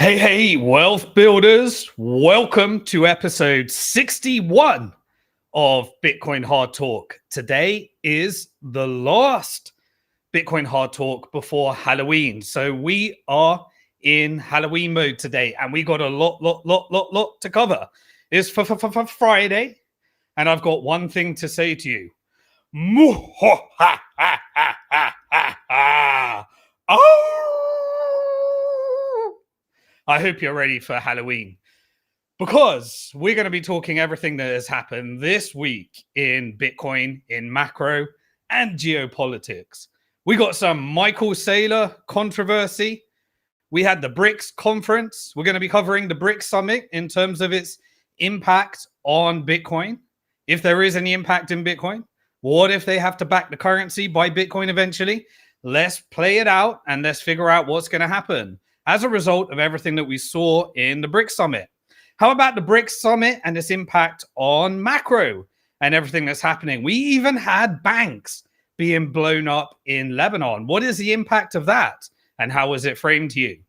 Hey, wealth builders. Welcome to episode 61 of Bitcoin Hard Talk. Today is the last Bitcoin Hard Talk before Halloween. So we are in Halloween mode today, and we got a lot to cover. It's Friday, and I've got one thing to say to you. I hope you're ready for Halloween, because we're going to be talking everything that has happened this week in Bitcoin, in macro, and geopolitics. We got some Michael Saylor controversy. We had the BRICS conference. We're going to be covering the BRICS Summit in terms of its impact on Bitcoin. If there is any impact in Bitcoin, what if they have to back the currency by Bitcoin eventually? Let's play it out and let's figure out what's going to happen as a result of everything that we saw in the BRICS Summit. How about the BRICS Summit and its impact on macro and everything that's happening? We even had banks being blown up in Lebanon. What is the impact of that? And how is it framed to you?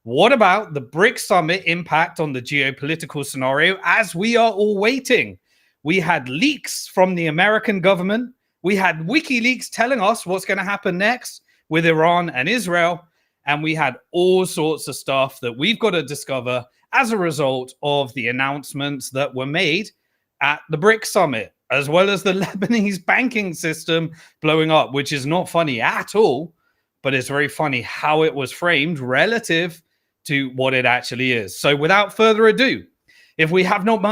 What about the BRICS Summit impact on the geopolitical scenario as we are all waiting? We had leaks from the American government. We had WikiLeaks telling us what's going to happen next with Iran and Israel. And we had all sorts of stuff that we've got to discover as a result of the announcements that were made at the BRICS Summit, as well as the Lebanese banking system blowing up, which is not funny at all, but it's very funny how it was framed relative to what it actually is. So without further ado, if we have not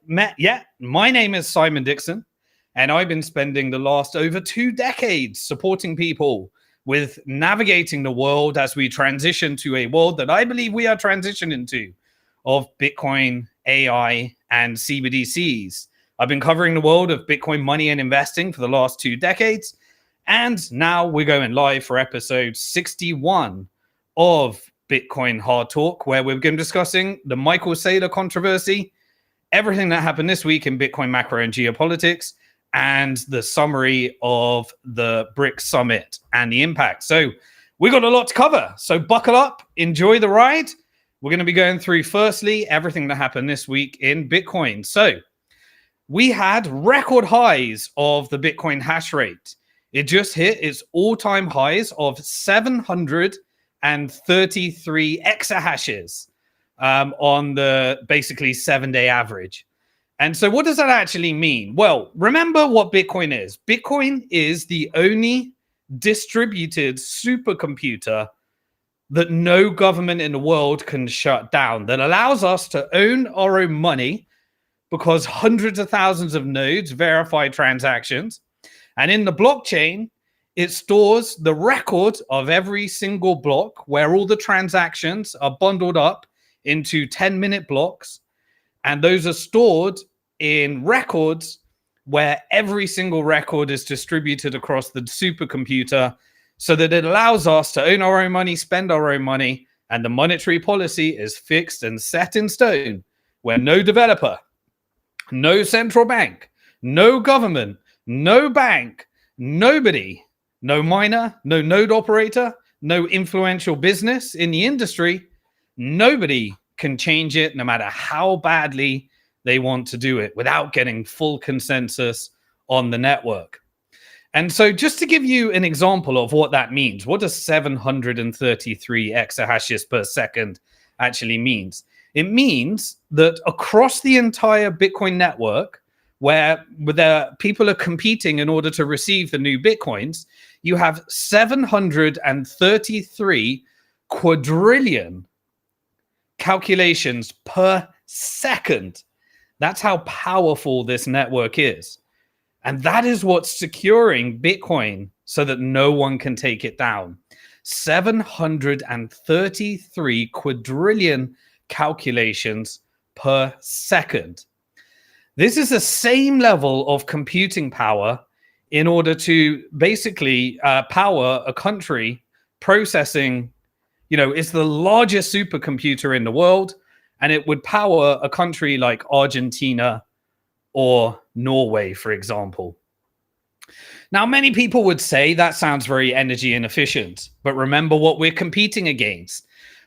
met yet, my name is Simon Dixon, and I've been spending the last over 2 decades supporting people with navigating the world as we transition to a world that I believe we are transitioning to of Bitcoin, AI, and CBDCs. I've been covering the world of Bitcoin money and investing for the last 2 decades. And now we're going live for episode 61 of Bitcoin Hard Talk, where we're going to be discussing the Michael Saylor controversy, everything that happened this week in Bitcoin macro and geopolitics, and the summary of the BRICS Summit and the impact. So we got a lot to cover. So buckle up, enjoy the ride. We're going to be going through, firstly, everything that happened this week in Bitcoin. So we had record highs of the Bitcoin hash rate. It just hit its all-time highs of 733 exahashes on the basically 7-day average. And so what does that actually mean? Well, remember what Bitcoin is. Bitcoin is the only distributed supercomputer that no government in the world can shut down, that allows us to own our own money because hundreds of thousands of nodes verify transactions. And in the blockchain, it stores the record of every single block where all the transactions are bundled up into 10-minute blocks. And those are stored in records where every single record is distributed across the supercomputer so that it allows us to own our own money, spend our own money, and the monetary policy is fixed and set in stone, where no developer, no central bank, no government, no bank, nobody, no miner, no node operator, no influential business in the industry, nobody can change it no matter how badly they want to do it without getting full consensus on the network. And so just to give you an example of what that means, what does 733 exahashes per second actually means? It means that across the entire Bitcoin network, where people are competing in order to receive the new Bitcoins, you have 733 quadrillion calculations per second. That's how powerful this network is. And that is what's securing Bitcoin so that no one can take it down. 733 quadrillion calculations per second. This is the same level of computing power in order to basically power a country processing. It's the largest supercomputer in the world, and it would power a country like Argentina or Norway, for example. Now, many people would say that sounds very energy inefficient, but remember what we're competing against.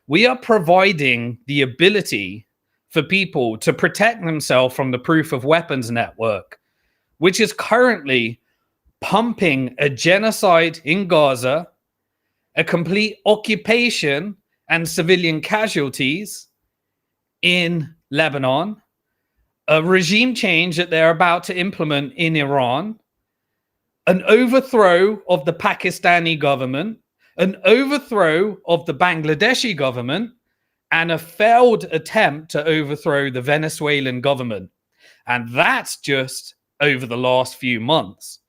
we are providing the ability for people to protect themselves from the proof of weapons network, which is currently pumping a genocide in Gaza, a complete occupation and civilian casualties in Lebanon, a regime change that they're about to implement in Iran, an overthrow of the Pakistani government, an overthrow of the Bangladeshi government, and a failed attempt to overthrow the Venezuelan government. And that's just over the last few months.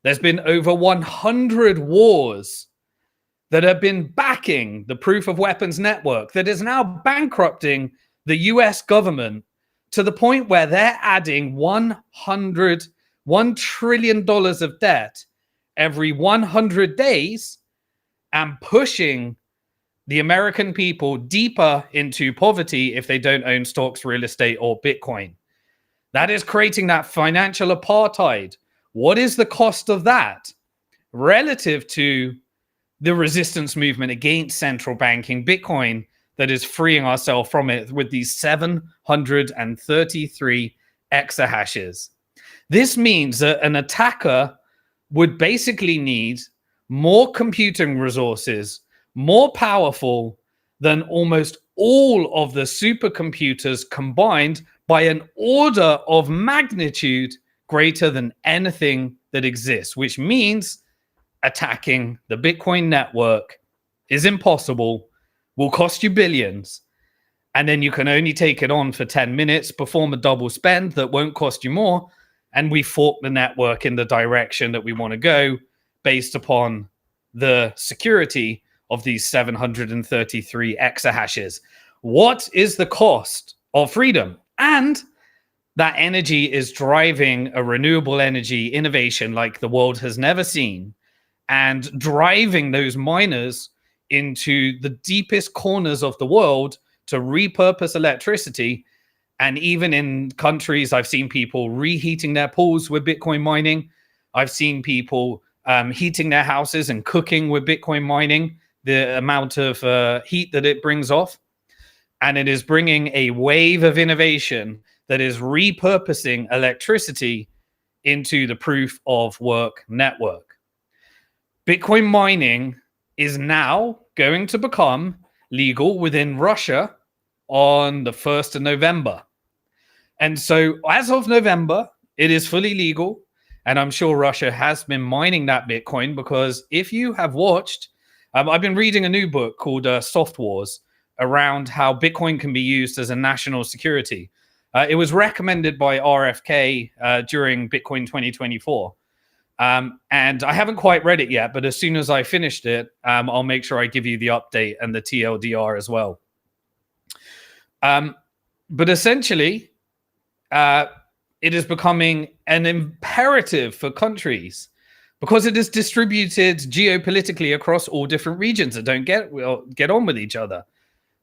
There's been over 100 wars that have been backing the proof of weapons network that is now bankrupting the US government to the point where they're adding $1 trillion of debt every 100 days and pushing the American people deeper into poverty if they don't own stocks, real estate, or Bitcoin. That is creating that financial apartheid. What is the cost of that relative to the resistance movement against central banking Bitcoin that is freeing ourselves from it with these 733 exahashes? This means that an attacker would basically need more computing resources, more powerful than almost all of the supercomputers combined by an order of magnitude greater than anything that exists, which means attacking the Bitcoin network is impossible, will cost you billions, and then you can only take it on for 10 minutes, perform a double spend that won't cost you more, and we fork the network in the direction that we want to go based upon the security of these 733 exahashes. What is the cost of freedom? And that energy is driving a renewable energy innovation like the world has never seen, and driving those miners into the deepest corners of the world to repurpose electricity. And even in countries, I've seen people reheating their pools with Bitcoin mining. I've seen people heating their houses and cooking with Bitcoin mining, the amount of heat that it brings off. And it is bringing a wave of innovation that is repurposing electricity into the proof of work network. Bitcoin mining is now going to become legal within Russia on the 1st of November. And so as of November, it is fully legal. And I'm sure Russia has been mining that Bitcoin, because if you have watched, I've been reading a new book called Soft Wars around how Bitcoin can be used as a national security. It was recommended by RFK during Bitcoin 2024. And I haven't quite read it yet, but as soon as I finished it, I'll make sure I give you the update and the TLDR as well. But essentially, it is becoming an imperative for countries because it is distributed geopolitically across all different regions that don't get on with each other.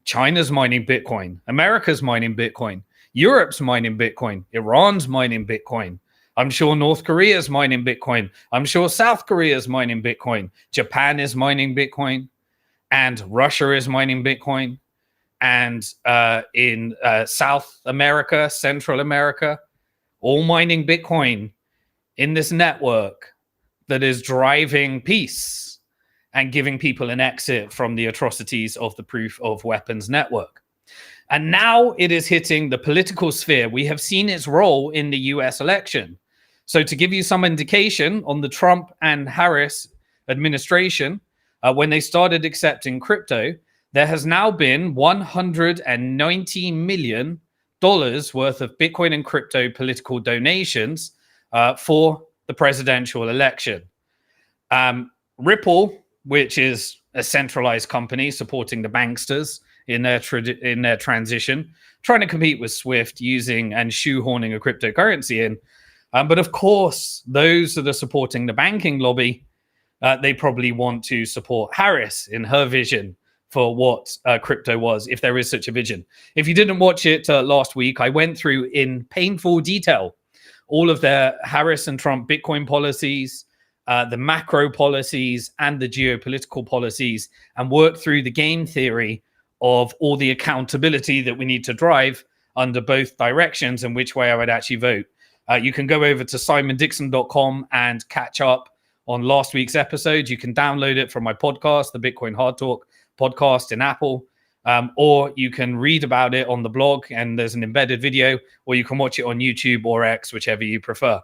China's mining Bitcoin. America's mining Bitcoin. Europe's mining Bitcoin. Iran's mining Bitcoin. I'm sure North Korea's mining Bitcoin. I'm sure South Korea's mining Bitcoin. Japan is mining Bitcoin. And Russia is mining Bitcoin. And in South America, Central America, all mining Bitcoin in this network that is driving peace and giving people an exit from the atrocities of the proof of weapons network. And now it is hitting the political sphere. We have seen its role in the US election. So to give you some indication on the Trump and Harris administration, when they started accepting crypto, there has now been $190 million worth of Bitcoin and crypto political donations for the presidential election. Ripple, which is a centralized company supporting the banksters in their transition, trying to compete with Swift using and shoehorning a cryptocurrency in. But of course, those that are supporting the banking lobby, they probably want to support Harris in her vision for what crypto was, if there is such a vision. If you didn't watch it last week, I went through in painful detail all of their Harris and Trump Bitcoin policies, the macro policies, and the geopolitical policies, and worked through the game theory of all the accountability that we need to drive under both directions and which way I would actually vote. You can go over to simondixon.com and catch up on last week's episode. You can download it from my podcast, the Bitcoin Hard Talk podcast in Apple, or you can read about it on the blog, and there's an embedded video, or you can watch it on YouTube or X, whichever you prefer.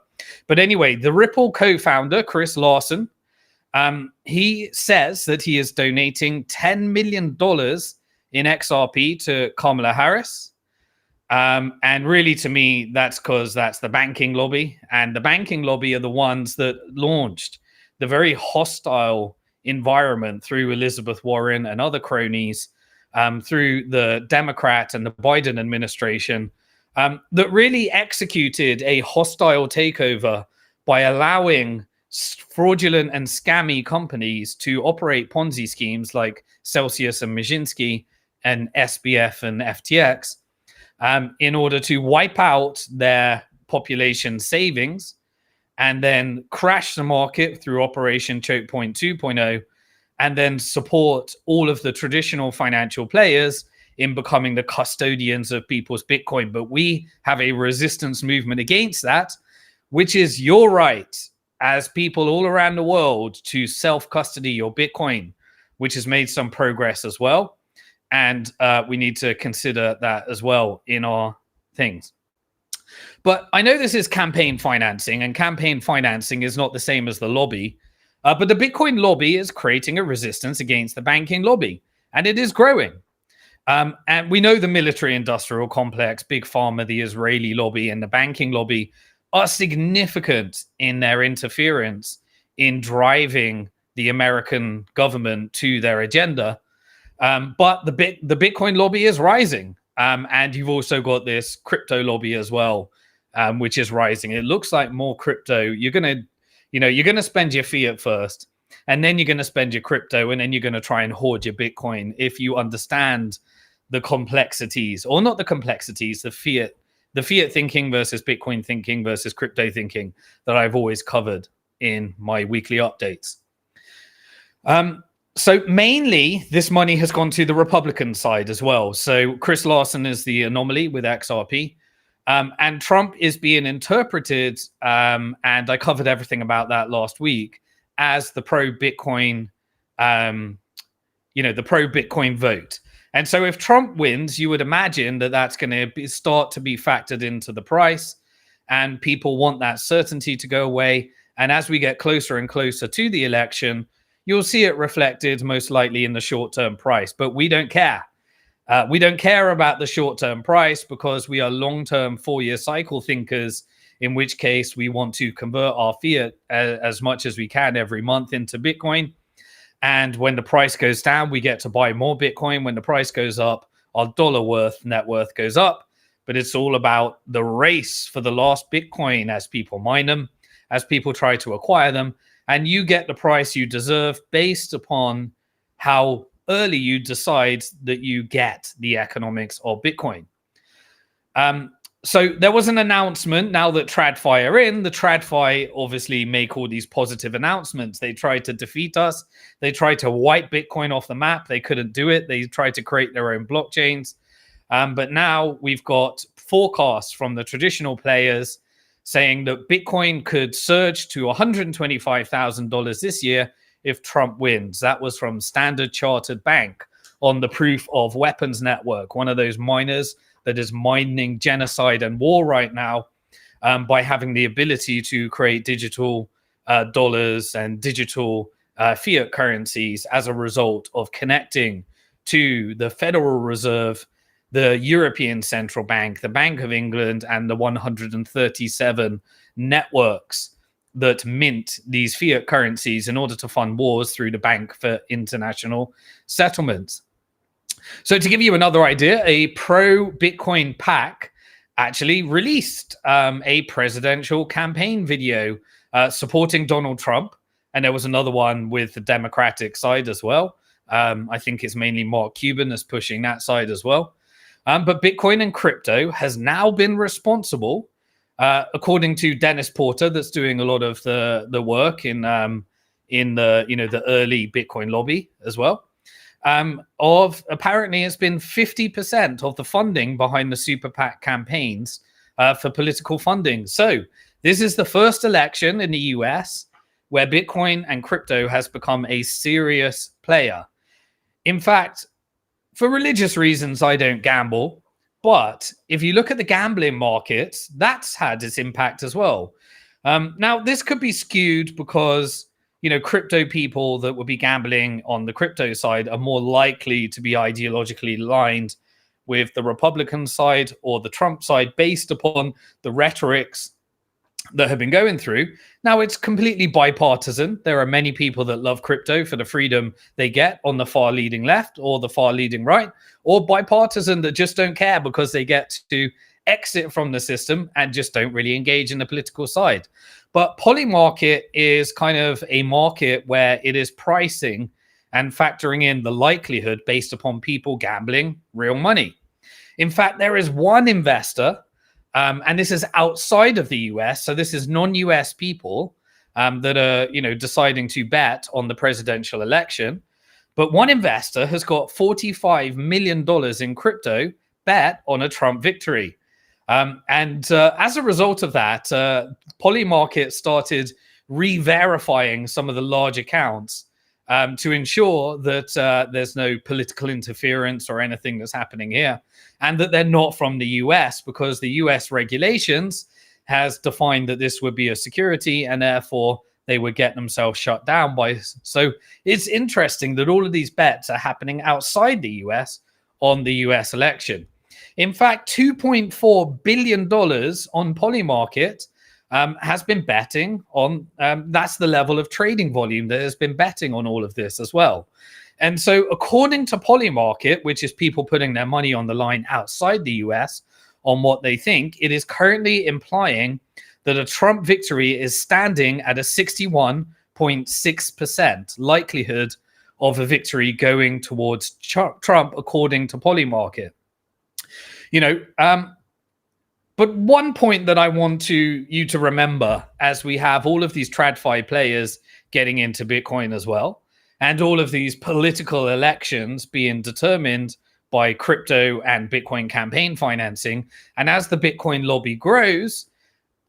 But anyway, the Ripple co-founder, Chris Larsen, he says that he is donating $10 million in XRP to Kamala Harris. And really, to me, that's because that's the banking lobby. And the banking lobby are the ones that launched the very hostile environment through Elizabeth Warren and other cronies, through the Democrat and the Biden administration, that really executed a hostile takeover by allowing fraudulent and scammy companies to operate Ponzi schemes like Celsius and Mijinski and SBF and FTX, in order to wipe out their population savings and then crash the market through Operation Choke Point 2.0, and then support all of the traditional financial players in becoming the custodians of people's Bitcoin. But we have a resistance movement against that, which is your right as people all around the world to self-custody your Bitcoin, which has made some progress as well. And we need to consider that as well in our things. But I know this is campaign financing, and campaign financing is not the same as the lobby. But the Bitcoin lobby is creating a resistance against the banking lobby, and it is growing. And we know the military-industrial complex, Big Pharma, the Israeli lobby, and the banking lobby are significant in their interference in driving the American government to their agenda. But the Bitcoin lobby is rising. And you've also got this crypto lobby as well, which is rising. It looks like more crypto. You're going to spend your fiat first, and then you're going to spend your crypto, and then you're going to try and hoard your Bitcoin if you understand the complexities, or not the complexities, the fiat thinking versus Bitcoin thinking versus crypto thinking that I've always covered in my weekly updates. So mainly this money has gone to the Republican side as well. So Chris Larsen is the anomaly with XRP. And Trump is being interpreted, and I covered everything about that last week, as the pro-Bitcoin, the pro-Bitcoin vote. And so if Trump wins, you would imagine that that's going to start to be factored into the price, and people want that certainty to go away. And as we get closer and closer to the election, you'll see it reflected most likely in the short-term price. But we don't care. We don't care about the short-term price because we are long-term 4-year cycle thinkers, in which case we want to convert our fiat as much as we can every month into Bitcoin. And when the price goes down, we get to buy more Bitcoin. When the price goes up, our dollar net worth goes up. But it's all about the race for the last Bitcoin as people mine them, as people try to acquire them. And you get the price you deserve based upon how early you decide that you get the economics of Bitcoin. So there was an announcement now that TradFi are in. The TradFi obviously make all these positive announcements. They tried to defeat us. They tried to wipe Bitcoin off the map. They couldn't do it. They tried to create their own blockchains. But now we've got forecasts from the traditional players saying that Bitcoin could surge to $125,000 this year if Trump wins. That was from Standard Chartered Bank on the Proof of Weapons Network, one of those miners that is mining genocide and war right now, by having the ability to create digital dollars and digital fiat currencies as a result of connecting to the Federal Reserve, the European Central Bank, the Bank of England, and the 137 networks that mint these fiat currencies in order to fund wars through the Bank for International Settlements. So to give you another idea, a pro-Bitcoin PAC actually released a presidential campaign video supporting Donald Trump. And there was another one with the Democratic side as well. I think it's mainly Mark Cuban that's pushing that side as well. But Bitcoin and crypto has now been responsible, according to Dennis Porter, that's doing a lot of the work in the early Bitcoin lobby as well. apparently it's been 50% of the funding behind the super PAC campaigns for political funding. So this is the first election in the US where Bitcoin and crypto has become a serious player. In fact, for religious reasons, I don't gamble. But if you look at the gambling markets, that's had its impact as well. Now, this could be skewed because, crypto people that would be gambling on the crypto side are more likely to be ideologically aligned with the Republican side or the Trump side based upon the rhetorics that have been going through. Now, it's completely bipartisan. There are many people that love crypto for the freedom they get on the far leading left or the far leading right, or bipartisan that just don't care because they get to exit from the system and just don't really engage in the political side. But Polymarket is kind of a market where it is pricing and factoring in the likelihood based upon people gambling real money. In fact, there is one investor, and this is outside of the US, so this is non-US people that are, deciding to bet on the presidential election. But one investor has got $45 million in crypto bet on a Trump victory. And as a result of that, Polymarket started re-verifying some of the large accounts to ensure that there's no political interference or anything that's happening here, and that they're not from the US, because the US regulations has defined that this would be a security and therefore they would get themselves shut down by. So it's interesting that all of these bets are happening outside the US on the US election. In fact, $2.4 billion on Polymarket has been betting on, that's the level of trading volume that has been betting on all of this as well. And so according to Polymarket, which is people putting their money on the line outside the US on what they think, it is currently implying that a Trump victory is standing at a 61.6% likelihood of a victory going towards Trump, according to Polymarket. But one point that I want you to remember, as we have all of these TradFi players getting into Bitcoin as well, and all of these political elections being determined by crypto and Bitcoin campaign financing, and as the Bitcoin lobby grows,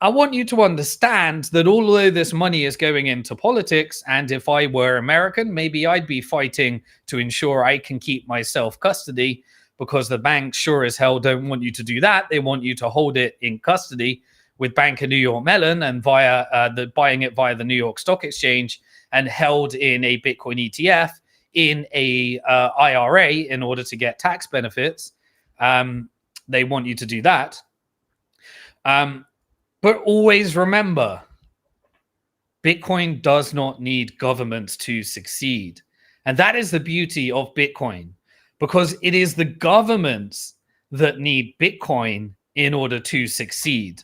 I want you to understand that although this money is going into politics, and if I were American, maybe I'd be fighting to ensure I can keep my self-custody, because the banks sure as hell don't want you to do that. They want you to hold it in custody with Bank of New York Mellon and via buying it via the New York Stock Exchange and held in a Bitcoin ETF in a IRA in order to get tax benefits. They want you to do that. But always remember, Bitcoin does not need governments to succeed. And that is the beauty of Bitcoin, because it is the governments that need Bitcoin in order to succeed.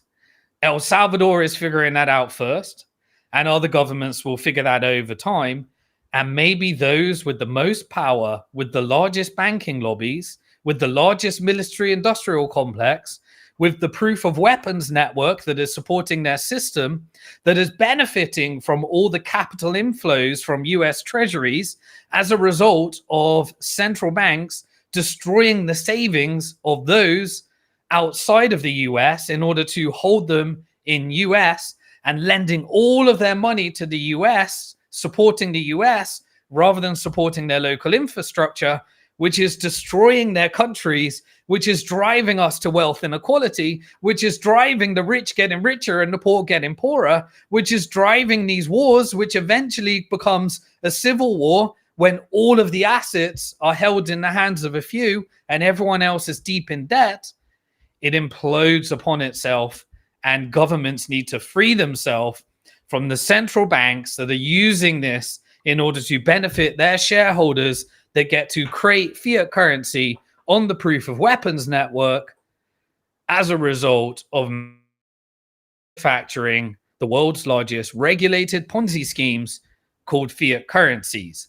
El Salvador is figuring that out first, and other governments will figure that over time. And maybe those with the most power, with the largest banking lobbies, with the largest military-industrial complex, with the proof of weapons network that is supporting their system, that is benefiting from all the capital inflows from US treasuries as a result of central banks destroying the savings of those outside of the US in order to hold them in US and lending all of their money to the US, supporting the US rather than supporting their local infrastructure, which is destroying their countries, which is driving us to wealth inequality, which is driving the rich getting richer and the poor getting poorer, which is driving these wars, which eventually becomes a civil war when all of the assets are held in the hands of a few and everyone else is deep in debt. It implodes upon itself, and governments need to free themselves from the central banks that are using this in order to benefit their shareholders that get to create fiat currency on the proof of weapons network as a result of manufacturing the world's largest regulated Ponzi schemes called fiat currencies.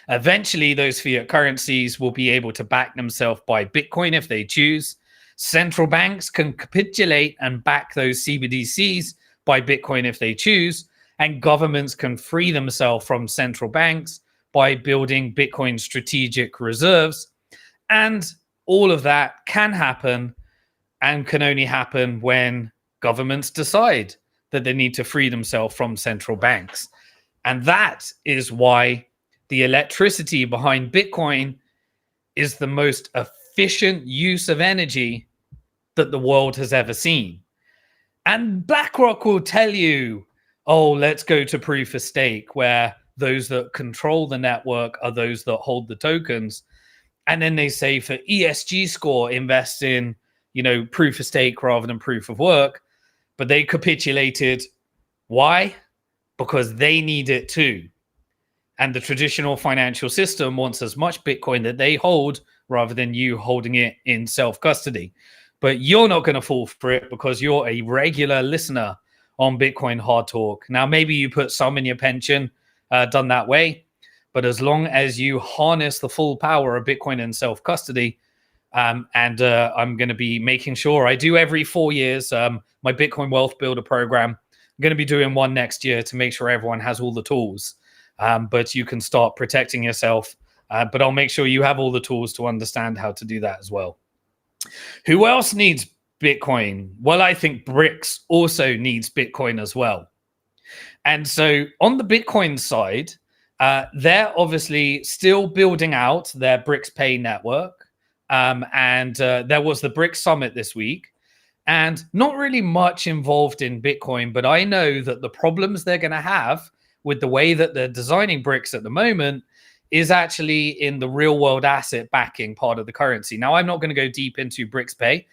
Eventually, those fiat currencies will be able to back themselves by Bitcoin if they choose. Central banks can capitulate and back those CBDCs by Bitcoin if they choose. And governments can free themselves from central banks by building Bitcoin strategic reserves. And all of that can happen and can only happen when governments decide that they need to free themselves from central banks. And that is why the electricity behind Bitcoin is the most efficient use of energy that the world has ever seen. And BlackRock will tell you, oh, let's go to proof of stake, where those that control the network are those that hold the tokens. And then they say for ESG score, invest in, proof of stake rather than proof of work. But they capitulated. Why? Because they need it too. And the traditional financial system wants as much Bitcoin that they hold rather than you holding it in self-custody. But you're not going to fall for it because you're a regular listener on Bitcoin Hard Talk. Now, maybe you put some in your pension, done that way. But as long as you harness the full power of Bitcoin in self-custody, I'm going to be making sure I do every 4 years, my Bitcoin Wealth Builder program. I'm going to be doing one next year to make sure everyone has all the tools. But you can start protecting yourself. But I'll make sure you have all the tools to understand how to do that as well. Who else needs Bitcoin? Well, I think BRICS also needs Bitcoin as well. And so on the Bitcoin side, they're obviously still building out their BRICS Pay network. There was the BRICS Summit this week. And not really much involved in Bitcoin, but I know that the problems they're going to have with the way that they're designing BRICS at the moment is actually in the real world asset backing part of the currency. Now, I'm not going to go deep into BRICS Pay.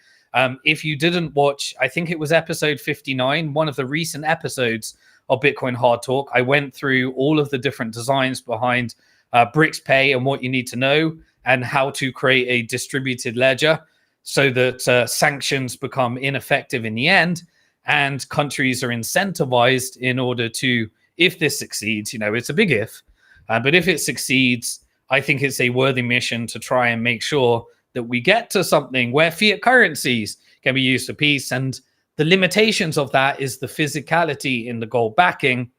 If you didn't watch, I think it was episode 59, one of the recent episodes of Bitcoin Hard Talk, I went through all of the different designs behind BRICS Pay and what you need to know and how to create a distributed ledger so that sanctions become ineffective in the end and countries are incentivized in order to, if this succeeds, it's a big if, but if it succeeds, I think it's a worthy mission to try and make sure that we get to something where fiat currencies can be used for peace. And the limitations of that is the physicality in the gold backing,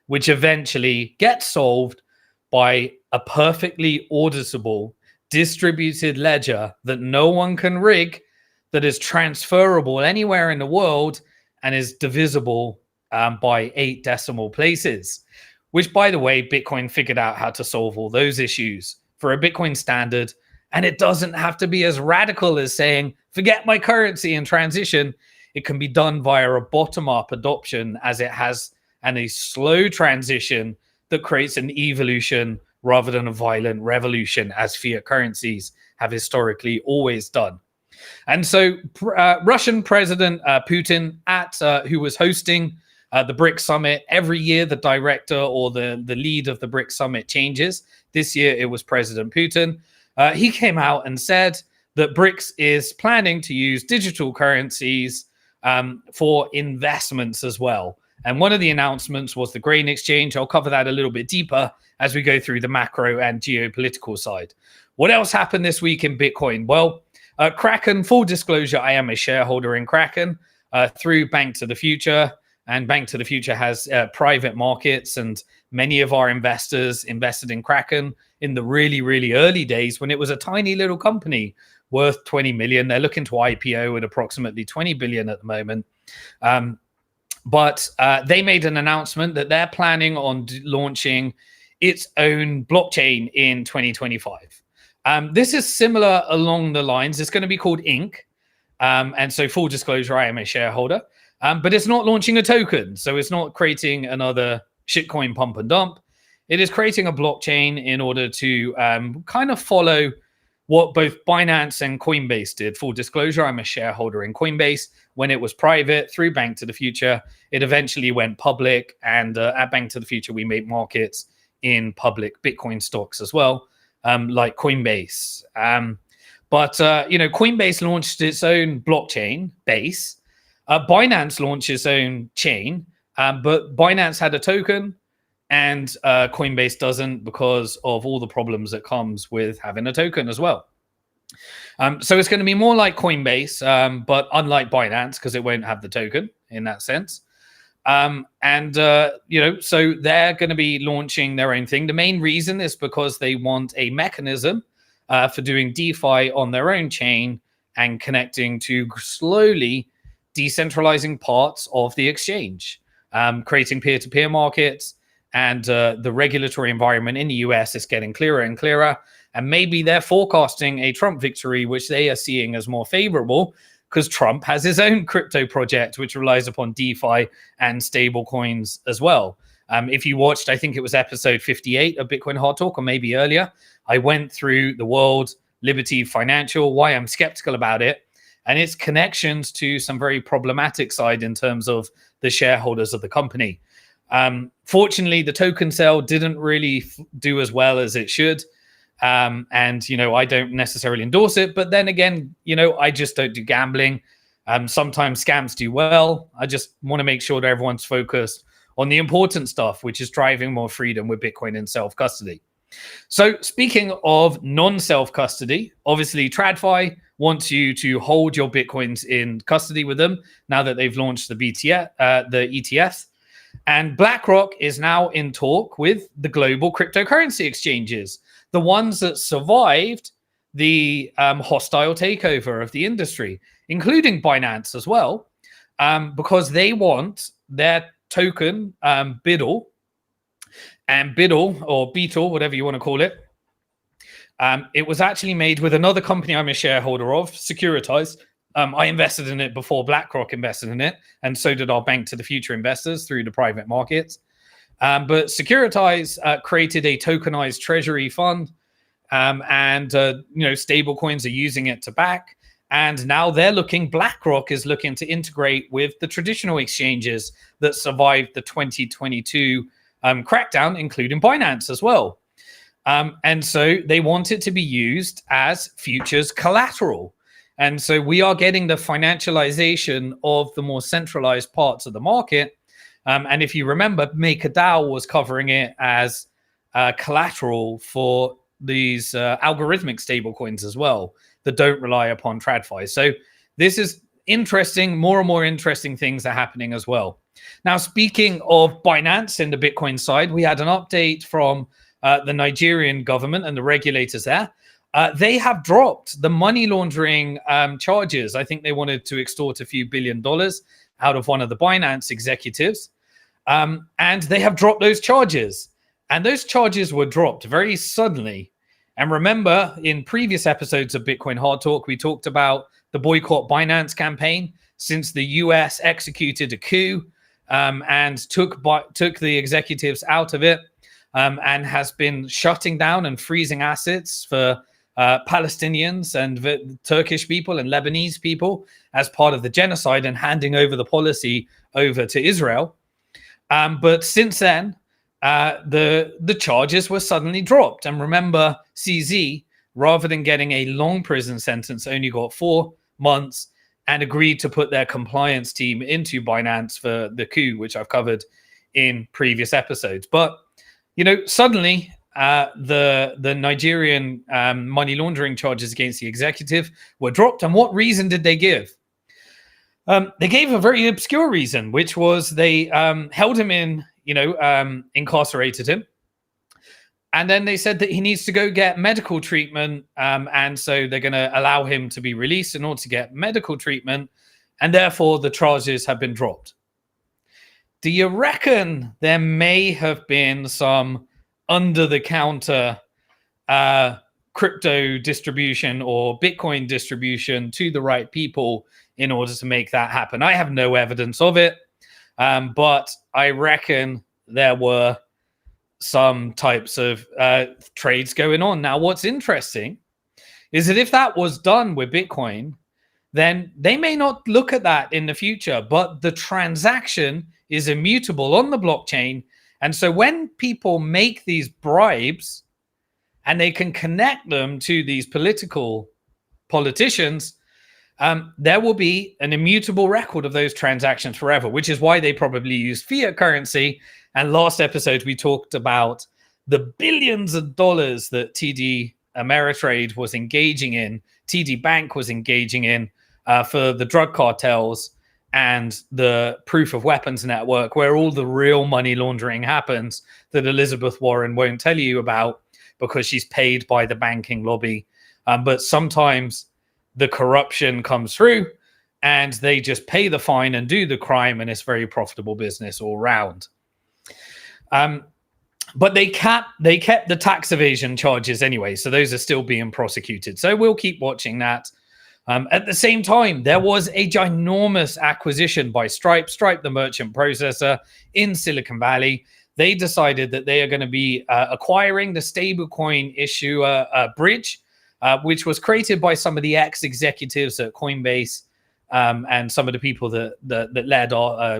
which eventually gets solved by a perfectly auditable, distributed ledger that no one can rig, that is transferable anywhere in the world and is divisible by 8 decimal places. Which, by the way, Bitcoin figured out how to solve all those issues for a Bitcoin standard. And it doesn't have to be as radical as saying, forget my currency and transition. It can be done via a bottom-up adoption as it has, and a slow transition that creates an evolution rather than a violent revolution, as fiat currencies have historically always done. And so Russian President Putin, who was hosting the BRICS Summit, every year the director or the lead of the BRICS Summit changes. This year it was President Putin. He came out and said that BRICS is planning to use digital currencies for investments as well. And one of the announcements was the grain exchange. I'll cover that a little bit deeper as we go through the macro and geopolitical side. What else happened this week in Bitcoin? Well, Kraken, full disclosure, I am a shareholder in Kraken through Bank to the Future. And Bank to the Future has private markets, and many of our investors invested in Kraken in the really, really early days when it was a tiny little company worth 20 million. They're looking to IPO at approximately 20 billion at the moment. But they made an announcement that they're planning on launching its own blockchain in 2025. This is similar along the lines. It's going to be called Inc. And so full disclosure, I am a shareholder. But it's not launching a token. So it's not creating another shitcoin pump and dump. It is creating a blockchain in order to kind of follow what both Binance and Coinbase did. Full disclosure, I'm a shareholder in Coinbase. When it was private through Bank to the Future, it eventually went public. And at Bank to the Future, we make markets in public Bitcoin stocks as well, like Coinbase. But Coinbase launched its own blockchain base. Binance launched its own chain, but Binance had a token and Coinbase doesn't because of all the problems that comes with having a token as well. So it's going to be more like Coinbase, but unlike Binance because it won't have the token in that sense. So they're going to be launching their own thing. The main reason is because they want a mechanism for doing DeFi on their own chain and connecting to slowly decentralizing parts of the exchange, creating peer-to-peer markets. And the regulatory environment in the US is getting clearer and clearer. And maybe they're forecasting a Trump victory, which they are seeing as more favorable, because Trump has his own crypto project, which relies upon DeFi and stablecoins as well. If you watched, I think it was episode 58 of Bitcoin Hard Talk, or maybe earlier, I went through the world, Liberty Financial, why I'm skeptical about it, and its connections to some very problematic side in terms of the shareholders of the company. Fortunately, the token sale didn't really do as well as it should. I don't necessarily endorse it, but then again, I just don't do gambling. Sometimes scams do well. I just want to make sure that everyone's focused on the important stuff, which is driving more freedom with Bitcoin and self-custody. So speaking of non-self-custody, obviously TradFi wants you to hold your Bitcoins in custody with them now that they've launched the ETFs. And BlackRock is now in talk with the global cryptocurrency exchanges, the ones that survived the hostile takeover of the industry, including Binance as well, because they want their token, BIDL, and BIDL, or Beetle, whatever you want to call it. It was actually made with another company I'm a shareholder of, Securitize. I invested in it before BlackRock invested in it, and so did our Bank to the Future investors through the private markets. But Securitize created a tokenized treasury fund, stablecoins are using it to back. And now BlackRock is looking to integrate with the traditional exchanges that survived the 2022 crackdown, including Binance as well. And so they want it to be used as futures collateral. And so we are getting the financialization of the more centralized parts of the market. And if you remember, MakerDAO was covering it as collateral for these algorithmic stablecoins as well that don't rely upon TradFi. So this is interesting. More and more interesting things are happening as well. Now, speaking of Binance in the Bitcoin side, we had an update from the Nigerian government and the regulators there. They have dropped the money laundering charges. I think they wanted to extort a few $1 billion out of one of the Binance executives. And they have dropped those charges. And those charges were dropped very suddenly. And remember, in previous episodes of Bitcoin Hard Talk, we talked about the boycott Binance campaign since the US executed a coup and took the executives out of it and has been shutting down and freezing assets for Palestinians and Turkish people and Lebanese people as part of the genocide and handing over the policy over to Israel. But since then, the charges were suddenly dropped. And remember, CZ, rather than getting a long prison sentence, only got 4 months and agreed to put their compliance team into Binance for the coup, which I've covered in previous episodes. But, suddenly the Nigerian money laundering charges against the executive were dropped. And what reason did they give? They gave a very obscure reason, which was they held him in, incarcerated him. And then they said that he needs to go get medical treatment. And so they're going to allow him to be released in order to get medical treatment. And therefore, the charges have been dropped. Do you reckon there may have been some under-the-counter crypto distribution or Bitcoin distribution to the right people in order to make that happen? I have no evidence of it, but I reckon there were some types of trades going on. Now, what's interesting is that if that was done with Bitcoin, then they may not look at that in the future, but the transaction is immutable on the blockchain. And so when people make these bribes and they can connect them to these politicians, there will be an immutable record of those transactions forever, which is why they probably use fiat currency. And last episode, we talked about the billions of dollars that TD Ameritrade was engaging in, TD Bank was engaging in for the drug cartels. and the proof of weapons network, where all the real money laundering happens that Elizabeth Warren won't tell you about because she's paid by the banking lobby. But sometimes the corruption comes through and they just pay the fine and do the crime, and it's very profitable business all round. But they kept the tax evasion charges anyway, so those are still being prosecuted. So we'll keep watching that. At the same time, there was a ginormous acquisition by Stripe, the merchant processor in Silicon Valley. They decided that they are going to be acquiring the stablecoin issuer Bridge, which was created by some of the ex-executives at Coinbase and some of the people that led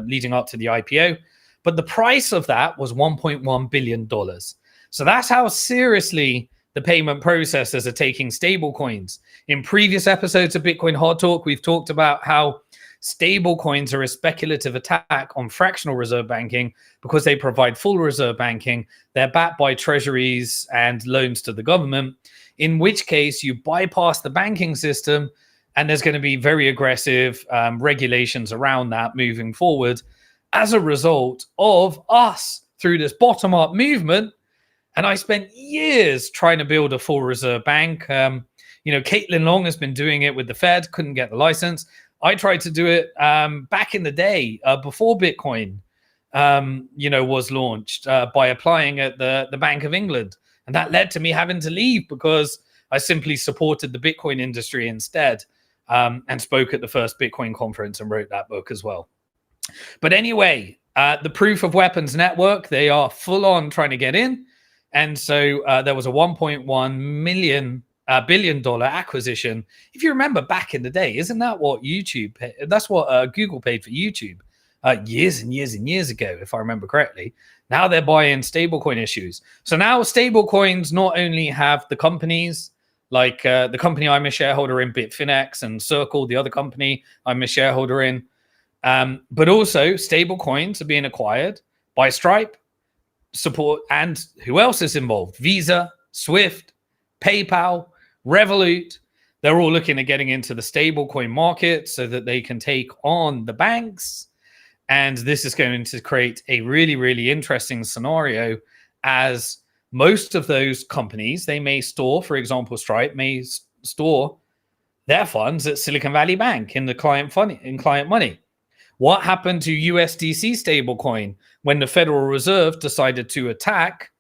leading up to the IPO. But the price of that was $1.1 billion. So that's how seriously the payment processors are taking stablecoins. In previous episodes of Bitcoin Hard Talk, we've talked about how stablecoins are a speculative attack on fractional reserve banking because they provide full reserve banking. They're backed by treasuries and loans to the government, in which case you bypass the banking system, and there's going to be very aggressive regulations around that moving forward as a result of us through this bottom-up movement. And I spent years trying to build a full reserve bank. Caitlin Long has been doing it with the Fed, couldn't get the license. I tried to do it back in the day before Bitcoin, was launched by applying at the Bank of England. And that led to me having to leave because I simply supported the Bitcoin industry instead, and spoke at the first Bitcoin conference and wrote that book as well. But anyway, the Proof of Weapons Network, they are full on trying to get in. And so there was a $1.1 billion acquisition. If you remember back in the day, isn't that what YouTube paid? That's what Google paid for YouTube years and years and years ago, if I remember correctly. Now they're buying stablecoin issues. So now stablecoins not only have the companies, like the company I'm a shareholder in, Bitfinex, and Circle, the other company I'm a shareholder in, but also stablecoins are being acquired by Stripe, support, and who else is involved? Visa, Swift, PayPal, Revolut. They're all looking at getting into the stablecoin market so that they can take on the banks. And this is going to create a really, really interesting scenario, as most of those companies, they may store, for example, Stripe may store their funds at Silicon Valley Bank in client money. What happened to USDC stablecoin when the Federal Reserve decided to attack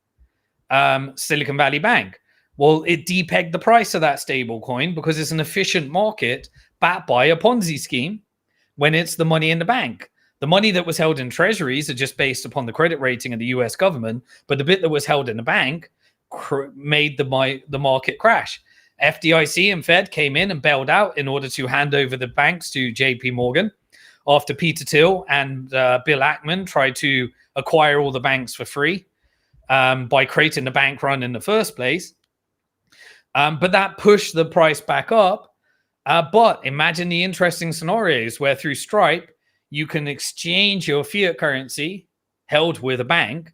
Silicon Valley Bank? Well, it depegged the price of that stablecoin because it's an efficient market backed by a Ponzi scheme when it's the money in the bank. The money that was held in treasuries are just based upon the credit rating of the US government, but the bit that was held in the bank made the market crash. FDIC and Fed came in and bailed out in order to hand over the banks to JP Morgan, after Peter Thiel and Bill Ackman tried to acquire all the banks for free by creating the bank run in the first place. But that pushed the price back up. But imagine the interesting scenarios where through Stripe, you can exchange your fiat currency held with a bank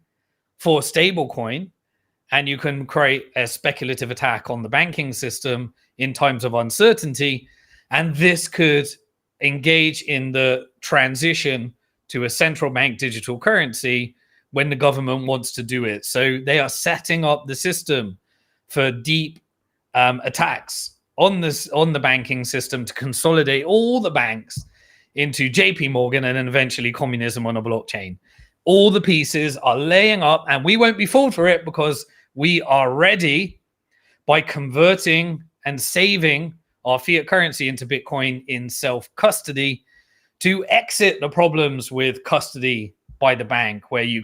for stablecoin, and you can create a speculative attack on the banking system in times of uncertainty. And this could engage in the transition to a central bank digital currency when the government wants to do it. So they are setting up the system for deep attacks on the banking system to consolidate all the banks into JP Morgan and then eventually communism on a blockchain. All the pieces are laying up, and we won't be fooled for it because we are ready by converting and saving our fiat currency into Bitcoin in self-custody to exit the problems with custody by the bank, where you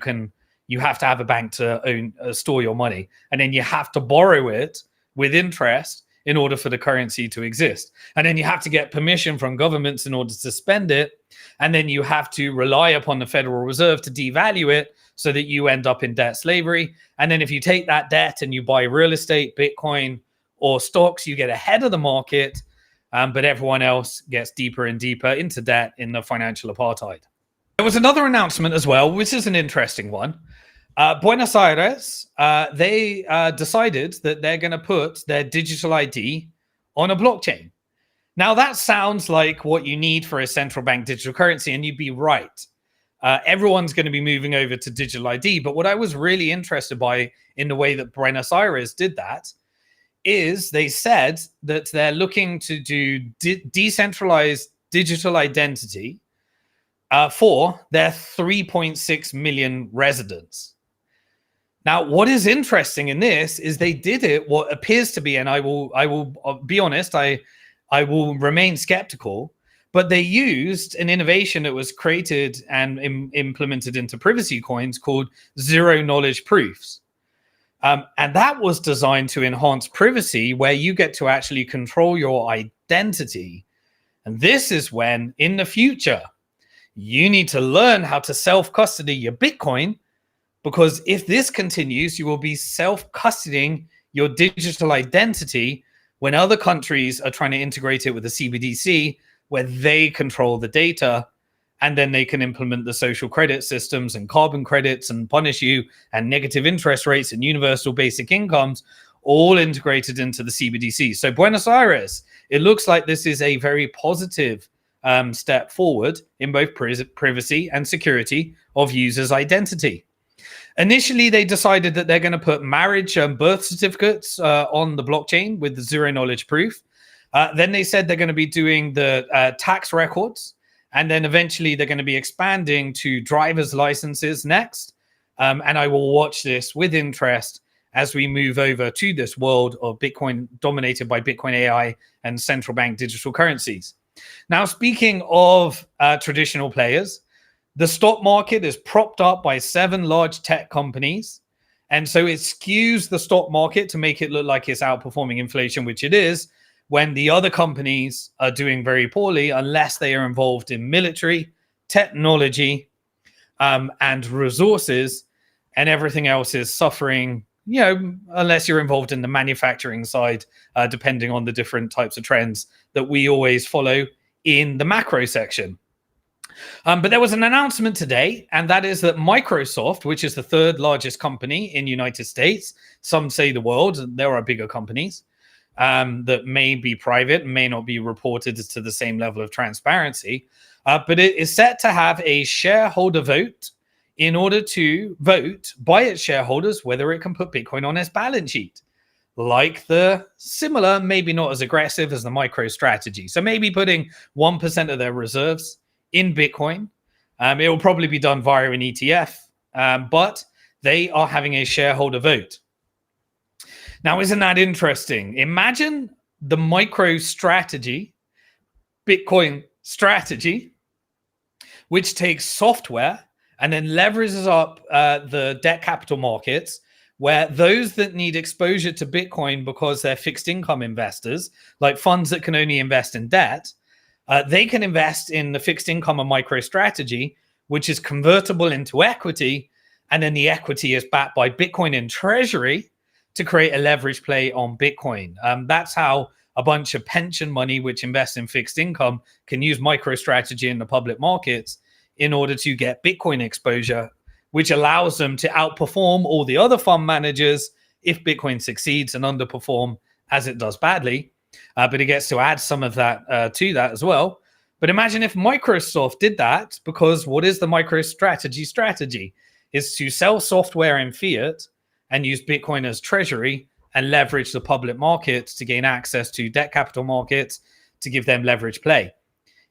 have to have a bank to store your money, and then you have to borrow it with interest in order for the currency to exist. And then you have to get permission from governments in order to spend it. And then you have to rely upon the Federal Reserve to devalue it so that you end up in debt slavery. And then if you take that debt and you buy real estate, Bitcoin, or stocks, you get ahead of the market, but everyone else gets deeper and deeper into debt in the financial apartheid. There was another announcement as well, which is an interesting one. Buenos Aires, they decided that they're going to put their digital ID on a blockchain. Now, that sounds like what you need for a central bank digital currency, and you'd be right. Everyone's going to be moving over to digital ID. But what I was really interested by in the way that Buenos Aires did that is they said that they're looking to do decentralized digital identity for their 3.6 million residents. Now, what is interesting in this is they did it what appears to be, and I will be honest, I will remain skeptical, but they used an innovation that was created and implemented into privacy coins called zero knowledge proofs. And that was designed to enhance privacy, where you get to actually control your identity. And this is when, in the future, you need to learn how to self-custody your Bitcoin, because if this continues, you will be self-custodying your digital identity when other countries are trying to integrate it with the CBDC, where they control the data, and then they can implement the social credit systems and carbon credits and punish you, and negative interest rates and universal basic incomes, all integrated into the CBDC. So Buenos Aires, it looks like this is a very positive step forward in both privacy and security of users' identity. Initially, they decided that they're going to put marriage and birth certificates on the blockchain with the zero knowledge proof. Then they said they're going to be doing the tax records. And then eventually they're going to be expanding to driver's licenses next. And I will watch this with interest as we move over to this world of Bitcoin dominated by Bitcoin AI and central bank digital currencies. Now, speaking of traditional players, the stock market is propped up by 7 large tech companies. And so it skews the stock market to make it look like it's outperforming inflation, which it is, when the other companies are doing very poorly unless they are involved in military, technology, and resources, and everything else is suffering, unless you're involved in the manufacturing side, depending on the different types of trends that we always follow in the macro section. But there was an announcement today, and that is that Microsoft, which is the 3rd largest company in the United States, some say the world, there are bigger companies that may be private, may not be reported to the same level of transparency, but it is set to have a shareholder vote in order to vote by its shareholders whether it can put Bitcoin on its balance sheet. Like the similar, maybe not as aggressive as the MicroStrategy. So maybe putting 1% of their reserves in Bitcoin. It will probably be done via an ETF, but they are having a shareholder vote. Now, isn't that interesting? Imagine the MicroStrategy, Bitcoin strategy, which takes software and then leverages up the debt capital markets, where those that need exposure to Bitcoin because they're fixed income investors, like funds that can only invest in debt, they can invest in the fixed income of MicroStrategy, which is convertible into equity. And then the equity is backed by Bitcoin in treasury to create a leverage play on Bitcoin. That's how a bunch of pension money, which invests in fixed income, can use MicroStrategy in the public markets in order to get Bitcoin exposure, which allows them to outperform all the other fund managers if Bitcoin succeeds and underperform as it does badly. But it gets to add some of that to that as well. But imagine if Microsoft did that, because what is the MicroStrategy strategy? Is to sell software in fiat and use Bitcoin as treasury and leverage the public markets to gain access to debt capital markets to give them leverage play.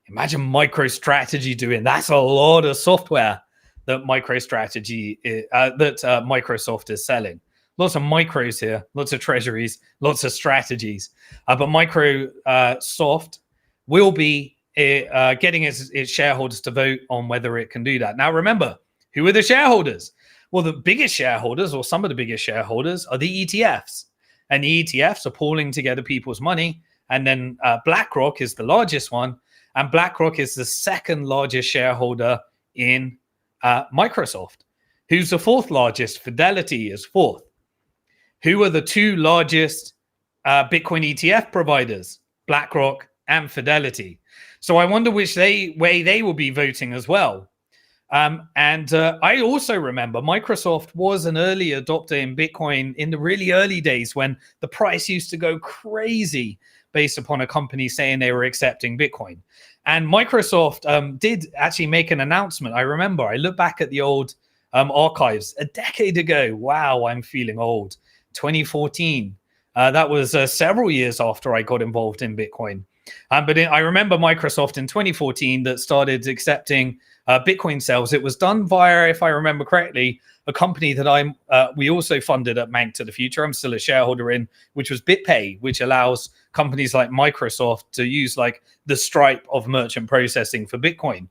Imagine MicroStrategy doing that's a lot of software that MicroStrategy that Microsoft is selling. Lots of micros here, lots of treasuries, lots of strategies. But Microsoft will be getting its shareholders to vote on whether it can do that. Now, remember, who are the shareholders? Well, the biggest shareholders, or some of the biggest shareholders, are the ETFs. And the ETFs are pooling together people's money. And then BlackRock is the largest one. And BlackRock is the 2nd largest shareholder in Microsoft. Who's the 4th largest? Fidelity is 4th. Who are the 2 largest Bitcoin ETF providers? BlackRock and Fidelity. So I wonder which way they will be voting as well. And I also remember Microsoft was an early adopter in Bitcoin in the really early days when the price used to go crazy. based upon a company saying they were accepting Bitcoin. And Microsoft did actually make an announcement. I remember, I look back at the old archives a decade ago. Wow, I'm feeling old. 2014. That was several years after I got involved in Bitcoin. But I remember Microsoft in 2014 that started accepting Bitcoin sales. It was done via, if I remember correctly, a company that we also funded at Bank to the Future. I'm still a shareholder in, which was BitPay, which allows companies like Microsoft to use like the Stripe of merchant processing for Bitcoin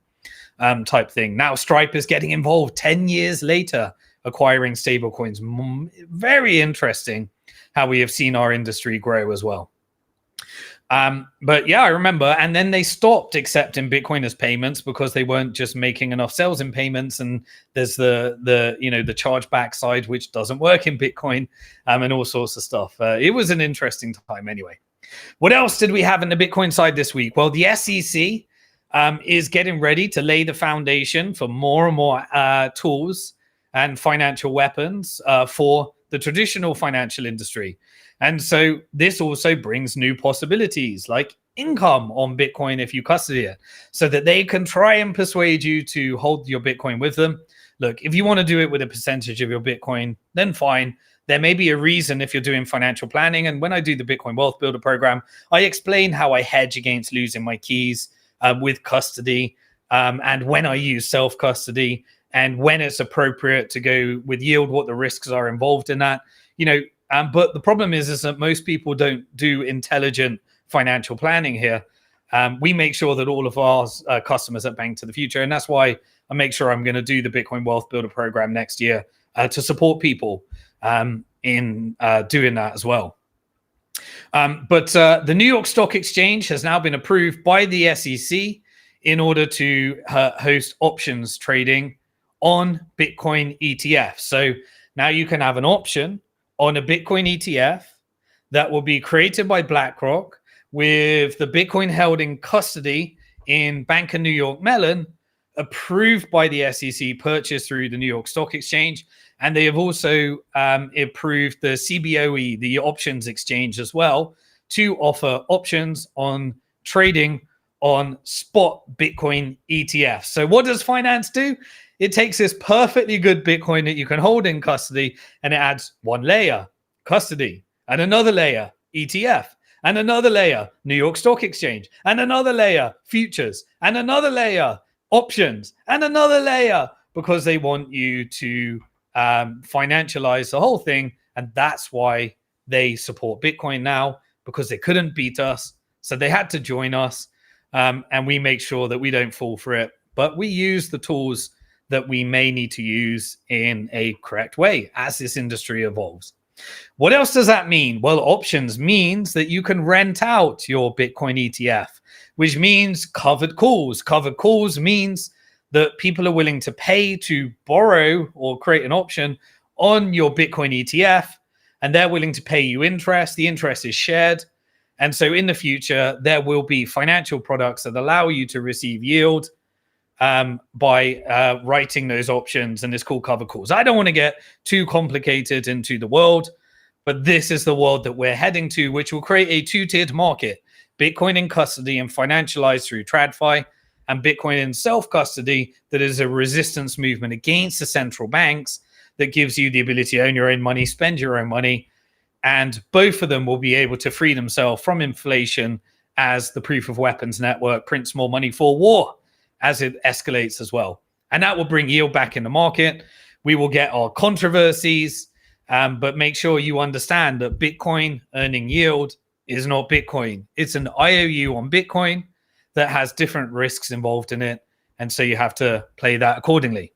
type thing. Now Stripe is getting involved 10 years later, acquiring stablecoins. Very interesting how we have seen our industry grow as well. But yeah, I remember, and then they stopped accepting Bitcoin as payments because they weren't just making enough sales in payments, and there's the chargeback side which doesn't work in Bitcoin, and all sorts of stuff. It was an interesting time anyway. What else did we have in the Bitcoin side this week? Well, the SEC is getting ready to lay the foundation for more and more tools and financial weapons for the traditional financial industry. And so this also brings new possibilities like income on Bitcoin if you custody it, so that they can try and persuade you to hold your Bitcoin with them. Look, if you want to do it with a percentage of your Bitcoin, then fine. There may be a reason if you're doing financial planning. And when I do the Bitcoin Wealth Builder program, I explain how I hedge against losing my keys with custody, and when I use self-custody, and when it's appropriate to go with yield, what the risks are involved in that. But the problem is that most people don't do intelligent financial planning here. We make sure that all of our customers at Bank to the Future, and that's why I make sure I'm going to do the Bitcoin Wealth Builder program next year to support people in doing that as well. But the New York Stock Exchange has now been approved by the SEC in order to host options trading on Bitcoin ETF. So now you can have an option on a Bitcoin ETF that will be created by BlackRock with the Bitcoin held in custody in Bank of New York Mellon, approved by the SEC, purchased through the New York Stock Exchange. And they have also approved the CBOE, the options exchange as well, to offer options on trading on spot Bitcoin ETFs. So what does finance do? It takes this perfectly good Bitcoin that you can hold in custody, and it adds one layer, custody, and another layer, ETF, and another layer, New York Stock Exchange, and another layer, futures, and another layer, options, and another layer, because they want you to financialize the whole thing. And that's why they support Bitcoin now, because they couldn't beat us. So they had to join us, and we make sure that we don't fall for it. But we use the tools that we may need to use in a correct way as this industry evolves. What else does that mean? Well, options means that you can rent out your Bitcoin ETF, which means covered calls. Covered calls means that people are willing to pay to borrow or create an option on your Bitcoin ETF, and they're willing to pay you interest. The interest is shared. And so in the future, there will be financial products that allow you to receive yield by writing those options, and it's called covered calls. I don't want to get too complicated into the world, but this is the world that we're heading to, which will create a two-tiered market: Bitcoin in custody and financialized through TradFi, and Bitcoin in self-custody that is a resistance movement against the central banks that gives you the ability to own your own money, spend your own money, and both of them will be able to free themselves from inflation as the proof of weapons network prints more money for war as it escalates as well. And that will bring yield back in the market. We will get our controversies, but make sure you understand that Bitcoin earning yield is not Bitcoin. It's an IOU on Bitcoin that has different risks involved in it. And so you have to play that accordingly.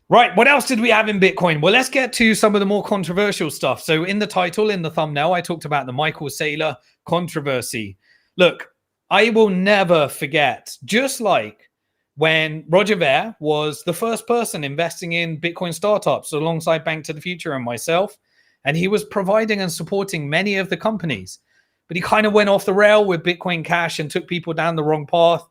Right, what else did we have in Bitcoin? Well, let's get to some of the more controversial stuff. So in the title, in the thumbnail, I talked about the Michael Saylor controversy. Look, I will never forget, just like when Roger Ver was the first person investing in Bitcoin startups alongside Bank to the Future and myself, and he was providing and supporting many of the companies. But he kind of went off the rail with Bitcoin Cash and took people down the wrong path,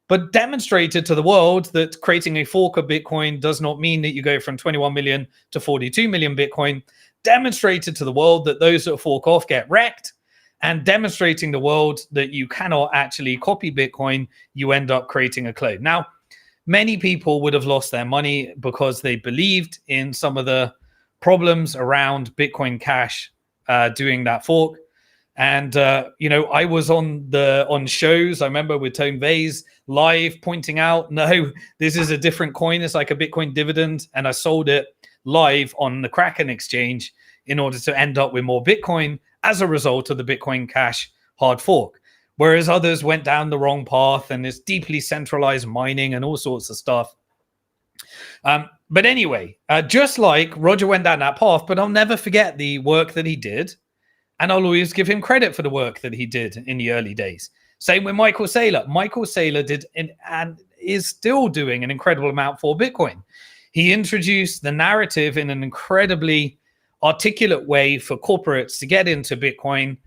but demonstrated to the world that creating a fork of Bitcoin does not mean that you go from 21 million to 42 million Bitcoin. Demonstrated to the world that those that fork off get wrecked, and demonstrating the world that you cannot actually copy Bitcoin, you end up creating a clone. Now, many people would have lost their money because they believed in some of the problems around Bitcoin Cash doing that fork. And I was on shows. I remember with Tone Vase live pointing out, no, this is a different coin. It's like a Bitcoin dividend, and I sold it live on the Kraken exchange in order to end up with more Bitcoin as a result of the Bitcoin Cash hard fork. Whereas others went down the wrong path, and it's deeply centralized mining and all sorts of stuff. But anyway, just like Roger went down that path, but I'll never forget the work that he did. And I'll always give him credit for the work that he did in the early days. Same with Michael Saylor. Michael Saylor did and is still doing an incredible amount for Bitcoin. He introduced the narrative in an incredibly articulate way for corporates to get into Bitcoin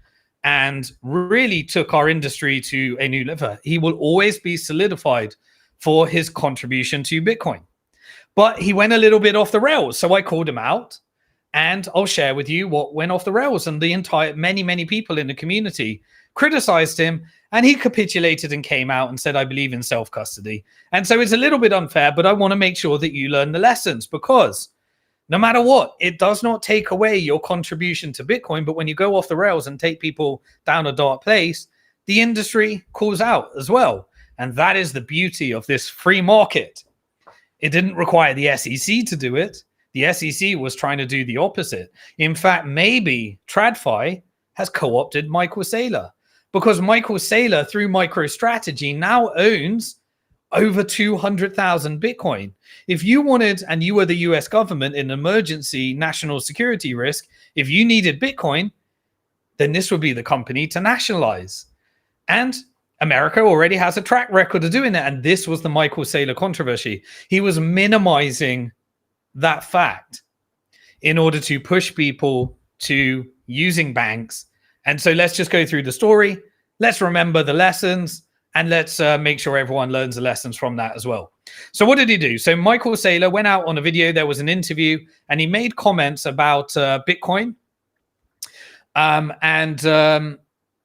and really took our industry to a new level. He will always be solidified for his contribution to Bitcoin. But he went a little bit off the rails. So I called him out. And I'll share with you what went off the rails. And the entire many people in the community criticized him, and he capitulated and came out and said, I believe in self-custody. And so it's a little bit unfair, but I want to make sure that you learn the lessons, because no matter what, it does not take away your contribution to Bitcoin. But when you go off the rails and take people down a dark place, the industry calls out as well. And that is the beauty of this free market. It didn't require the SEC to do it. The SEC was trying to do the opposite. In fact, maybe TradFi has co-opted Michael Saylor, because Michael Saylor, through MicroStrategy, now owns over 200,000 Bitcoin. If you wanted, and you were the US government in emergency national security risk, if you needed Bitcoin, then this would be the company to nationalize. And America already has a track record of doing that. And this was the Michael Saylor controversy. He was minimizing that fact in order to push people to using banks. And so let's just go through the story. Let's remember the lessons, and let's make sure everyone learns the lessons from that as well. So what did he do? So Michael Saylor went out on a video. There was an interview, and he made comments about Bitcoin.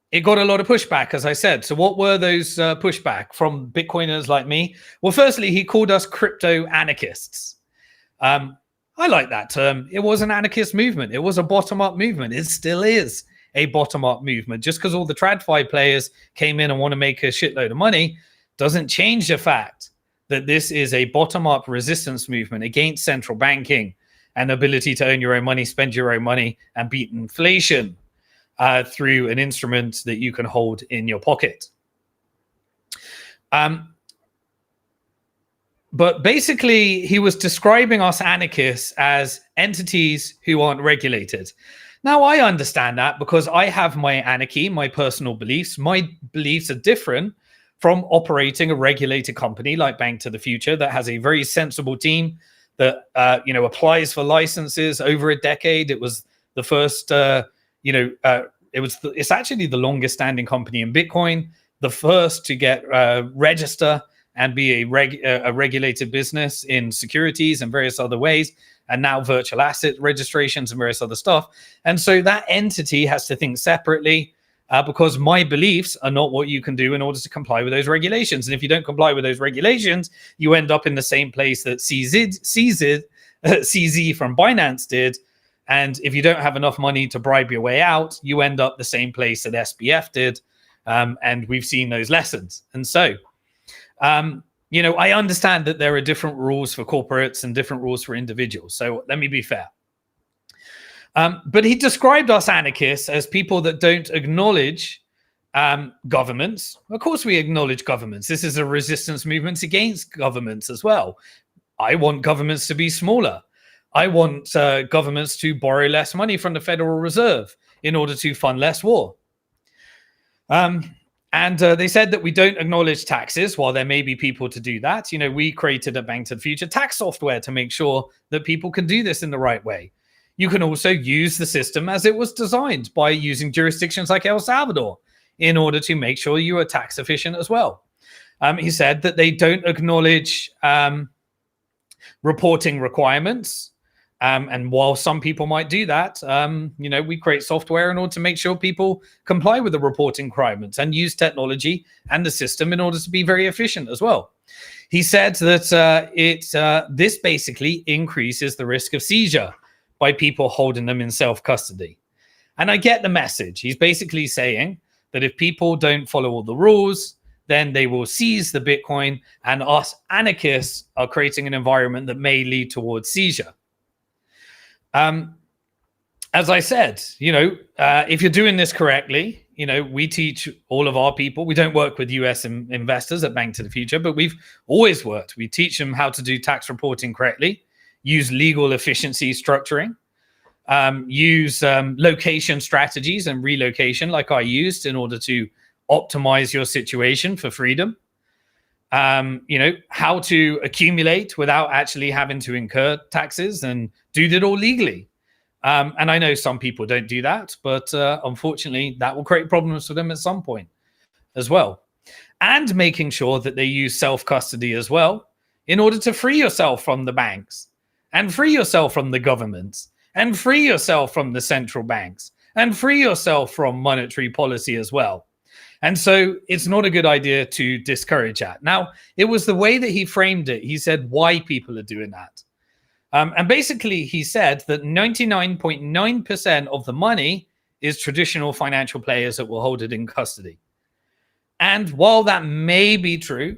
It got a lot of pushback, as I said. So what were those pushback from Bitcoiners like me? Well, firstly, he called us crypto anarchists. I like that term. It was an anarchist movement. It was a bottom-up movement. It still is a bottom-up movement. Just because all the TradFi players came in and want to make a shitload of money doesn't change the fact that this is a bottom-up resistance movement against central banking and ability to own your own money, spend your own money, and beat inflation through an instrument that you can hold in your pocket. But basically, he was describing us anarchists as entities who aren't regulated. Now, I understand that because I have my anarchy, my personal beliefs. My beliefs are different from operating a regulated company like Bank to the Future that has a very sensible team that applies for licenses over a decade. It was the first, it's actually the longest standing company in Bitcoin, the first to get register and be a regulated business in securities and various other ways, and now virtual asset registrations and various other stuff. And so that entity has to think separately because my beliefs are not what you can do in order to comply with those regulations. And if you don't comply with those regulations, you end up in the same place that CZ from Binance did. And if you don't have enough money to bribe your way out, you end up the same place that SBF did. And we've seen those lessons. And so, I understand that there are different rules for corporates and different rules for individuals. So let me be fair. But he described us anarchists as people that don't acknowledge governments. Of course, we acknowledge governments. This is a resistance movement against governments as well. I want governments to be smaller. I want governments to borrow less money from the Federal Reserve in order to fund less war. And they said that we don't acknowledge taxes. While there may be people to do that, we created a Bank to the Future tax software to make sure that people can do this in the right way. You can also use the system as it was designed by using jurisdictions like El Salvador in order to make sure you are tax efficient as well. He said that they don't acknowledge reporting requirements. And while some people might do that, we create software in order to make sure people comply with the reporting requirements and use technology and the system in order to be very efficient as well. He said that this basically increases the risk of seizure by people holding them in self-custody. And I get the message. He's basically saying that if people don't follow all the rules, then they will seize the Bitcoin, and us anarchists are creating an environment that may lead towards seizure. As I said, if you're doing this correctly, we teach all of our people. We don't work with US investors at Bank to the Future, but we've always worked. We teach them how to do tax reporting correctly, use legal efficiency structuring, use location strategies and relocation like I used in order to optimize your situation for freedom. How to accumulate without actually having to incur taxes and do it all legally. And I know some people don't do that, but unfortunately, that will create problems for them at some point as well. And making sure that they use self-custody as well in order to free yourself from the banks and free yourself from the governments and free yourself from the central banks and free yourself from monetary policy as well. And so it's not a good idea to discourage that. Now, it was the way that he framed it. He said why people are doing that. And basically, he said that 99.9% of the money is traditional financial players that will hold it in custody. And while that may be true,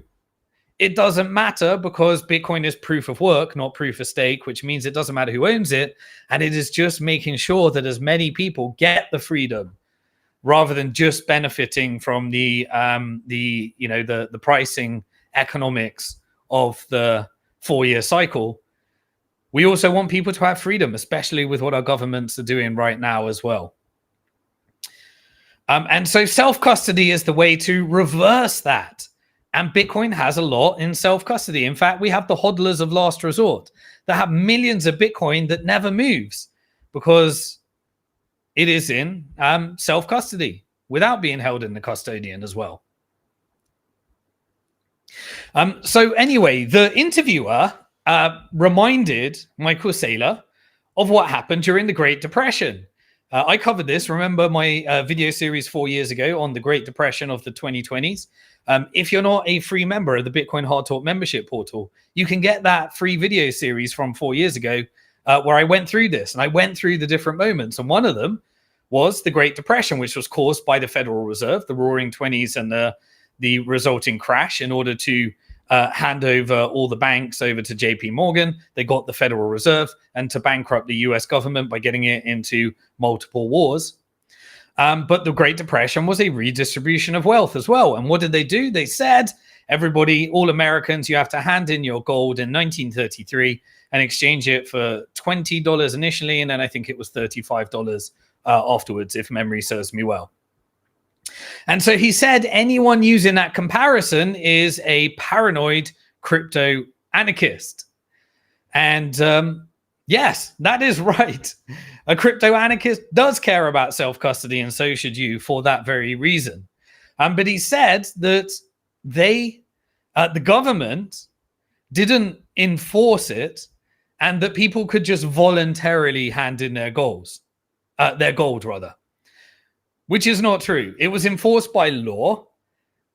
it doesn't matter because Bitcoin is proof of work, not proof of stake, which means it doesn't matter who owns it. And it is just making sure that as many people get the freedom rather than just benefiting from the pricing economics of the 4-year cycle. We also want people to have freedom, especially with what our governments are doing right now as well. And so self-custody is the way to reverse that. And Bitcoin has a lot in self-custody. In fact, we have the hodlers of last resort that have millions of Bitcoin that never moves because it is in self-custody without being held in the custodian as well. So anyway, the interviewer reminded Michael Saylor of what happened during the Great Depression. I covered this. Remember my video series 4 years ago on the Great Depression of the 2020s? If you're not a free member of the BitcoinHardTalk membership portal, you can get that free video series from 4 years ago where I went through this. And I went through the different moments. And one of them was the Great Depression, which was caused by the Federal Reserve, the Roaring Twenties, and the resulting crash in order to hand over all the banks over to JP Morgan. They got the Federal Reserve and to bankrupt the US government by getting it into multiple wars. But the Great Depression was a redistribution of wealth as well. And what did they do? They said, everybody, all Americans, you have to hand in your gold in 1933 and exchange it for $20 initially. And then I think it was $35 afterwards, if memory serves me well. And so he said anyone using that comparison is a paranoid crypto anarchist. And yes, that is right. A crypto anarchist does care about self-custody, and so should you for that very reason. But he said that the government didn't enforce it and that people could just voluntarily hand in their gold, which is not true. It was enforced by law,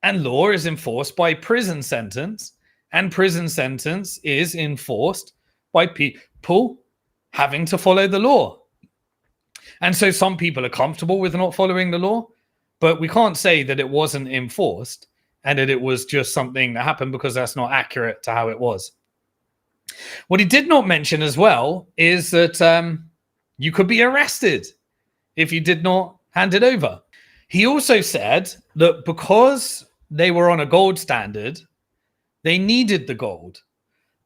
and law is enforced by prison sentence, and prison sentence is enforced by people having to follow the law. And so some people are comfortable with not following the law, but we can't say that it wasn't enforced and that it was just something that happened, because that's not accurate to how it was. What he did not mention as well is that you could be arrested if you did not hand it over. He also said that because they were on a gold standard, they needed the gold.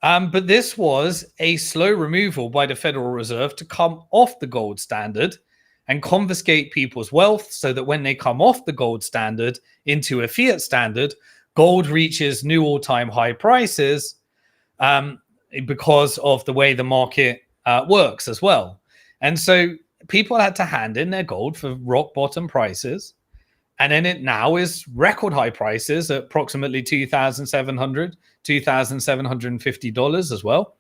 But this was a slow removal by the Federal Reserve to come off the gold standard and confiscate people's wealth so that when they come off the gold standard into a fiat standard, gold reaches new all-time high prices because of the way the market works as well. And so people had to hand in their gold for rock bottom prices. And then it now is record high prices at approximately $2,750 as well.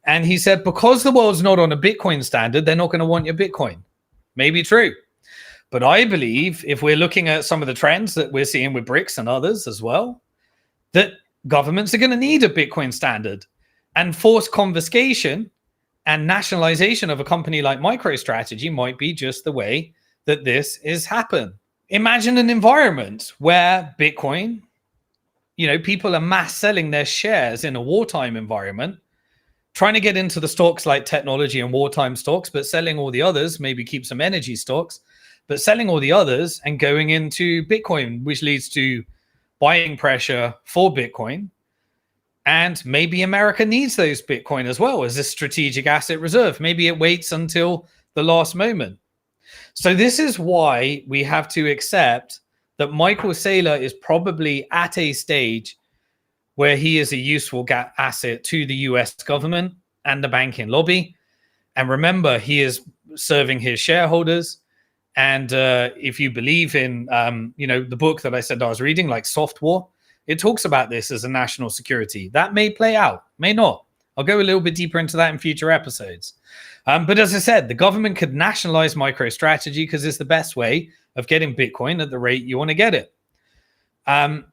And he said, because the world's not on a Bitcoin standard, they're not going to want your Bitcoin. Maybe true. But I believe if we're looking at some of the trends that we're seeing with BRICS and others as well, that governments are going to need a Bitcoin standard, and forced confiscation and nationalization of a company like MicroStrategy might be just the way that this is happen. Imagine an environment where Bitcoin, people are mass selling their shares in a wartime environment, trying to get into the stocks like technology and wartime stocks, but selling all the others, maybe keep some energy stocks, but selling all the others and going into Bitcoin, which leads to buying pressure for Bitcoin. And maybe America needs those Bitcoin as well as a strategic asset reserve. Maybe it waits until the last moment. So this is why we have to accept that Michael Saylor is probably at a stage where he is a useful asset to the US government and the banking lobby. And remember, he is serving his shareholders. And if you believe in, the book that I said I was reading, like Soft War, it talks about this as a national security. That may play out, may not. I'll go a little bit deeper into that in future episodes. But as I said, the government could nationalize MicroStrategy because it's the best way of getting Bitcoin at the rate you want to get it. And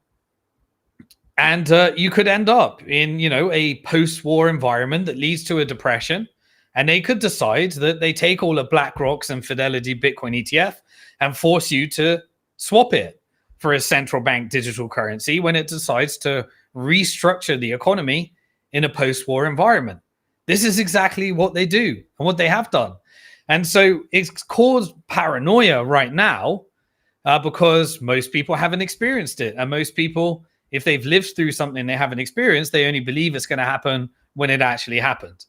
you could end up in, a post-war environment that leads to a depression. And they could decide that they take all of BlackRock's and Fidelity Bitcoin ETF and force you to swap it for a central bank digital currency when it decides to restructure the economy in a post-war environment. This is exactly what they do and what they have done. And so it's caused paranoia right now because most people haven't experienced it. And most people, if they've lived through something they haven't experienced, they only believe it's going to happen when it actually happens.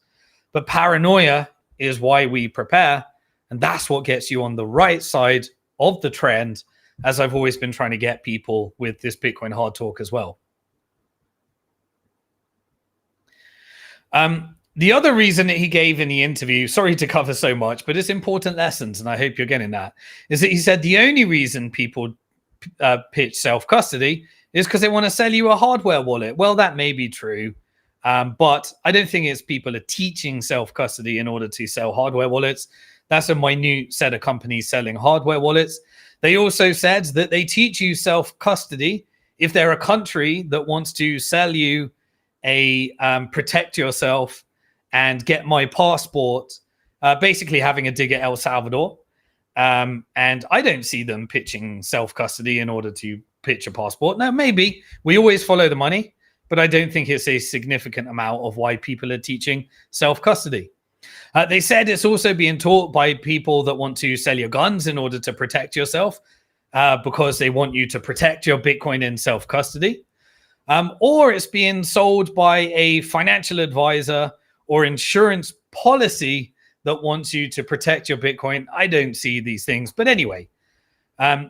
But paranoia is why we prepare. And that's what gets you on the right side of the trend, as I've always been trying to get people with this Bitcoin Hard Talk as well. The other reason that he gave in the interview, sorry to cover so much, but it's important lessons, and I hope you're getting that, is that he said the only reason people pitch self-custody is because they want to sell you a hardware wallet. Well, that may be true. But I don't think it's people are teaching self-custody in order to sell hardware wallets. That's a minute set of companies selling hardware wallets. They also said that they teach you self-custody if they're a country that wants to sell you a protect yourself and get my passport, basically having a dig at El Salvador. And I don't see them pitching self-custody in order to pitch a passport. Now, maybe we always follow the money, but I don't think it's a significant amount of why people are teaching self-custody. They said it's also being taught by people that want to sell your guns in order to protect yourself because they want you to protect your Bitcoin in self-custody. Or it's being sold by a financial advisor or insurance policy that wants you to protect your Bitcoin. I don't see these things, but anyway,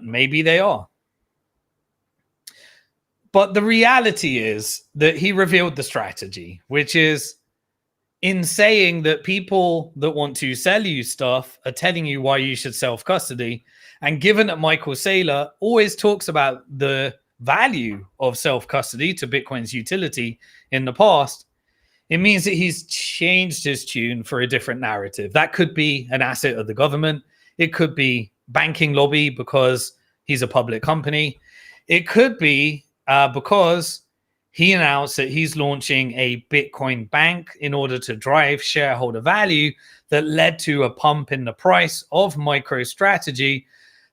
maybe they are. But the reality is that he revealed the strategy, which is in saying that people that want to sell you stuff are telling you why you should self-custody. And given that Michael Saylor always talks about the value of self-custody to Bitcoin's utility in the past, it means that he's changed his tune for a different narrative. That could be an asset of the government. It could be banking lobby because he's a public company. It could be because he announced that he's launching a Bitcoin bank in order to drive shareholder value that led to a pump in the price of MicroStrategy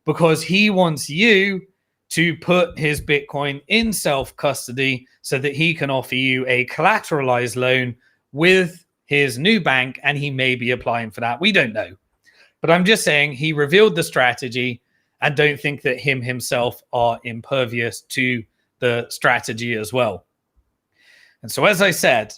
because he wants you to put his Bitcoin in self-custody so that he can offer you a collateralized loan with his new bank, and he may be applying for that. We don't know. But I'm just saying he revealed the strategy and don't think that him himself are impervious to the strategy as well. And so, as I said,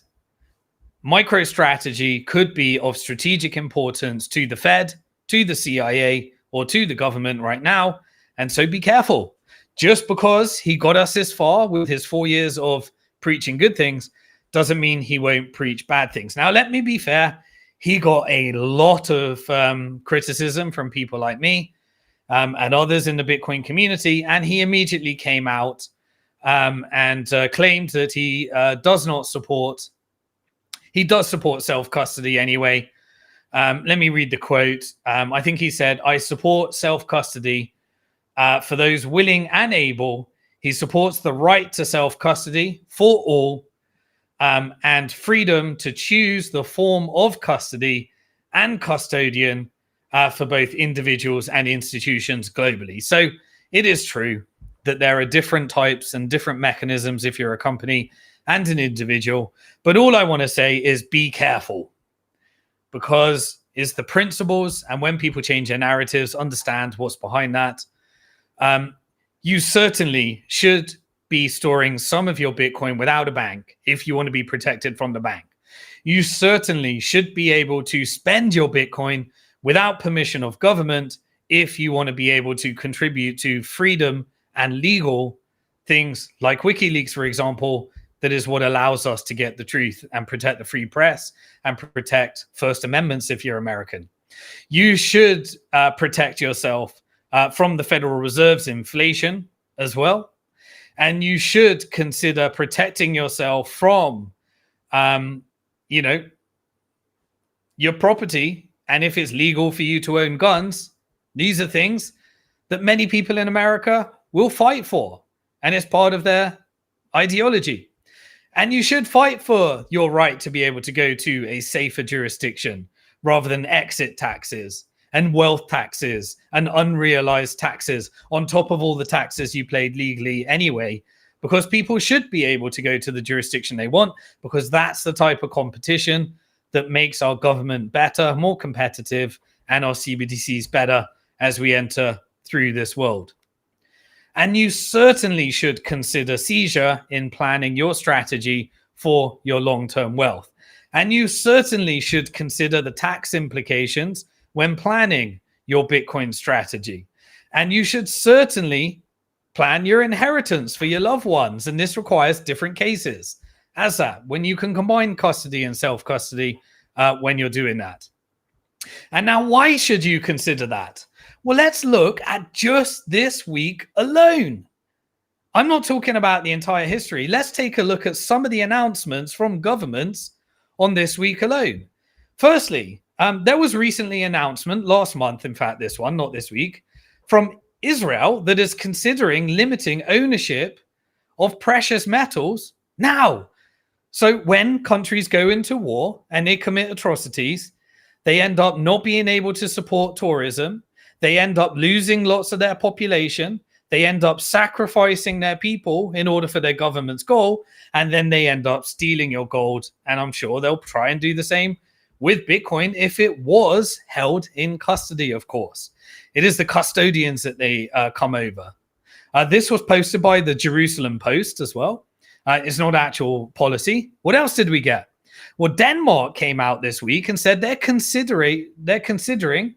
MicroStrategy could be of strategic importance to the Fed, to the CIA, or to the government right now. And so be careful. Just because he got us this far with his 4 years of preaching good things doesn't mean he won't preach bad things. Now, let me be fair. He got a lot of criticism from people like me and others in the Bitcoin community. And he immediately came out and claimed that he does not support He does support self-custody anyway. Let me read the quote. I think he said, "I support self-custody for those willing and able. He supports the right to self-custody for all and freedom to choose the form of custody and custodian for both individuals and institutions globally." So it is true that there are different types and different mechanisms if you're a company and an individual. But all I want to say is be careful, because it's the principles, and when people change their narratives, understand what's behind that. You certainly should be storing some of your Bitcoin without a bank if you want to be protected from the bank. You certainly should be able to spend your Bitcoin without permission of government if you want to be able to contribute to freedom and legal things like WikiLeaks, for example. That is what allows us to get the truth and protect the free press and protect First Amendments if you're American. You should protect yourself from the Federal Reserve's inflation as well. And you should consider protecting yourself from, your property. And if it's legal for you to own guns, these are things that many people in America will fight for. And it's part of their ideology. And you should fight for your right to be able to go to a safer jurisdiction rather than exit taxes and wealth taxes and unrealized taxes on top of all the taxes you paid legally anyway, because people should be able to go to the jurisdiction they want, because that's the type of competition that makes our government better, more competitive, and our CBDCs better as we enter through this world. And you certainly should consider seizure in planning your strategy for your long-term wealth. And you certainly should consider the tax implications when planning your Bitcoin strategy. And you should certainly plan your inheritance for your loved ones. And this requires different cases as that, when you can combine custody and self-custody when you're doing that. And now, why should you consider that? Well, let's look at just this week alone. I'm not talking about the entire history. Let's take a look at some of the announcements from governments on this week alone. Firstly, there was recently an announcement last month, in fact, this one, not this week, from Israel that is considering limiting ownership of precious metals now. So when countries go into war and they commit atrocities, they end up not being able to support tourism. They end up losing lots of their population. They end up sacrificing their people in order for their government's goal. And then they end up stealing your gold. And I'm sure they'll try and do the same with Bitcoin if it was held in custody, of course. It is the custodians that they come over. This was posted by the Jerusalem Post as well. It's not actual policy. What else did we get? Well, Denmark came out this week and said they're considering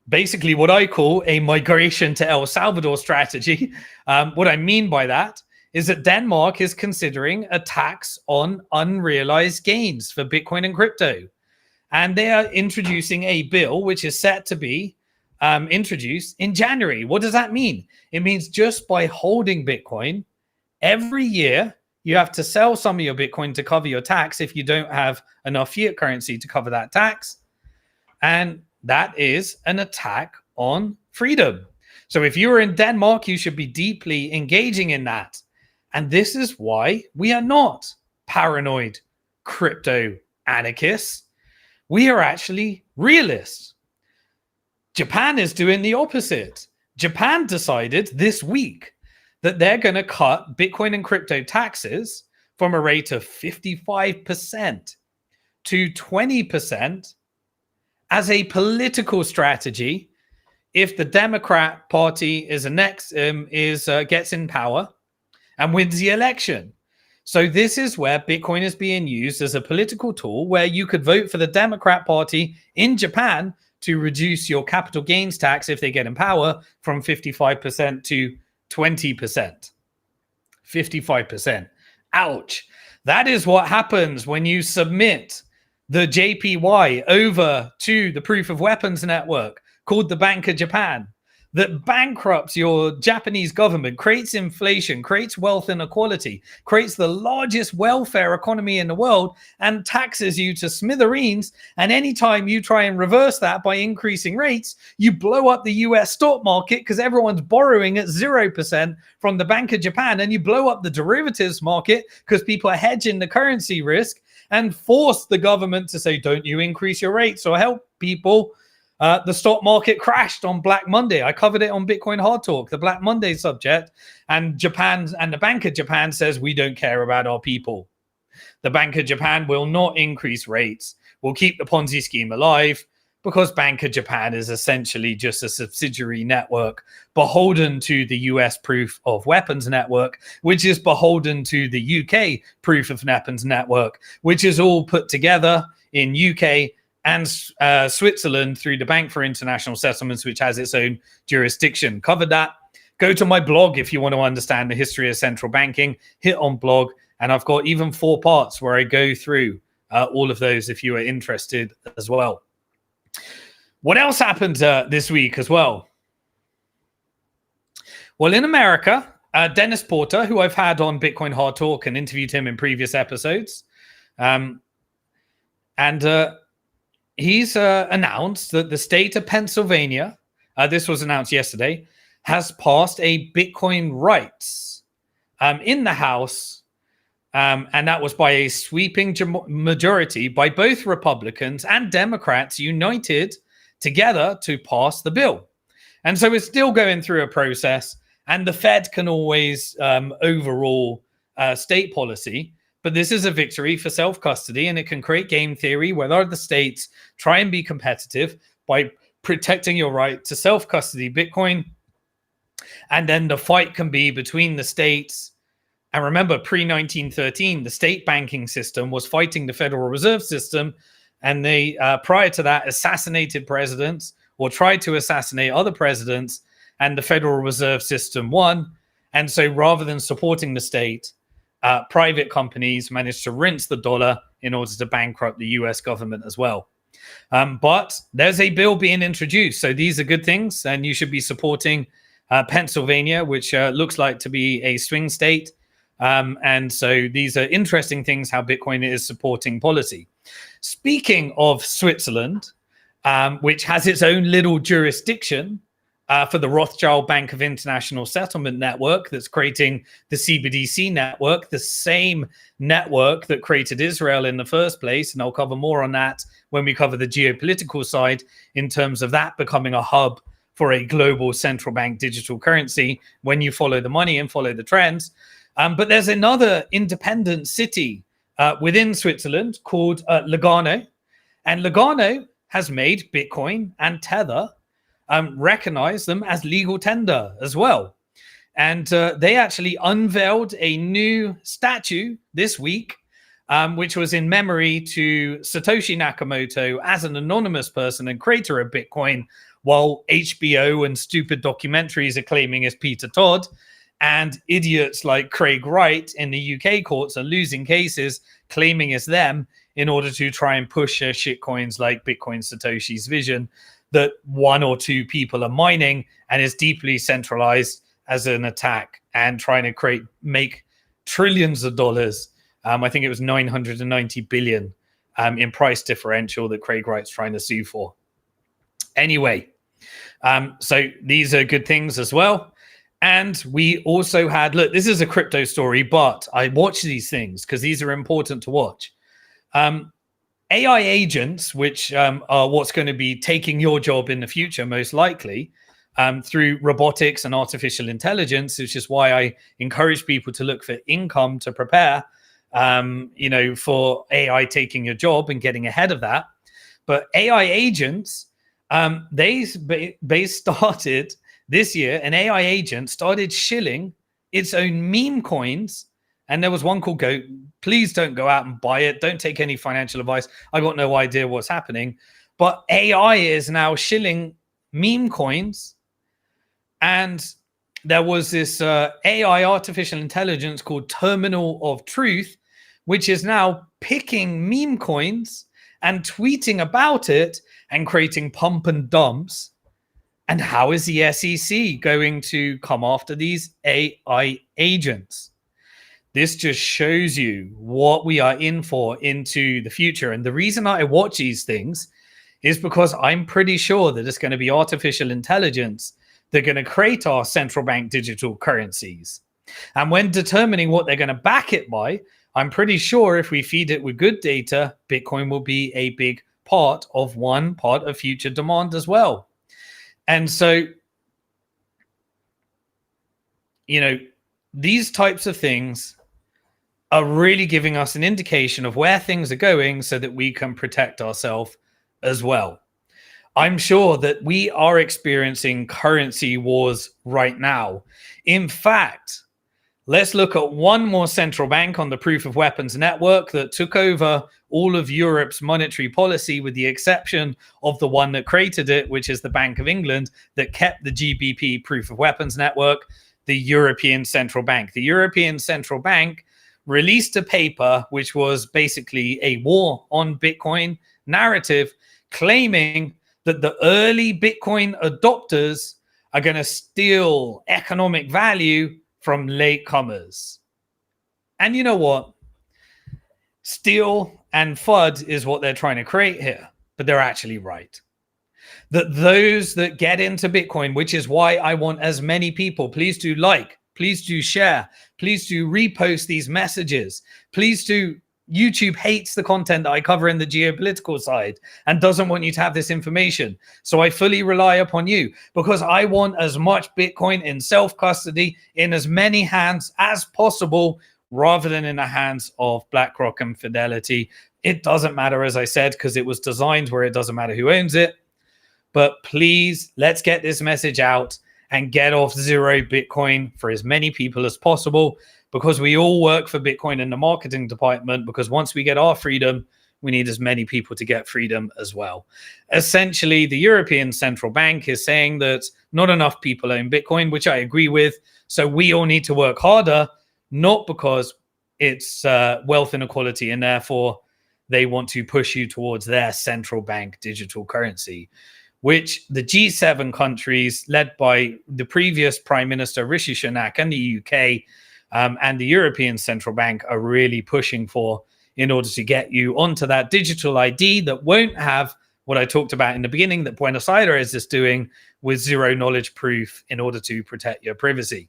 basically what I call a migration to El Salvador strategy. What I mean by that is that Denmark is considering a tax on unrealized gains for Bitcoin and crypto. And they are introducing a bill which is set to be introduced in January. What does that mean? It means just by holding Bitcoin, every year you have to sell some of your Bitcoin to cover your tax if you don't have enough fiat currency to cover that tax. And that is an attack on freedom. So if you are in Denmark, you should be deeply engaging in that. And this is why we are not paranoid crypto anarchists. We are actually realists. Japan is doing the opposite. Japan decided this week that they're going to cut Bitcoin and crypto taxes from a rate of 55% to 20% as a political strategy if the Democrat Party is gets in power and wins the election. So this is where Bitcoin is being used as a political tool where you could vote for the Democrat Party in Japan to reduce your capital gains tax if they get in power from 55% to 20%. 55%. Ouch. That is what happens when you submit the JPY over to the proof of weapons network called the Bank of Japan. that bankrupts your Japanese government, creates inflation, creates wealth inequality, creates the largest welfare economy in the world, and taxes you to smithereens. And anytime you try and reverse that by increasing rates, you blow up the US stock market because everyone's borrowing at 0% from the Bank of Japan, and you blow up the derivatives market because people are hedging the currency risk, and force the government to say, don't you increase your rates or help people. The stock market crashed on Black Monday. I covered it on BitcoinHardTalk, the Black Monday subject. And the Bank of Japan says, we don't care about our people. The Bank of Japan will not increase rates. We'll keep the Ponzi scheme alive, because Bank of Japan is essentially just a subsidiary network beholden to the US proof of weapons network, which is beholden to the UK proof of weapons network, which is all put together in UK and Switzerland through the Bank for International Settlements, which has its own jurisdiction. Covered that. Go to my blog if you want to understand the history of central banking. Hit on blog, and I've got even 4 parts where I go through all of those if you are interested as well. What else happened this week as well? Well, in America, Dennis Porter, who I've had on BitcoinHardTalk and interviewed him in previous episodes, he's announced that the state of Pennsylvania, this was announced yesterday, has passed a Bitcoin rights in the House, and that was by a sweeping majority by both Republicans and Democrats united together to pass the bill. And so it's still going through a process, and the Fed can always overrule state policy. But this is a victory for self-custody, and it can create game theory where other states try and be competitive by protecting your right to self-custody Bitcoin. And then the fight can be between the states. And remember, pre-1913, the state banking system was fighting the Federal Reserve System, and they, prior to that, assassinated presidents or tried to assassinate other presidents, and the Federal Reserve System won. And so rather than supporting the state, private companies managed to rinse the dollar in order to bankrupt the US government as well. But there's a bill being introduced. So these are good things, and you should be supporting Pennsylvania, which looks like to be a swing state. And so these are interesting things, how Bitcoin is supporting policy. Speaking of Switzerland, which has its own little jurisdiction for the Rothschild Bank of International Settlement Network that's creating the CBDC network, the same network that created Israel in the first place. And I'll cover more on that when we cover the geopolitical side, in terms of that becoming a hub for a global central bank digital currency when you follow the money and follow the trends. But there's another independent city within Switzerland called Lugano. And Lugano has made Bitcoin and Tether recognize them as legal tender as well. And they actually unveiled a new statue this week, which was in memory to Satoshi Nakamoto as an anonymous person and creator of Bitcoin, while HBO and stupid documentaries are claiming it's Peter Todd. And idiots like Craig Wright in the UK courts are losing cases claiming it's them in order to try and push shitcoins like Bitcoin Satoshi's vision that 1 or 2 people are mining and is deeply centralized as an attack and trying to make trillions of dollars. I think it was 990 billion in price differential that Craig Wright's trying to sue for. Anyway, so these are good things as well. And we also had, look, this is a crypto story, but I watch these things because these are important to watch. AI agents, which are what's going to be taking your job in the future, most likely, through robotics and artificial intelligence, which is why I encourage people to look for income to prepare, for AI taking your job and getting ahead of that. But AI agents, they started this year, an AI agent started shilling its own meme coins. And there was one called Go. Please don't go out and buy it. Don't take any financial advice. I got no idea what's happening. But AI is now shilling meme coins. And there was this AI artificial intelligence called Terminal of Truth, which is now picking meme coins and tweeting about it and creating pump and dumps And how is the SEC going to come after these AI agents? This just shows you what we are in for into the future. And the reason I watch these things is because I'm pretty sure that it's going to be artificial intelligence that are going to create our central bank digital currencies. And when determining what they're going to back it by, I'm pretty sure if we feed it with good data, Bitcoin will be a big part of future demand as well. And so, these types of things are really giving us an indication of where things are going so that we can protect ourselves as well. I'm sure that we are experiencing currency wars right now. In fact, let's look at one more central bank on the proof of weapons network that took over all of Europe's monetary policy, with the exception of the one that created it, which is the Bank of England, that kept the GBP proof of weapons network, the European Central Bank. The European Central Bank released a paper which was basically a war on Bitcoin narrative, claiming that the early Bitcoin adopters are going to steal economic value from latecomers. And you know what? Steal and FUD is what they're trying to create here, but they're actually right. That those that get into Bitcoin, which is why I want as many people, please do like, please do share, please do repost these messages, please do. YouTube hates the content that I cover in the geopolitical side and doesn't want you to have this information. So I fully rely upon you, because I want as much Bitcoin in self-custody in as many hands as possible, rather than in the hands of BlackRock and Fidelity. It doesn't matter, as I said, because it was designed where it doesn't matter who owns it. But please, let's get this message out and get off zero Bitcoin for as many people as possible, because we all work for Bitcoin in the marketing department, because once we get our freedom, we need as many people to get freedom as well. Essentially, the European Central Bank is saying that not enough people own Bitcoin, which I agree with. So we all need to work harder, not because it's wealth inequality and therefore they want to push you towards their central bank digital currency, which the G7 countries, led by the previous Prime Minister Rishi Sunak and the UK, and the European Central Bank, are really pushing for, in order to get you onto that digital ID that won't have what I talked about in the beginning that Buenos Aires is doing with zero knowledge proof in order to protect your privacy.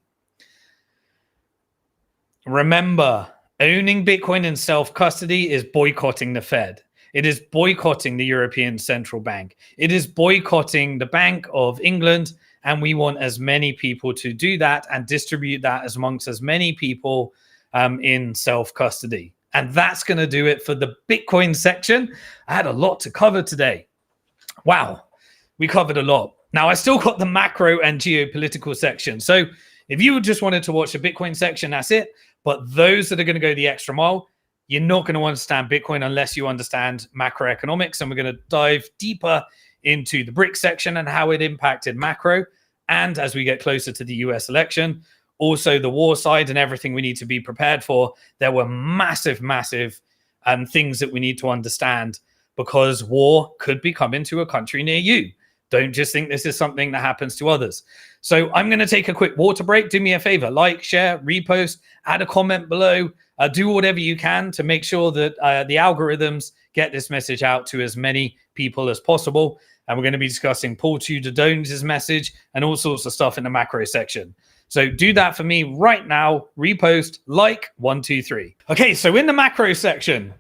Remember, owning Bitcoin in self-custody is boycotting the Fed. It is boycotting the European Central Bank. It is boycotting the Bank of England. And we want as many people to do that and distribute that amongst as many people in self-custody. And that's going to do it for the Bitcoin section. I had a lot to cover today. Wow, we covered a lot. Now, I still got the macro and geopolitical section. So if you just wanted to watch the Bitcoin section, that's it. But those that are going to go the extra mile, you're not going to understand Bitcoin unless you understand macroeconomics. And we're going to dive deeper into the BRICS section and how it impacted macro. And as we get closer to the US election, also the war side and everything we need to be prepared for. There were massive things that we need to understand, because war could be coming to a country near you. Don't just think this is something that happens to others. So I'm going to take a quick water break. Do me a favor, like, share, repost, add a comment below, do whatever you can to make sure that the algorithms get this message out to as many people as possible. And we're going to be discussing Paul Tudor Jones' message and all sorts of stuff in the macro section. So do that for me right now. Repost, like, 1, 2, 3. Okay, so in the macro section,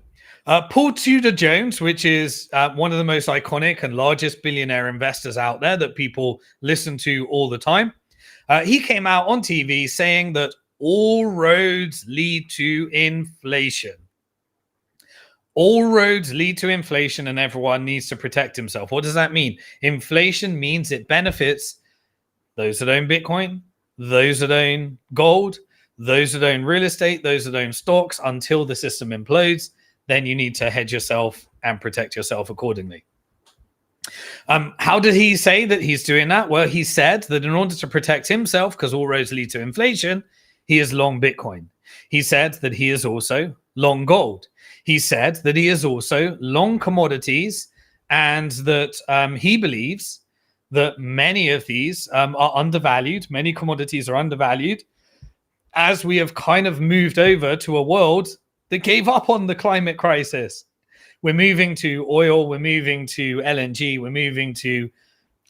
Paul Tudor Jones, which is one of the most iconic and largest billionaire investors out there that people listen to all the time, he came out on TV saying that all roads lead to inflation. All roads lead to inflation and everyone needs to protect himself. What does that mean? Inflation means it benefits those that own Bitcoin, those that own gold, those that own real estate, those that own stocks, until the system implodes. Then you need to hedge yourself and protect yourself accordingly. How did he say that he's doing that? Well, he said that in order to protect himself, because all roads lead to inflation, he is long Bitcoin. He said that he is also long gold. He said that he is also long commodities, and that he believes that many of these are undervalued. Many commodities are undervalued, as we have kind of moved over to a world that gave up on the climate crisis. We're moving to oil, we're moving to LNG, we're moving to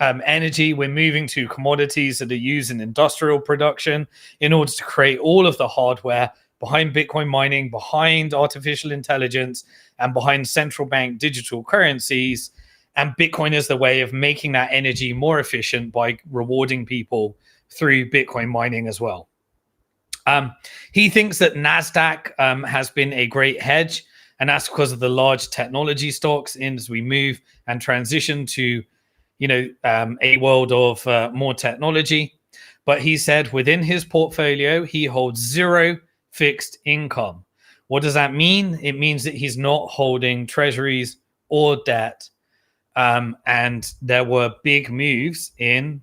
energy, we're moving to commodities that are used in industrial production in order to create all of the hardware behind Bitcoin mining, behind artificial intelligence, and behind central bank digital currencies. And Bitcoin is the way of making that energy more efficient by rewarding people through Bitcoin mining as well. He thinks that NASDAQ has been a great hedge, and that's because of the large technology stocks as we move and transition to, a world of more technology. But he said within his portfolio, he holds zero fixed income. What does that mean? It means that he's not holding treasuries or debt. And there were big moves in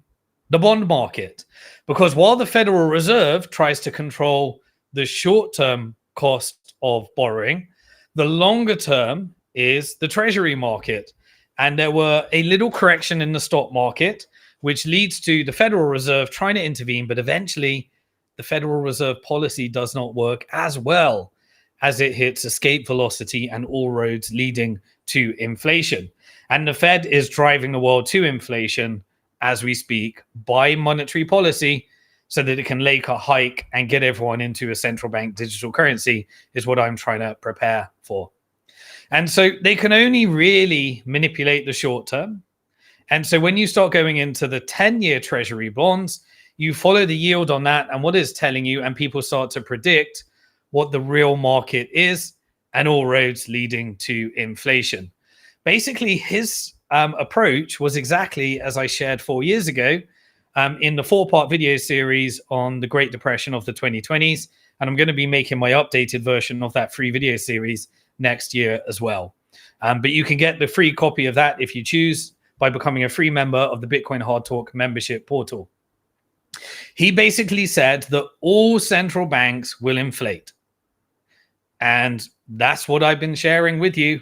the bond market, because while the Federal Reserve tries to control the short-term cost of borrowing, the longer term is the treasury market. And there were a little correction in the stock market, which leads to the Federal Reserve trying to intervene, but eventually the Federal Reserve policy does not work as well as it hits escape velocity and all roads leading to inflation. And the Fed is driving the world to inflation as we speak by monetary policy, so that it can lake a hike and get everyone into a central bank digital currency, is what I'm trying to prepare for. And so they can only really manipulate the short term. And so when you start going into the 10-year treasury bonds, you follow the yield on that and what it's telling you, and people start to predict what the real market is, and all roads leading to inflation. Basically, his approach was exactly as I shared 4 years ago in the 4-part video series on the Great Depression of the 2020s. And I'm going to be making my updated version of that free video series next year as well. But you can get the free copy of that if you choose by becoming a free member of the BitcoinHardTalk membership portal. He basically said that all central banks will inflate. And that's what I've been sharing with you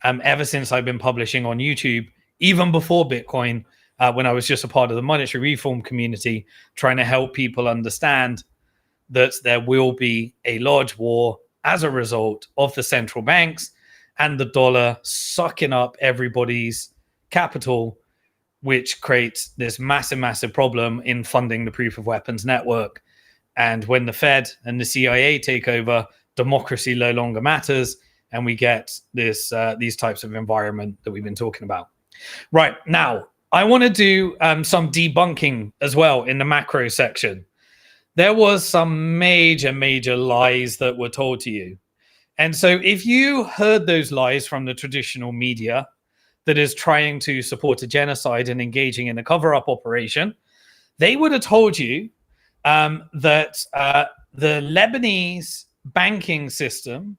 ever since I've been publishing on YouTube, even before Bitcoin, when I was just a part of the monetary reform community, trying to help people understand that there will be a large war as a result of the central banks and the dollar sucking up everybody's capital, which creates this massive problem in funding the proof of weapons network. And when the Fed and the CIA take over, democracy no longer matters, and we get this these types of environment that we've been talking about. Right, now, I want to do some debunking as well in the macro section. There was some major lies that were told to you. And so if you heard those lies from the traditional media that is trying to support a genocide and engaging in a cover-up operation, they would have told you that the Lebanese banking system,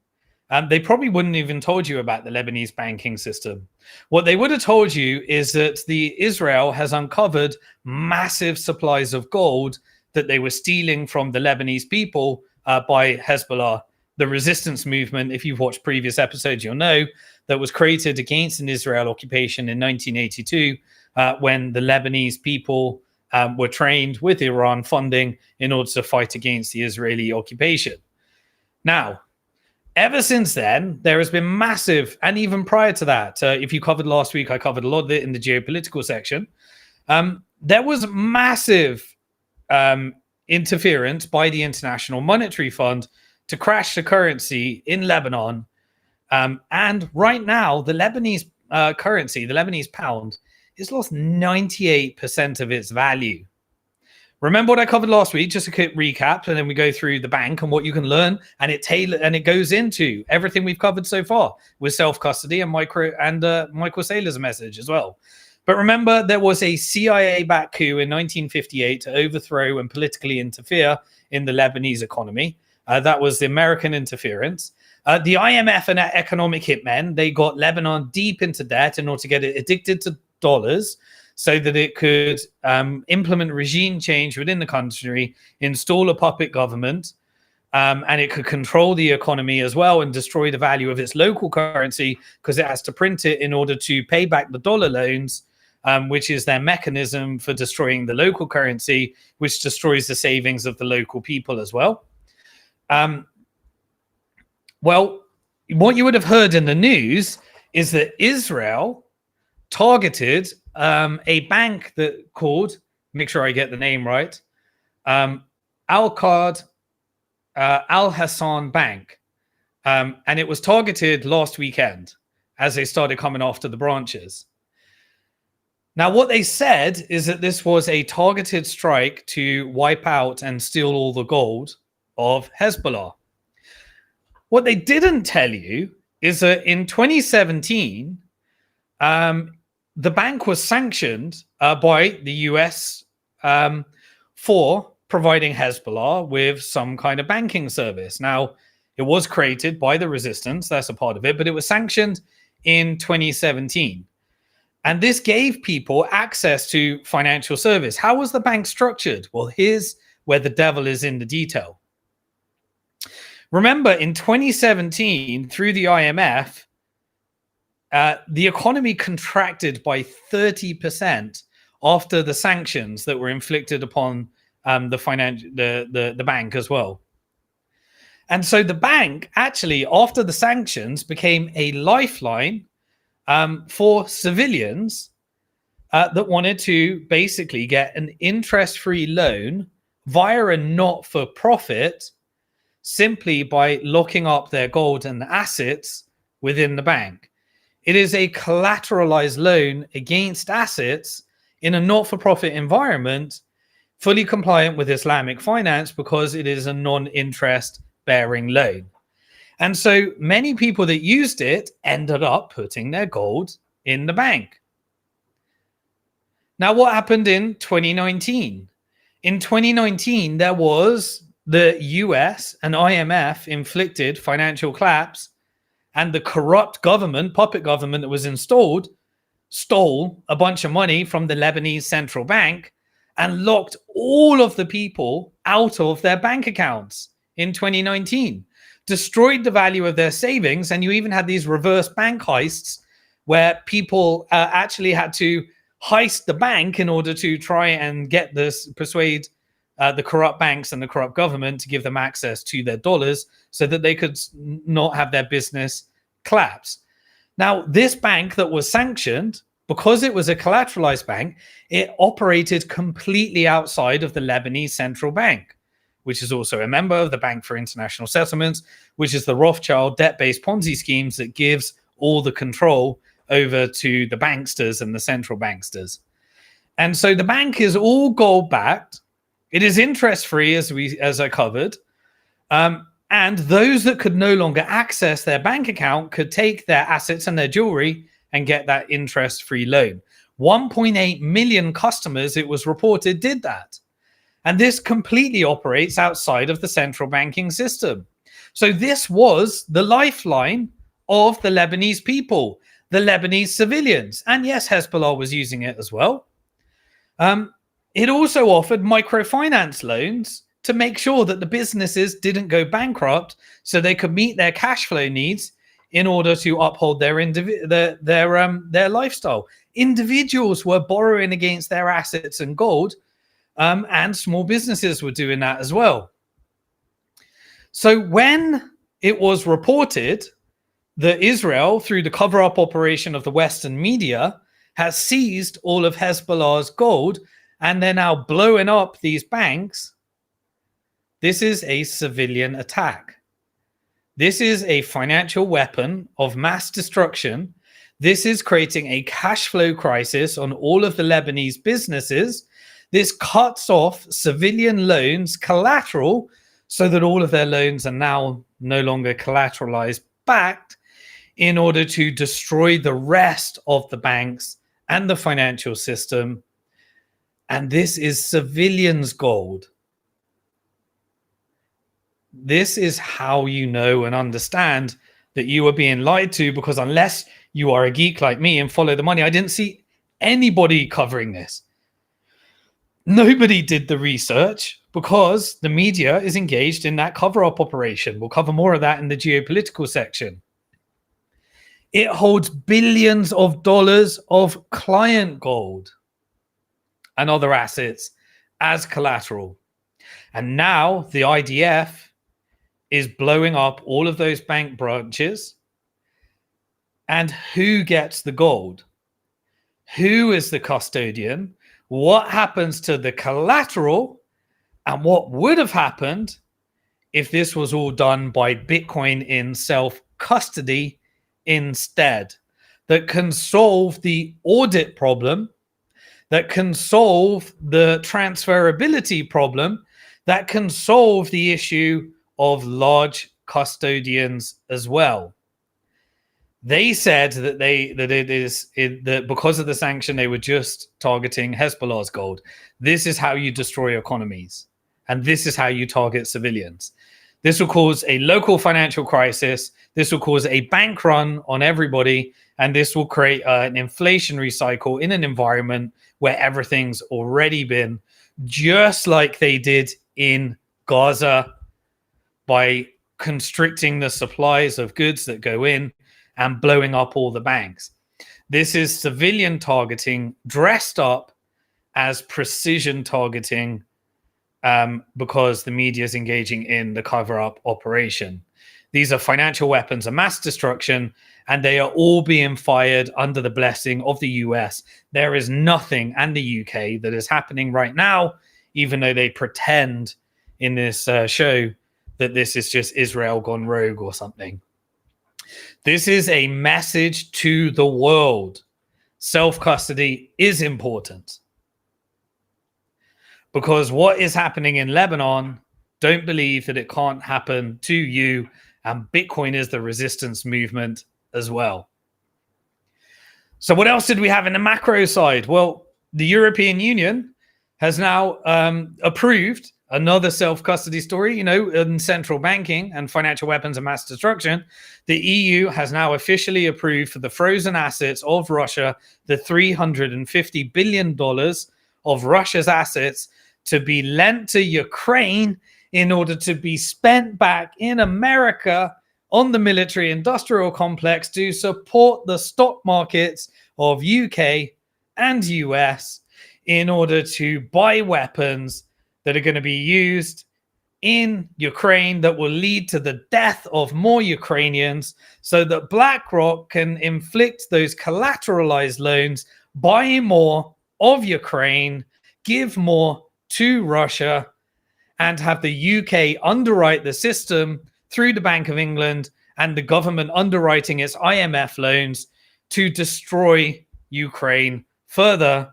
they probably wouldn't even told you about the Lebanese banking system. What they would have told you is that Israel has uncovered massive supplies of gold that they were stealing from the Lebanese people by Hezbollah, the resistance movement. If you've watched previous episodes, you'll know that was created against an Israel occupation in 1982 when the Lebanese people were trained with Iran funding in order to fight against the Israeli occupation. Now, ever since then, there has been massive, and even prior to that, if you covered last week, I covered a lot of it in the geopolitical section. There was massive interference by the International Monetary Fund to crash the currency in Lebanon. And right now, the Lebanese currency, the Lebanese pound, has lost 98% of its value. Remember what I covered last week? Just a quick recap, and then we go through the bank and what you can learn, and it goes into everything we've covered so far with self-custody and Michael Saylor's message as well. But remember, there was a CIA-backed coup in 1958 to overthrow and politically interfere in the Lebanese economy. That was the American interference. The IMF and economic hitmen, they got Lebanon deep into debt in order to get it addicted to dollars, so that it could implement regime change within the country, install a puppet government, and it could control the economy as well and destroy the value of its local currency because it has to print it in order to pay back the dollar loans which is their mechanism for destroying the local currency, which destroys the savings of the local people as well. Well, what you would have heard in the news is that Israel targeted a bank that called, make sure I get the name right, Al-Qad Al-Hassan Bank. And it was targeted last weekend as they started coming after the branches. Now, what they said is that this was a targeted strike to wipe out and steal all the gold of Hezbollah. What they didn't tell you is that in 2017, the bank was sanctioned by the US for providing Hezbollah with some kind of banking service. Now, it was created by the resistance, that's a part of it, but it was sanctioned in 2017. And this gave people access to financial service. How was the bank structured? Well, here's where the devil is in the detail. Remember, in 2017, through the IMF, the economy contracted by 30% after the sanctions that were inflicted upon the bank as well. And so the bank actually, after the sanctions, became a lifeline for civilians that wanted to basically get an interest-free loan via a not-for-profit simply by locking up their gold and assets within the bank. It is a collateralized loan against assets in a not-for-profit environment, fully compliant with Islamic finance because it is a non-interest bearing loan. And so many people that used it ended up putting their gold in the bank. Now, what happened in 2019? In 2019, there was the US and IMF inflicted financial collapse, and the corrupt government, puppet government that was installed, stole a bunch of money from the Lebanese central bank and locked all of the people out of their bank accounts in 2019, destroyed the value of their savings. And you even had these reverse bank heists where people actually had to heist the bank in order to try and get this, persuade the corrupt banks and the corrupt government to give them access to their dollars so that they could not have their business collapse. Now, this bank that was sanctioned, because it was a collateralized bank, it operated completely outside of the Lebanese central bank, which is also a member of the Bank for International Settlements, which is the Rothschild debt-based Ponzi schemes that gives all the control over to the banksters and the central banksters. And so the bank is all gold-backed. It is interest-free, as I covered. And those that could no longer access their bank account could take their assets and their jewelry and get that interest-free loan. 1.8 million customers, it was reported, did that. And this completely operates outside of the central banking system. So this was the lifeline of the Lebanese people, the Lebanese civilians. And yes, Hezbollah was using it as well. It also offered microfinance loans to make sure that the businesses didn't go bankrupt so they could meet their cash flow needs in order to uphold their lifestyle. Individuals were borrowing against their assets and gold, and small businesses were doing that as well. So when it was reported that Israel, through the cover-up operation of the Western media, has seized all of Hezbollah's gold and they're now blowing up these banks, this is a civilian attack. This is a financial weapon of mass destruction. This is creating a cash flow crisis on all of the Lebanese businesses. This cuts off civilian loans collateral so that all of their loans are now no longer collateralized backed in order to destroy the rest of the banks and the financial system. And this is civilians' gold. This is how you know and understand that you are being lied to, because unless you are a geek like me and follow the money, I didn't see anybody covering this. Nobody did the research because the media is engaged in that cover-up operation. We'll cover more of that in the geopolitical section. It holds billions of dollars of client gold and other assets as collateral. And now the IDF is blowing up all of those bank branches. And who gets the gold? Who is the custodian? What happens to the collateral? And what would have happened if this was all done by Bitcoin in self-custody instead? That can solve the audit problem, that can solve the transferability problem, that can solve the issue of large custodians as well. They said that that because of the sanction, they were just targeting Hezbollah's gold. This is how you destroy economies, and this is how you target civilians. This will cause a local financial crisis. This will cause a bank run on everybody, and this will create an inflationary cycle in an environment where everything's already been, just like they did in Gaza, by constricting the supplies of goods that go in and blowing up all the banks. This is civilian targeting dressed up as precision targeting, because the media is engaging in the cover-up operation. These are financial weapons of mass destruction, and they are all being fired under the blessing of the US. There is nothing, and the UK, that is happening right now, even though they pretend in this show that this is just Israel gone rogue or something. This is a message to the world. Self-custody is important. Because what is happening in Lebanon, don't believe that it can't happen to you. And Bitcoin is the resistance movement as well. So what else did we have in the macro side? Well, the European Union has now approved another self-custody story, in central banking and financial weapons of mass destruction. The EU has now officially approved for the frozen assets of Russia, the $350 billion of Russia's assets to be lent to Ukraine in order to be spent back in America on the military industrial complex to support the stock markets of UK and US in order to buy weapons that are going to be used in Ukraine that will lead to the death of more Ukrainians, so that BlackRock can inflict those collateralized loans, buy more of Ukraine, give more to Russia, and have the UK underwrite the system through the Bank of England and the government underwriting its IMF loans to destroy Ukraine further,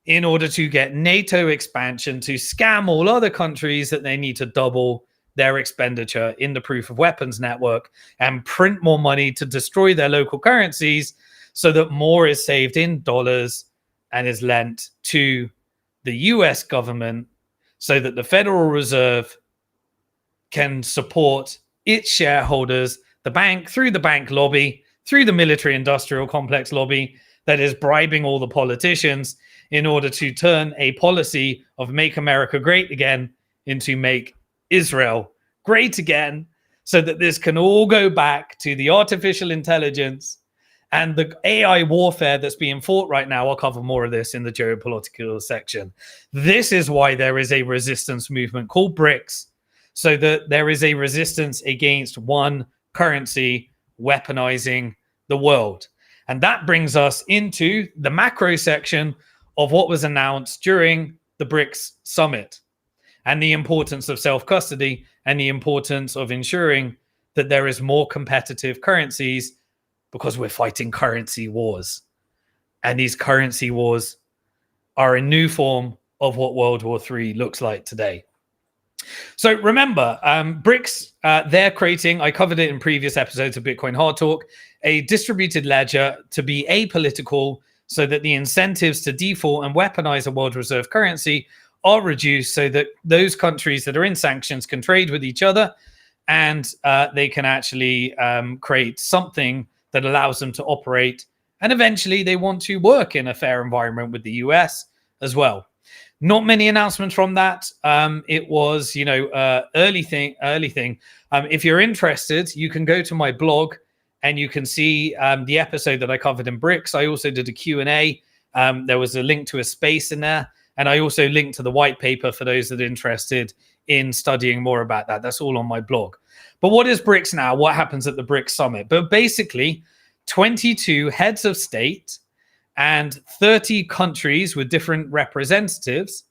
in order to get NATO expansion, to scam all other countries that they need to double their expenditure in the proof of weapons network and print more money to destroy their local currencies, so that more is saved in dollars and is lent to the US government, so that the Federal Reserve can support its shareholders, the bank, through the bank lobby, through the military industrial complex lobby that is bribing all the politicians in order to turn a policy of make America great again into make Israel great again, so that this can all go back to the artificial intelligence and the AI warfare that's being fought right now. I'll cover more of this in the geopolitical section. This is why there is a resistance movement called BRICS, so that there is a resistance against one currency weaponizing the world. And that brings us into the macro section of what was announced during the BRICS Summit, and the importance of self-custody and the importance of ensuring that there is more competitive currencies, because we're fighting currency wars. And these currency wars are a new form of what World War III looks like today. So remember, BRICS, they're creating, I covered it in previous episodes of Bitcoin Hard Talk, a distributed ledger to be apolitical, so that the incentives to default and weaponize a world reserve currency are reduced, so that those countries that are in sanctions can trade with each other, and they can actually create something that allows them to operate. And eventually they want to work in a fair environment with the US as well. Not many announcements from that. It was, early thing. If you're interested, you can go to my blog and you can see the episode that I covered in BRICS. I also did a Q&A. There was a link to a space in there, and I also linked to the white paper for those that are interested in studying more about that. That's all on my blog. But what is BRICS now? What happens at the BRICS Summit? But basically, 22 heads of state and 30 countries with different representatives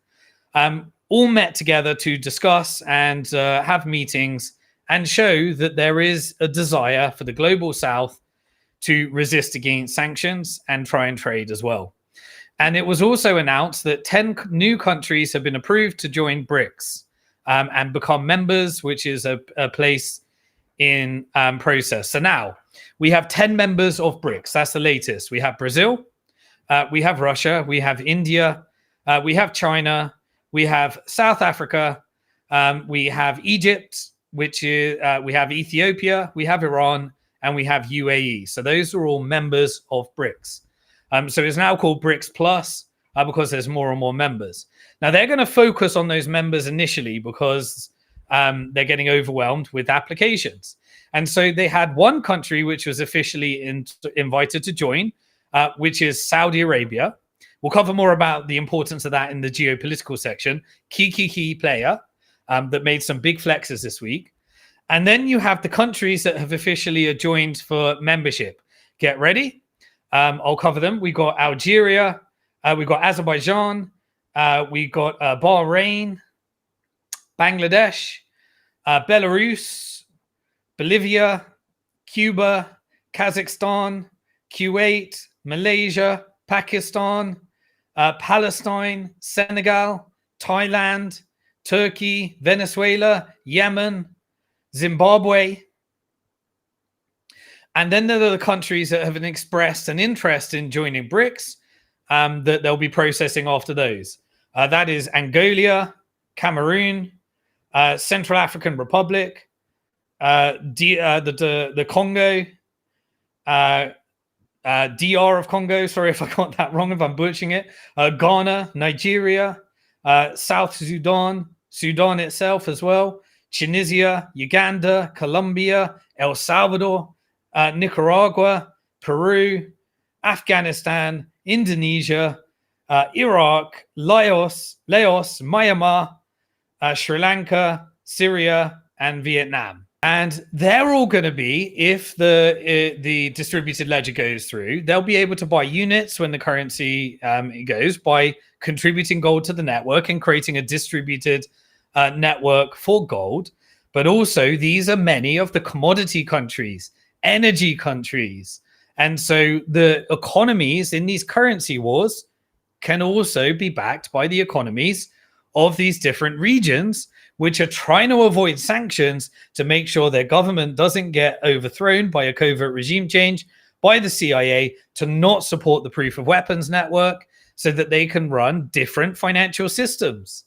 all met together to discuss and have meetings and show that there is a desire for the global south to resist against sanctions and try and trade as well. And it was also announced that 10 new countries have been approved to join BRICS and become members, which is a place in process. So now we have 10 members of BRICS. That's the latest. We have Brazil, we have Russia, we have India, we have China, we have South Africa, we have Egypt, which is we have Ethiopia, we have Iran, and we have UAE. So those are all members of BRICS. So it's now called BRICS Plus because there's more and more members. Now they're going to focus on those members initially because they're getting overwhelmed with applications. And so they had one country which was officially invited to join, which is Saudi Arabia. We'll cover more about the importance of that in the geopolitical section. Key player that made some big flexes this week. And then you have the countries that have officially joined for membership. Get ready. I'll cover them. We got Algeria. We got Azerbaijan. We got Bahrain, Bangladesh, Belarus, Bolivia, Cuba, Kazakhstan, Kuwait, Malaysia, Pakistan, Palestine, Senegal, Thailand, Turkey, Venezuela, Yemen, Zimbabwe. And then there are the countries that have expressed an interest in joining BRICS that they'll be processing after those. That is Angola, Cameroon, Central African Republic, the Congo, DR of Congo. Sorry if I got that wrong, if I'm butchering it. Ghana, Nigeria, South Sudan, Sudan itself as well, Tunisia, Uganda, Colombia, El Salvador, Nicaragua, Peru, Afghanistan, Indonesia, Iraq, Laos, Myanmar, Sri Lanka, Syria, and Vietnam. And they're all going to be, if the distributed ledger goes through, they'll be able to buy units when the currency goes by contributing gold to the network and creating a distributed network for gold. But also, these are many of the commodity countries, energy countries. And so the economies in these currency wars can also be backed by the economies of these different regions, which are trying to avoid sanctions to make sure their government doesn't get overthrown by a covert regime change by the CIA to not support the proof of weapons network so that they can run different financial systems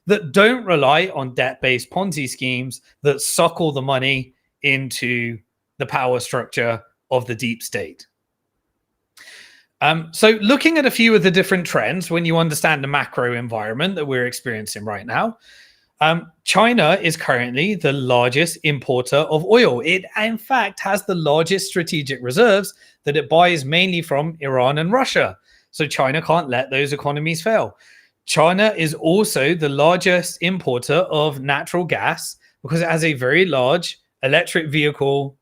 that don't rely on debt-based Ponzi schemes that suck all the money into the power structure of the deep state. So looking at a few of the different trends, when you understand the macro environment that we're experiencing right now, China is currently the largest importer of oil. It, in fact, has the largest strategic reserves that it buys mainly from Iran and Russia. So China can't let those economies fail. China is also the largest importer of natural gas because it has a very large electric vehicle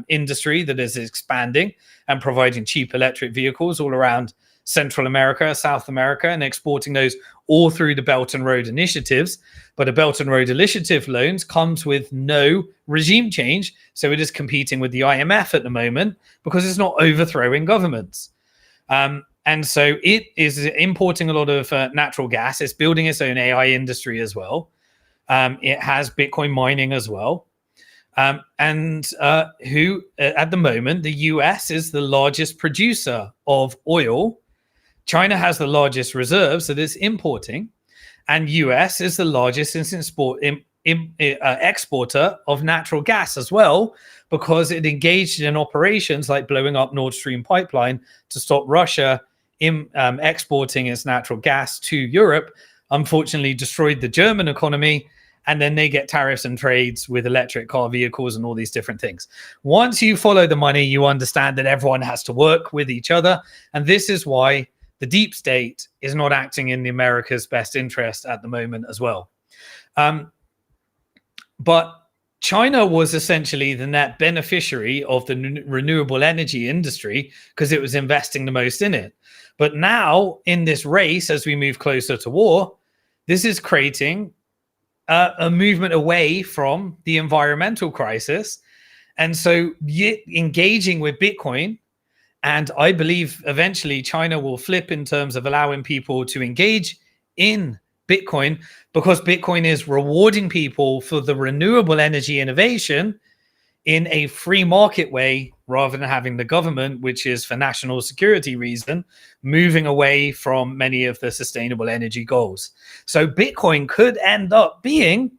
industry that is expanding and providing cheap electric vehicles all around Central America, South America, and exporting those all through the Belt and Road initiatives. But a Belt and Road initiative loans comes with no regime change. So it is competing with the IMF at the moment because it's not overthrowing governments. And so it is importing a lot of natural gas. It's building its own AI industry as well. It has Bitcoin mining as well. Who at the moment, the US is the largest producer of oil. China has the largest reserves that it's importing, and US is the largest exporter of natural gas as well, because it engaged in operations like blowing up Nord Stream pipeline to stop Russia exporting its natural gas to Europe. Unfortunately, destroyed the German economy and then they get tariffs and trades with electric car vehicles and all these different things. Once you follow the money, you understand that everyone has to work with each other. And this is why the deep state is not acting in the America's best interest at the moment as well. But China was essentially the net beneficiary of the renewable energy industry because it was investing the most in it. But now in this race, as we move closer to war, this is creating a movement away from the environmental crisis. And so engaging with Bitcoin, and I believe eventually China will flip in terms of allowing people to engage in Bitcoin, because Bitcoin is rewarding people for the renewable energy innovation in a free market way, rather than having the government, which is for national security reason, moving away from many of the sustainable energy goals. So Bitcoin could end up being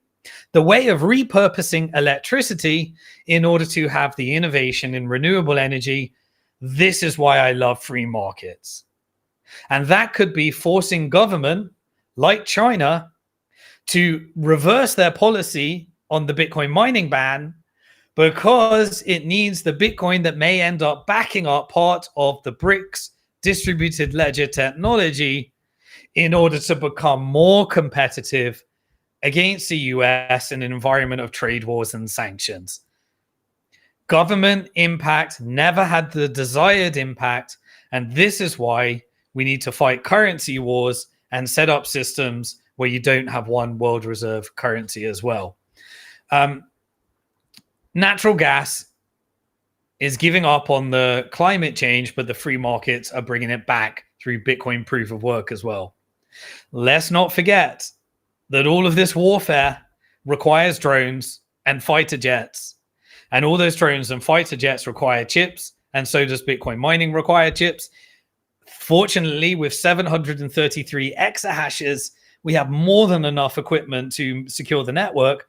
the way of repurposing electricity in order to have the innovation in renewable energy. This is why I love free markets. And that could be forcing government like China to reverse their policy on the Bitcoin mining ban, because it needs the Bitcoin that may end up backing up part of the BRICS distributed ledger technology in order to become more competitive against the US in an environment of trade wars and sanctions. Government impact never had the desired impact, and this is why we need to fight currency wars and set up systems where you don't have one world reserve currency as well. Natural gas is giving up on the climate change, but the free markets are bringing it back through Bitcoin proof of work as well. Let's not forget that all of this warfare requires drones and fighter jets. And all those drones and fighter jets require chips, and so does Bitcoin mining require chips. Fortunately, with 733 exahashes, we have more than enough equipment to secure the network.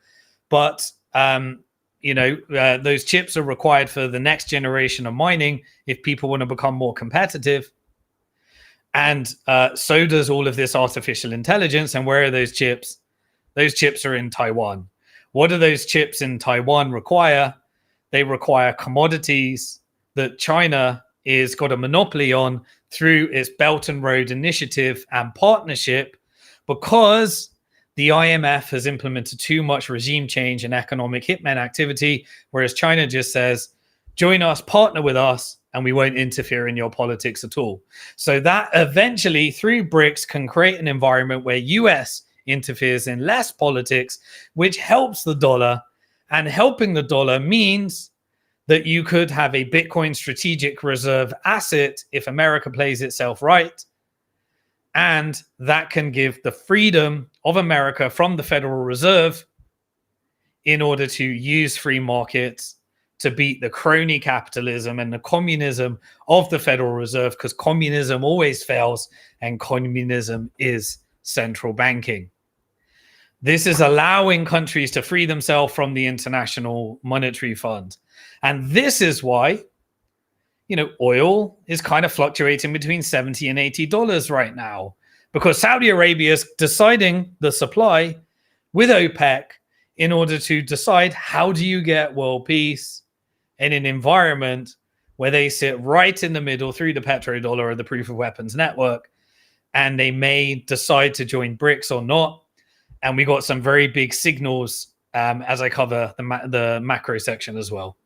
But those chips are required for the next generation of mining if people want to become more competitive. And so does all of this artificial intelligence. And where are those chips? Those chips are in Taiwan. What do those chips in Taiwan require? They require commodities that China is got a monopoly on through its Belt and Road Initiative and partnership, because the IMF has implemented too much regime change and economic hitman activity, whereas China just says, join us, partner with us, and we won't interfere in your politics at all. So that eventually, through BRICS, can create an environment where US interferes in less politics, which helps the dollar. And helping the dollar means that you could have a Bitcoin strategic reserve asset if America plays itself right. And that can give the freedom of America from the Federal Reserve in order to use free markets to beat the crony capitalism and the communism of the Federal Reserve, because communism always fails, and communism is central banking. This is allowing countries to free themselves from the International Monetary Fund. And this is why, oil is kind of fluctuating between $70 and $80 right now, because Saudi Arabia is deciding the supply with OPEC in order to decide how do you get world peace in an environment where they sit right in the middle through the petrodollar or the proof of weapons network, and they may decide to join BRICS or not. And we got some very big signals as I cover the macro section as well.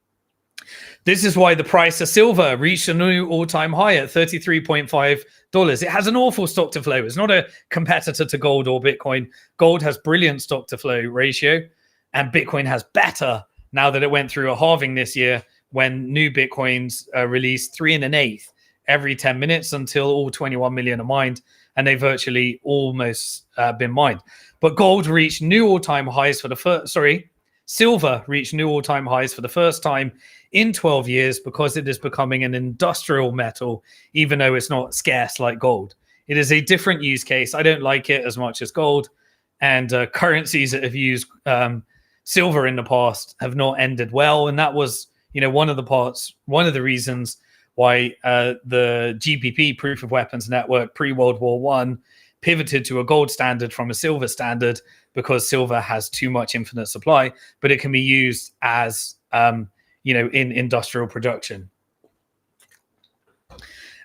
This is why the price of silver reached a new all-time high at $33.5. It has an awful stock to flow. It's not a competitor to gold or Bitcoin. Gold has brilliant stock to flow ratio, and Bitcoin has better now that it went through a halving this year, when new Bitcoins released 3 1/8 every 10 minutes until all 21 million are mined, and they virtually almost been mined. But gold reached new all-time highs for the first, silver reached new all-time highs for the first time in 12 years, because it is becoming an industrial metal, even though it's not scarce like gold. It is a different use case. I don't like it as much as gold, and currencies that have used silver in the past have not ended well. And that was, one of the reasons why the GPP proof of weapons network pre-World War I pivoted to a gold standard from a silver standard because silver has too much infinite supply, but it can be used as, in industrial production.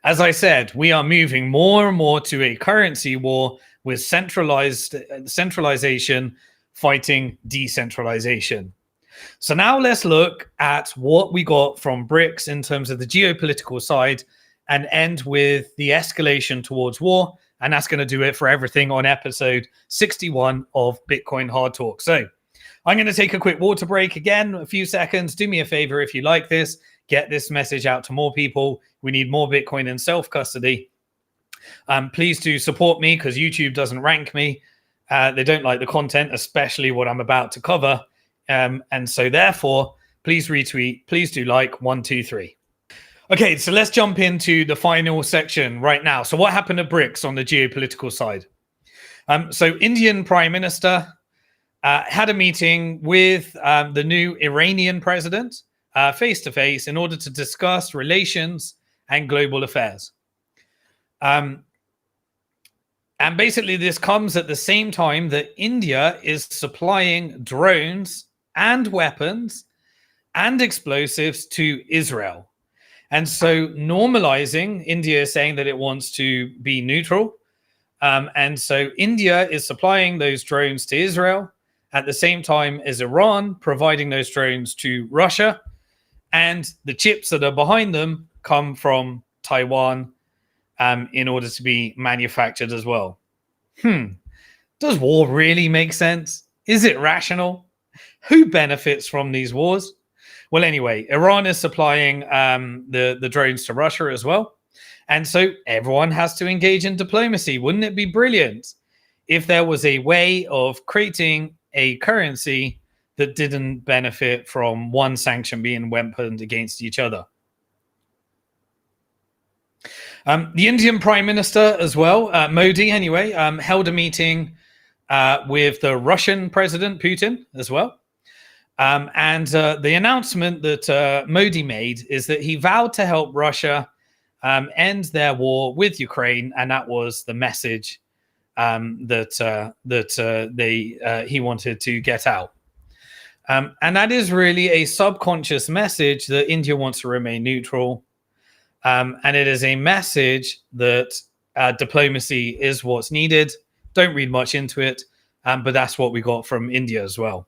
As I said, we are moving more and more to a currency war with centralization fighting decentralization. So now let's look at what we got from BRICS in terms of the geopolitical side and end with the escalation towards war. And that's going to do it for everything on episode 61 of Bitcoin Hard Talk. So I'm going to take a quick water break again, a few seconds. Do me a favor if you like this, get this message out to more people. We need more Bitcoin in self-custody. Please do support me because YouTube doesn't rank me. They don't like the content, especially what I'm about to cover. And so therefore, please retweet, please do like 1, 2, 3. Okay, so let's jump into the final section right now. So what happened at BRICS on the geopolitical side? So Indian Prime Minister had a meeting with the new Iranian president face-to-face in order to discuss relations and global affairs. And basically this comes at the same time that India is supplying drones and weapons and explosives to Israel. And so normalizing, India is saying that it wants to be neutral. And so India is supplying those drones to Israel at the same time as Iran providing those drones to Russia. And the chips that are behind them come from Taiwan in order to be manufactured as well. Does war really make sense? Is it rational? Who benefits from these wars? Well, anyway, Iran is supplying the drones to Russia as well. And so everyone has to engage in diplomacy. Wouldn't it be brilliant if there was a way of creating a currency that didn't benefit from one sanction being weaponed against each other? The Indian Prime Minister as well, Modi anyway, held a meeting with the Russian President Putin as well. And the announcement that Modi made is that he vowed to help Russia end their war with Ukraine, and that was the message that he wanted to get out. And that is really a subconscious message that India wants to remain neutral. And it is a message that diplomacy is what's needed. Don't read much into it, but that's what we got from India as well.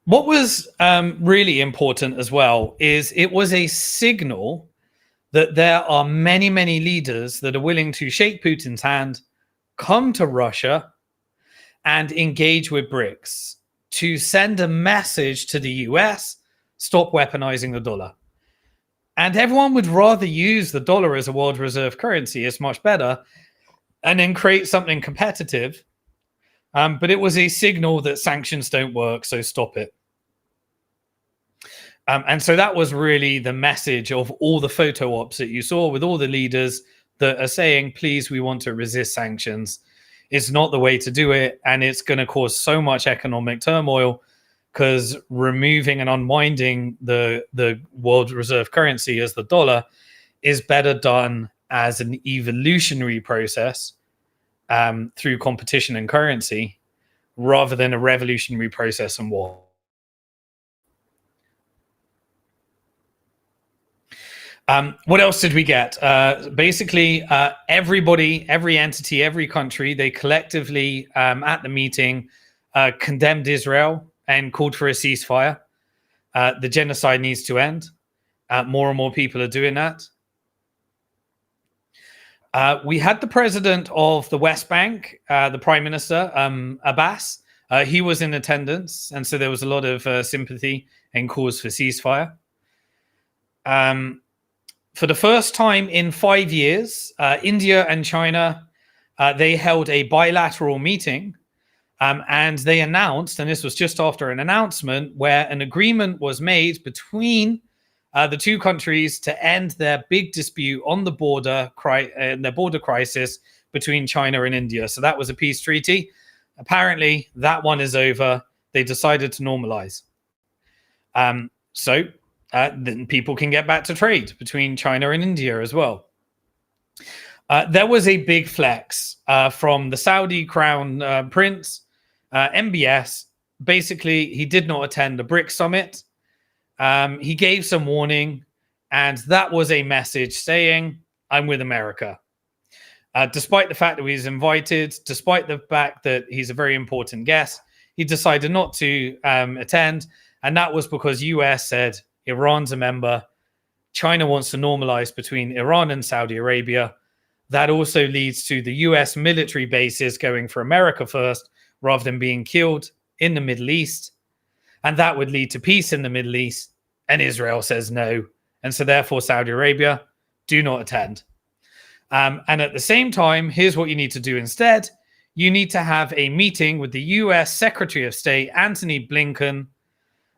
What was really important as well is it was a signal that there are many, many leaders that are willing to shake Putin's hand, come to Russia, and engage with BRICS to send a message to the US, stop weaponizing the dollar. And everyone would rather use the dollar as a world reserve currency. It's much better, and then create something competitive. But it was a signal that sanctions don't work, so stop it. And so that was really the message of all the photo ops that you saw with all the leaders that are saying, please, we want to resist sanctions. It's not the way to do it. And it's going to cause so much economic turmoil because removing and unwinding the world reserve currency as the dollar is better done as an evolutionary process through competition and currency rather than a revolutionary process and war. What else did we get? Basically, everybody, every entity, every country, they collectively at the meeting condemned Israel and called for a ceasefire. The genocide needs to end. More and more people are doing that. We had the president of the West Bank, the Prime Minister, Abbas. He was in attendance, and so there was a lot of sympathy and calls for ceasefire. For the first time in 5 years, India and China, they held a bilateral meeting, and they announced, and this was just after an announcement, where an agreement was made between the two countries to end their big dispute on the border, their border crisis between China and India. So that was a peace treaty. Apparently, that one is over. They decided to normalize. Then people can get back to trade between China and India as well. There was a big flex from the Saudi crown prince, MBS. Basically, he did not attend the BRICS Summit. He gave some warning, and that was a message saying, I'm with America. Despite the fact that he was invited, despite the fact that he's a very important guest, he decided not to attend. And that was because US said Iran's a member. China wants to normalize between Iran and Saudi Arabia. That also leads to the US military bases going for America first rather than being killed in the Middle East. And that would lead to peace in the Middle East. And Israel says no. And so therefore, Saudi Arabia, do not attend. And at the same time, here's what you need to do instead. You need to have a meeting with the US Secretary of State, Antony Blinken.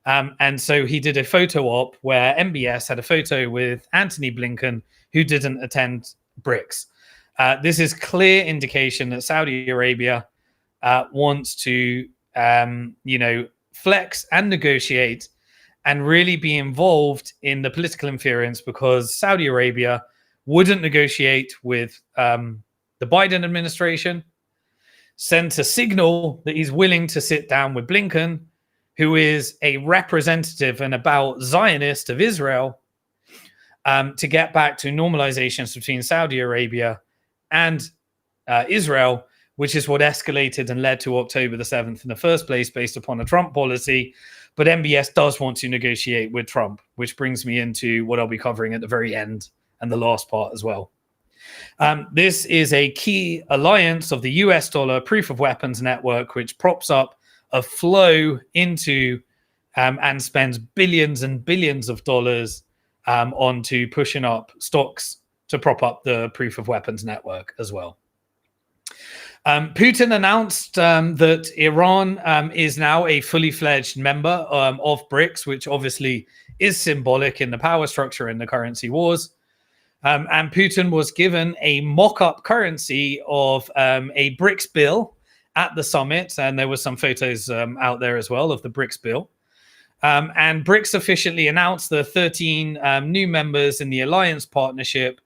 And so he did a photo op where MBS had a photo with Antony Blinken, who didn't attend BRICS. This is clear indication that Saudi Arabia wants to, flex and negotiate and really be involved in the political interference, because Saudi Arabia wouldn't negotiate with the Biden administration, sent a signal that he's willing to sit down with Blinken, who is a representative and about Zionist of Israel, to get back to normalizations between Saudi Arabia and Israel, which is what escalated and led to October the 7th in the first place, based upon a Trump policy. But MBS does want to negotiate with Trump, which brings me into what I'll be covering at the very end and the last part as well. This is a key alliance of the US dollar proof of weapons network, which props up a flow into and spends billions and billions of dollars onto pushing up stocks to prop up the proof of weapons network as well. Putin announced that Iran is now a fully fledged member of BRICS, which obviously is symbolic in the power structure and the currency wars. And Putin was given a mock-up currency of a BRICS bill at the summit. And there were some photos out there as well of the BRICS bill. And BRICS officially announced the 13 new members in the alliance partnership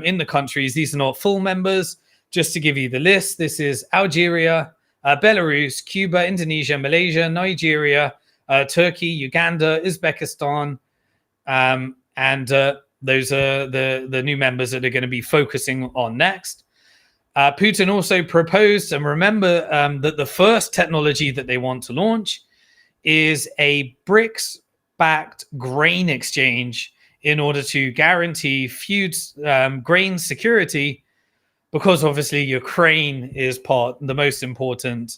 in the countries. These are not full members. Just to give you the list, this is Algeria, Belarus, Cuba, Indonesia, Malaysia, Nigeria, Turkey, Uganda, Uzbekistan, and those are the new members that are going to be focusing on next. Putin also proposed, and remember that the first technology that they want to launch is a BRICS-backed grain exchange in order to guarantee food grain security, because obviously Ukraine is the most important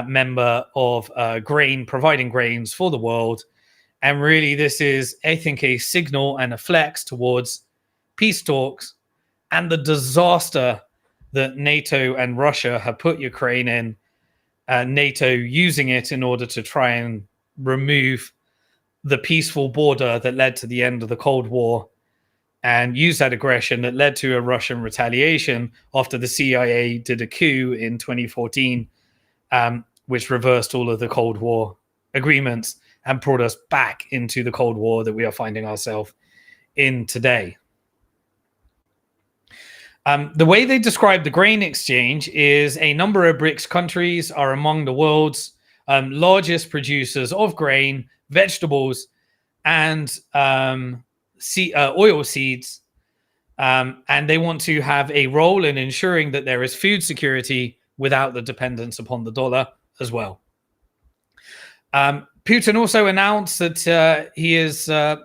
member of providing grains for the world. And really, this is, I think, a signal and a flex towards peace talks and the disaster that NATO and Russia have put Ukraine in. NATO using it in order to try and remove the peaceful border that led to the end of the Cold War, and use that aggression that led to a Russian retaliation after the CIA did a coup in 2014, which reversed all of the Cold War agreements and brought us back into the Cold War that we are finding ourselves in today. The way they describe the grain exchange is a number of BRICS countries are among the world's largest producers of grain, vegetables, and oil seeds. And they want to have a role in ensuring that there is food security without the dependence upon the dollar as well. Putin also announced that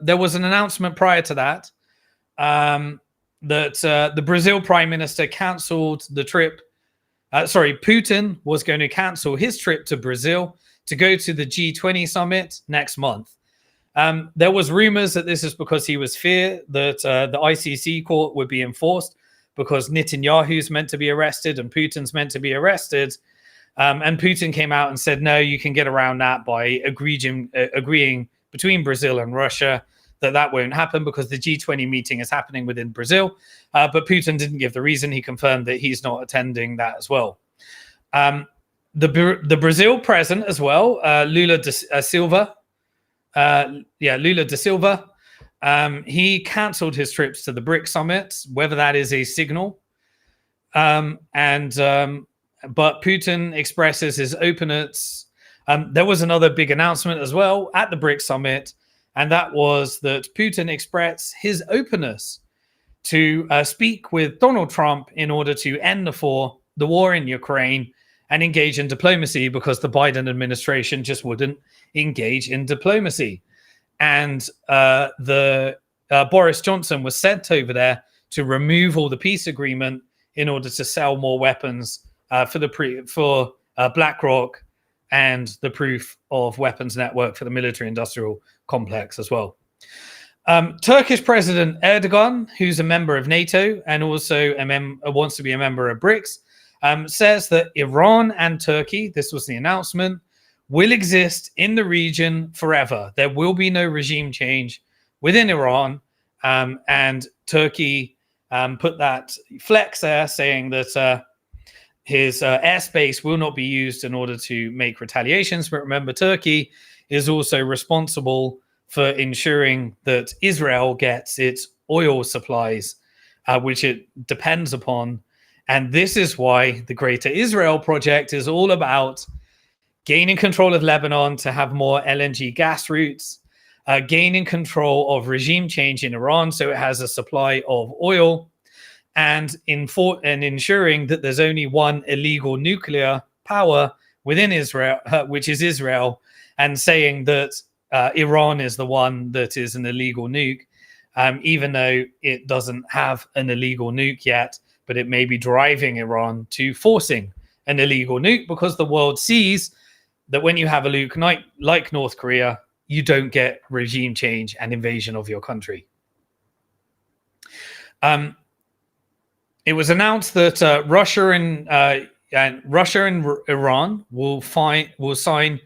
there was an announcement prior to that, that the Brazil prime minister canceled the trip. Putin was going to cancel his trip to Brazil to go to the G20 summit next month. There was rumors that this is because he was fear that the ICC court would be enforced because Netanyahu's meant to be arrested and Putin's meant to be arrested. And Putin came out and said, no, you can get around that by agreeing between Brazil and Russia that won't happen because the G20 meeting is happening within Brazil. But Putin didn't give the reason. He confirmed that he's not attending that as well. The Brazil president as well, Lula da Silva, he canceled his trips to the BRICS summit. Whether that is a signal But Putin expresses his openness. There was another big announcement as well at the BRICS Summit, and that was that Putin expressed his openness to speak with Donald Trump in order to end the war in Ukraine and engage in diplomacy, because the Biden administration just wouldn't engage in diplomacy. And Boris Johnson was sent over there to remove all the peace agreement in order to sell more weapons for BlackRock and the proof of weapons network for the military-industrial complex as well. Turkish President Erdogan, who's a member of NATO and also wants to be a member of BRICS, says that Iran and Turkey, this was the announcement, will exist in the region forever. There will be no regime change within Iran. And Turkey put that flex there, saying that his airspace will not be used in order to make retaliations. But remember, Turkey is also responsible for ensuring that Israel gets its oil supplies, which it depends upon. And this is why the Greater Israel Project is all about gaining control of Lebanon to have more LNG gas routes, gaining control of regime change in Iran so it has a supply of oil, and ensuring that there's only one illegal nuclear power within Israel, which is Israel, and saying that Iran is the one that is an illegal nuke, even though it doesn't have an illegal nuke yet, but it may be driving Iran to forcing an illegal nuke, because the world sees that when you have a nuke like North Korea, you don't get regime change and invasion of your country. It was announced that Russia and Iran will sign.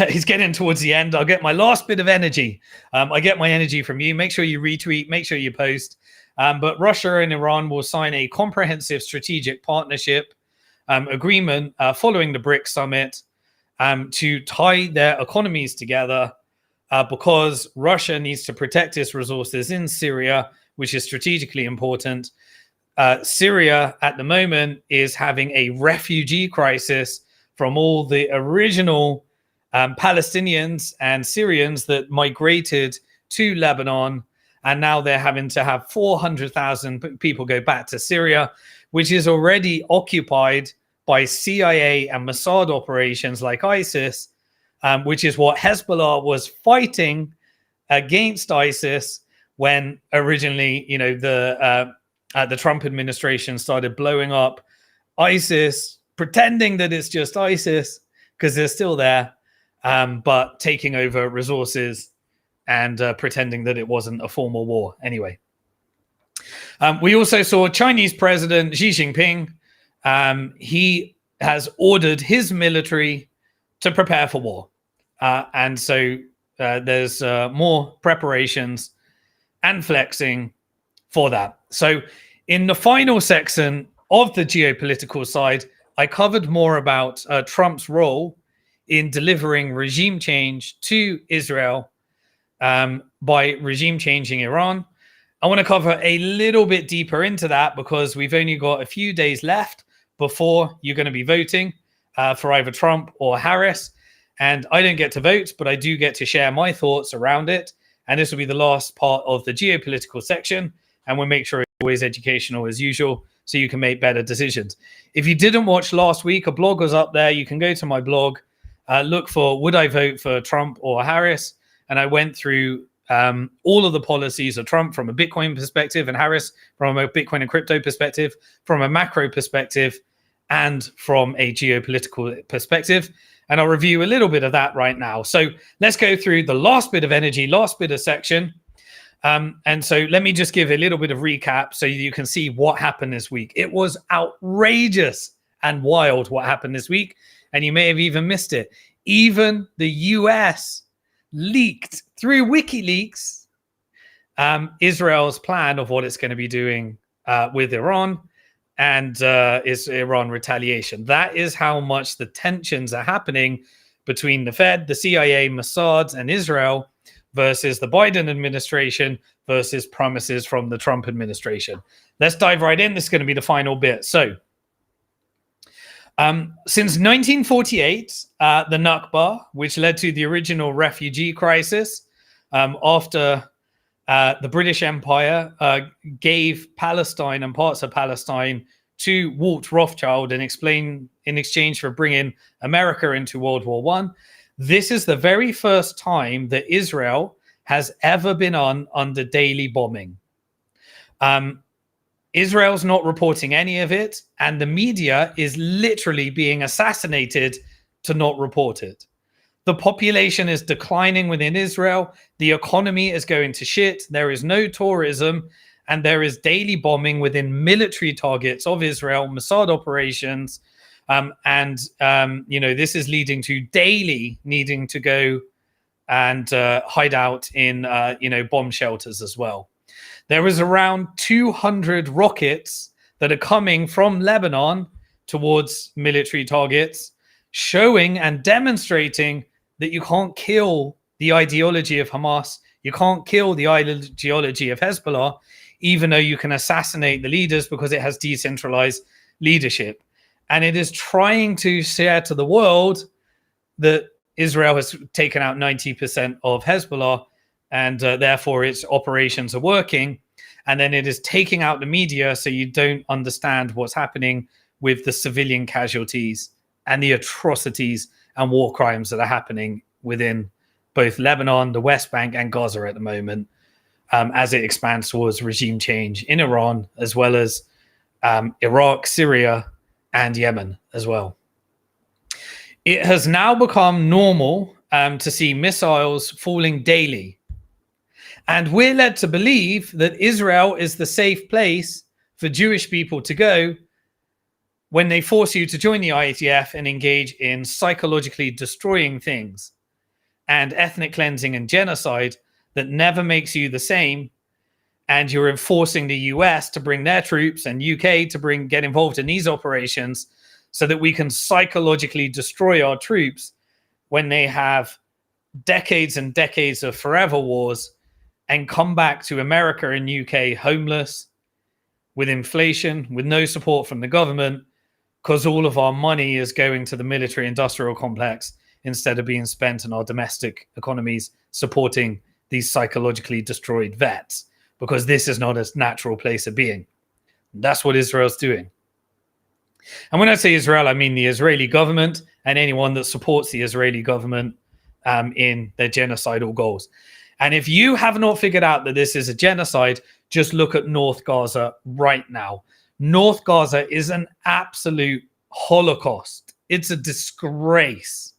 He's getting towards the end. I'll get my last bit of energy. I get my energy from you. Make sure you retweet. Make sure you post. But Russia and Iran will sign a comprehensive strategic partnership agreement following the BRICS Summit to tie their economies together, because Russia needs to protect its resources in Syria, which is strategically important. Syria at the moment is having a refugee crisis from all the original Palestinians and Syrians that migrated to Lebanon, and now they're having to have 400,000 people go back to Syria, which is already occupied by CIA and Mossad operations like ISIS, which is what Hezbollah was fighting against ISIS when originally, the Trump administration started blowing up ISIS, pretending that it's just ISIS because they're still there, but taking over resources and pretending that it wasn't a formal war. Anyway, we also saw Chinese President Xi Jinping. He has ordered his military to prepare for war. And so there's more preparations and flexing for that. So in the final section of the geopolitical side, I covered more about Trump's role in delivering regime change to Israel by regime changing Iran. I want to cover a little bit deeper into that because we've only got a few days left before you're going to be voting for either Trump or Harris. And I don't get to vote, but I do get to share my thoughts around it. And this will be the last part of the geopolitical section. And we'll make sure it's always educational as usual, so you can make better decisions. If you didn't watch last week, a blog was up there. You can go to my blog, look for would I vote for Trump or Harris? And I went through all of the policies of Trump from a Bitcoin perspective and Harris from a Bitcoin and crypto perspective, from a macro perspective, and from a geopolitical perspective. And I'll review a little bit of that right now. So let's go through the last bit of energy, last bit of section. And so let me just give a little bit of recap so you can see what happened this week. It was outrageous and wild what happened this week. And you may have even missed it. Even the US leaked through WikiLeaks Israel's plan of what it's going to be doing with Iran and is Iran retaliation. That is how much the tensions are happening between the Fed, the CIA, Mossad, and Israel, versus the Biden administration versus promises from the Trump administration. Let's dive right in. This is going to be the final bit. So, since 1948, the Nakba, which led to the original refugee crisis after the British Empire gave Palestine and parts of Palestine to Walt Rothschild in exchange for bringing America into World War I. This is the very first time that Israel has ever been under daily bombing. Israel's not reporting any of it, and the media is literally being assassinated to not report it. The population is declining within Israel. The economy is going to shit. There is no tourism, and there is daily bombing within military targets of Israel, Mossad operations, this is leading to daily needing to go and hide out in bomb shelters as well. There is around 200 rockets that are coming from Lebanon towards military targets, showing and demonstrating that you can't kill the ideology of Hamas, you can't kill the ideology of Hezbollah, even though you can assassinate the leaders because it has decentralized leadership. And it is trying to share to the world that Israel has taken out 90% of Hezbollah, and therefore its operations are working. And then it is taking out the media so you don't understand what's happening with the civilian casualties and the atrocities and war crimes that are happening within both Lebanon, the West Bank, and Gaza at the moment, as it expands towards regime change in Iran, as well as Iraq, Syria, and Yemen as well. It has now become normal to see missiles falling daily. And we're led to believe that Israel is the safe place for Jewish people to go when they force you to join the IDF and engage in psychologically destroying things and ethnic cleansing and genocide that never makes you the same. And you're enforcing the US to bring their troops and UK to get involved in these operations so that we can psychologically destroy our troops when they have decades and decades of forever wars and come back to America and UK homeless, with inflation, with no support from the government, because all of our money is going to the military industrial complex instead of being spent in our domestic economies supporting these psychologically destroyed vets, because this is not a natural place of being. That's what Israel's doing. And when I say Israel, I mean the Israeli government and anyone that supports the Israeli government in their genocidal goals. And if you have not figured out that this is a genocide, just look at North Gaza right now. North Gaza is an absolute holocaust. It's a disgrace.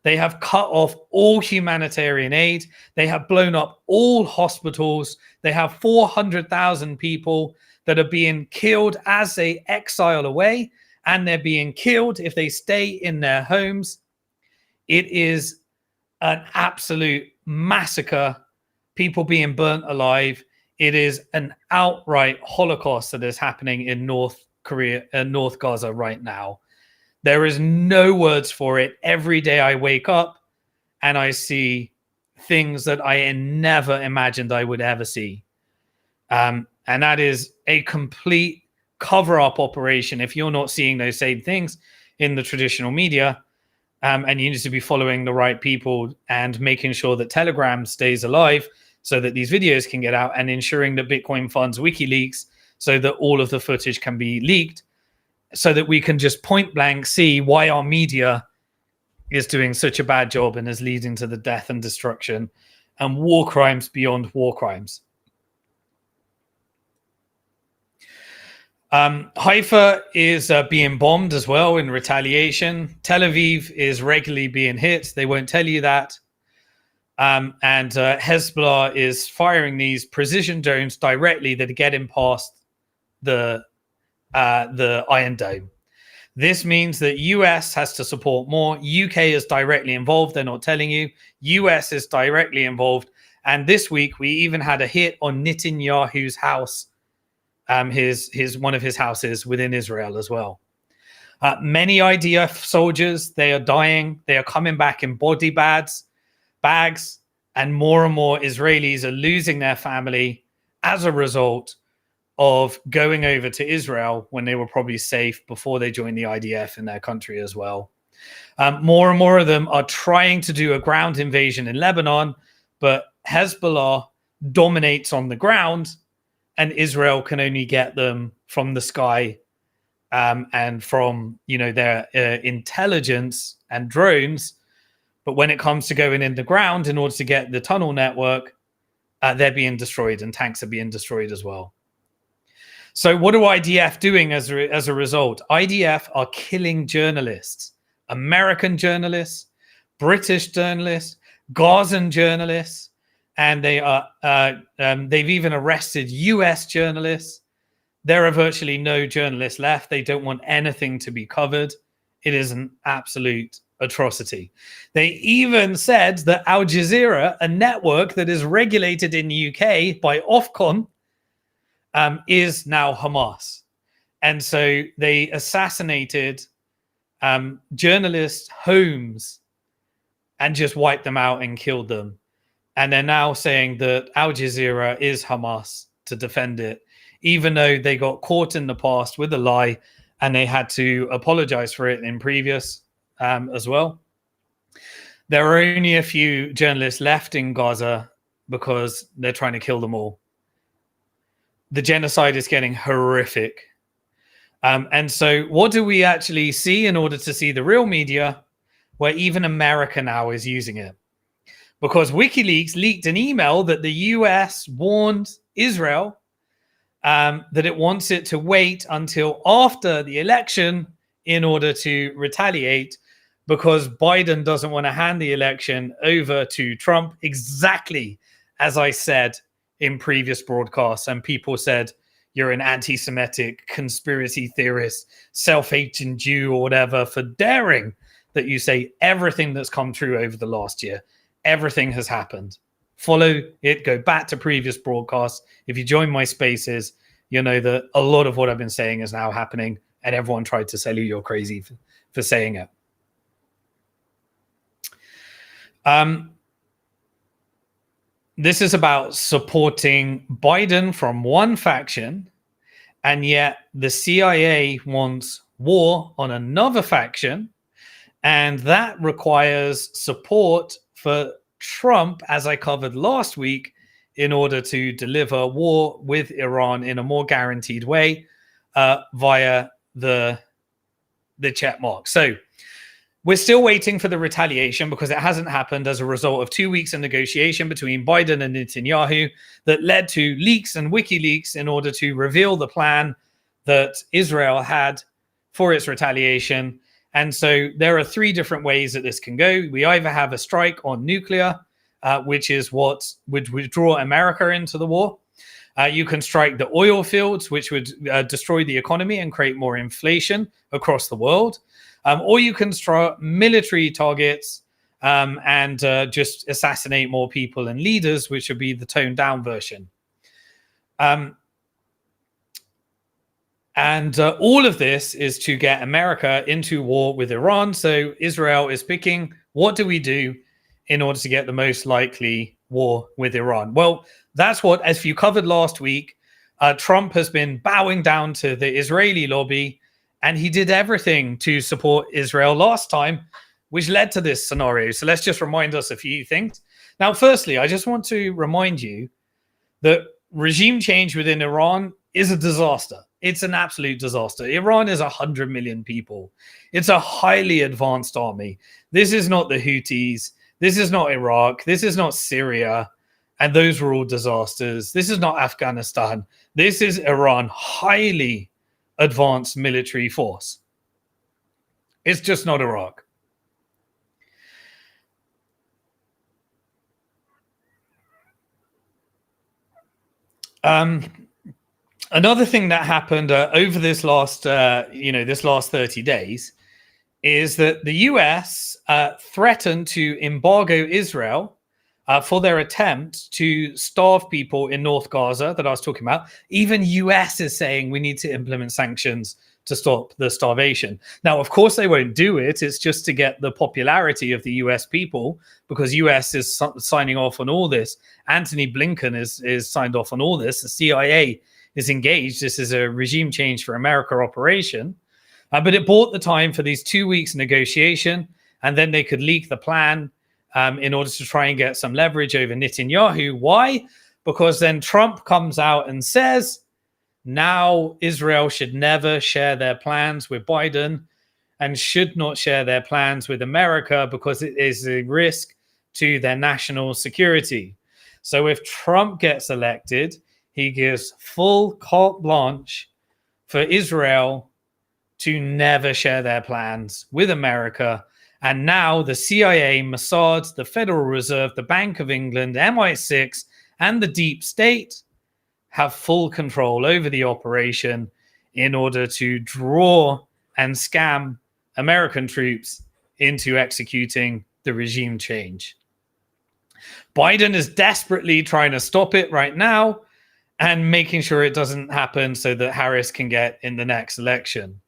They have cut off all humanitarian aid. They have blown up all hospitals. They have 400,000 people that are being killed as they exile away, and they're being killed if they stay in their homes. It is an absolute massacre, people being burnt alive. It is an outright Holocaust that is happening in North Gaza right now. There is no words for it. Every day I wake up and I see things that I never imagined I would ever see. And that is a complete cover-up operation. If you're not seeing those same things in the traditional media, and you need to be following the right people and making sure that Telegram stays alive so that these videos can get out, and ensuring that Bitcoin funds WikiLeaks so that all of the footage can be leaked, so that we can just point blank see why our media is doing such a bad job and is leading to the death and destruction and war crimes beyond war crimes. Haifa is being bombed as well in retaliation. Tel Aviv is regularly being hit. They won't tell you that. And Hezbollah is firing these precision drones directly that are getting past the Iron Dome. This means that US has to support more. UK is directly involved. They're not telling you. US is directly involved. And this week, we even had a hit on Netanyahu's house. One of his houses within Israel as well. Many IDF soldiers, they are dying. They are coming back in body bags. and more Israelis are losing their family as a result of going over to Israel when they were probably safe before they joined the IDF in their country as well. More and more of them are trying to do a ground invasion in Lebanon, but Hezbollah dominates on the ground, and Israel can only get them from the sky and from their intelligence and drones. But when it comes to going in the ground in order to get the tunnel network, they're being destroyed, and tanks are being destroyed as well. So what are IDF doing as a result? IDF are killing journalists, American journalists, British journalists, Gazan journalists, and they've even arrested US journalists. There are virtually no journalists left. They don't want anything to be covered. It is an absolute atrocity. They even said that Al Jazeera, a network that is regulated in the UK by Ofcom, is now Hamas. And so they assassinated journalists' homes and just wiped them out and killed them. And they're now saying that Al Jazeera is Hamas to defend it, even though they got caught in the past with a lie and they had to apologize for it in previous as well. There are only a few journalists left in Gaza because they're trying to kill them all. The genocide is getting horrific. And so what do we actually see in order to see the real media, where even America now is using it? Because WikiLeaks leaked an email that the US warned Israel that it wants it to wait until after the election in order to retaliate, because Biden doesn't want to hand the election over to Trump, exactly as I said in previous broadcasts. And people said, you're an anti-Semitic conspiracy theorist, self-hating Jew or whatever, for daring that you say everything that's come true over the last year. Everything has happened. Follow it, go back to previous broadcasts. If you join my spaces, you know that a lot of what I've been saying is now happening, and everyone tried to tell you you're crazy for saying it. This is about supporting Biden from one faction, and yet the CIA wants war on another faction, and that requires support for Trump, as I covered last week, in order to deliver war with Iran in a more guaranteed way via the check mark. So we're still waiting for the retaliation because it hasn't happened as a result of 2 weeks of negotiation between Biden and Netanyahu that led to leaks and WikiLeaks in order to reveal the plan that Israel had for its retaliation. And so there are three different ways that this can go. We either have a strike on nuclear, which is what would withdraw America into the war. You can strike the oil fields, which would destroy the economy and create more inflation across the world. Or you can strike military targets and just assassinate more people and leaders, which would be the toned down version. And all of this is to get America into war with Iran. So Israel is picking, what do we do in order to get the most likely war with Iran? Well, that's what, as you covered last week, Trump has been bowing down to the Israeli lobby, and he did everything to support Israel last time, which led to this scenario. So let's just remind us a few things. Now, firstly, I just want to remind you that regime change within Iran is a disaster. It's an absolute disaster. Iran is 100 million people. It's a highly advanced army. This is not the Houthis. This is not Iraq. This is not Syria. And those were all disasters. This is not Afghanistan. This is Iran, highly advanced military force. It's just not Iraq. Another thing that happened over this last, this last 30 days is that the US threatened to embargo Israel for their attempt to starve people in North Gaza that I was talking about. Even US is saying we need to implement sanctions to stop the starvation. Now, of course, they won't do it. It's just to get the popularity of the US people, because US is signing off on all this. Anthony Blinken is signed off on all this. The CIA is engaged. This is a regime change for America operation. But it bought the time for these 2 weeks negotiation, and then they could leak the plan in order to try and get some leverage over Netanyahu. Why? Because then Trump comes out and says, now Israel should never share their plans with Biden and should not share their plans with America because it is a risk to their national security. So if Trump gets elected, he gives full carte blanche for Israel to never share their plans with America. And now the CIA, Mossad, the Federal Reserve, the Bank of England, MI6, and the deep state have full control over the operation in order to draw and scam American troops into executing the regime change. Biden is desperately trying to stop it right now and making sure it doesn't happen so that Harris can get in the next election.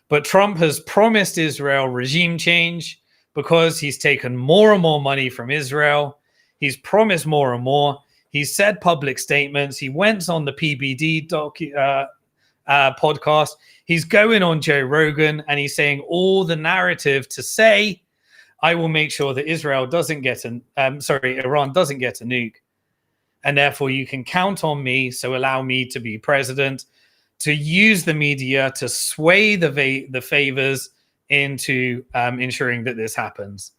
But Trump has promised Israel regime change because he's taken more and more money from Israel. He's promised more and more. He's said public statements. He went on the PBD podcast. He's going on Joe Rogan and he's saying all the narrative to say, I will make sure that Iran doesn't get a nuke. And therefore you can count on me. So allow me to be president, to use the media to sway the favors into ensuring that this happens.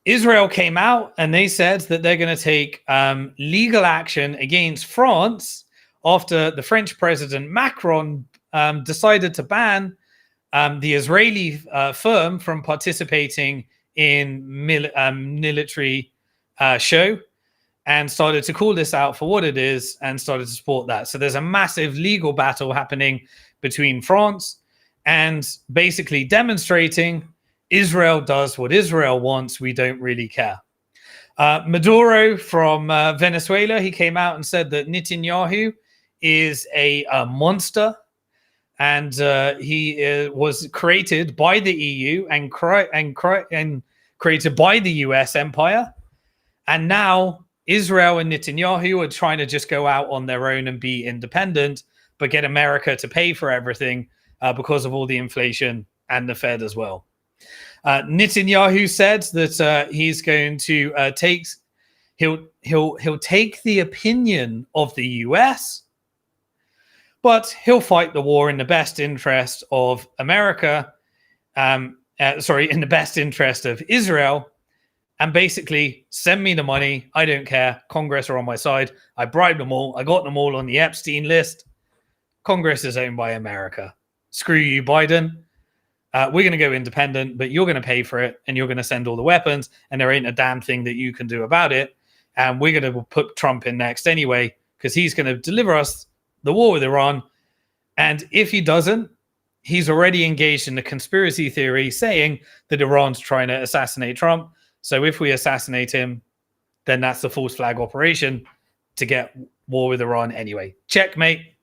Israel came out and they said that they're going to take legal action against France after the French President Macron decided to ban the Israeli firm from participating in military show and started to call this out for what it is and started to support that. So there's a massive legal battle happening between France and basically demonstrating Israel does what Israel wants. We don't really care. Maduro from Venezuela, he came out and said that Netanyahu is a monster, and he was created by the EU and created by the US empire. And now Israel and Netanyahu are trying to just go out on their own and be independent, but get America to pay for everything because of all the inflation and the Fed as well. Netanyahu said that he's going to he'll take the opinion of the US, but he'll fight the war in the best interest of America, in the best interest of Israel, and basically send me the money. I don't care. Congress are on my side. I bribed them all. I got them all on the Epstein list. Congress is owned by America. Screw you, Biden. We're going to go independent, but you're going to pay for it, and you're going to send all the weapons, and there ain't a damn thing that you can do about it. And we're going to put Trump in next anyway, because he's going to deliver us the war with Iran. And if he doesn't, he's already engaged in the conspiracy theory saying that Iran's trying to assassinate Trump. So if we assassinate him, then that's the false flag operation to get war with Iran anyway. Checkmate.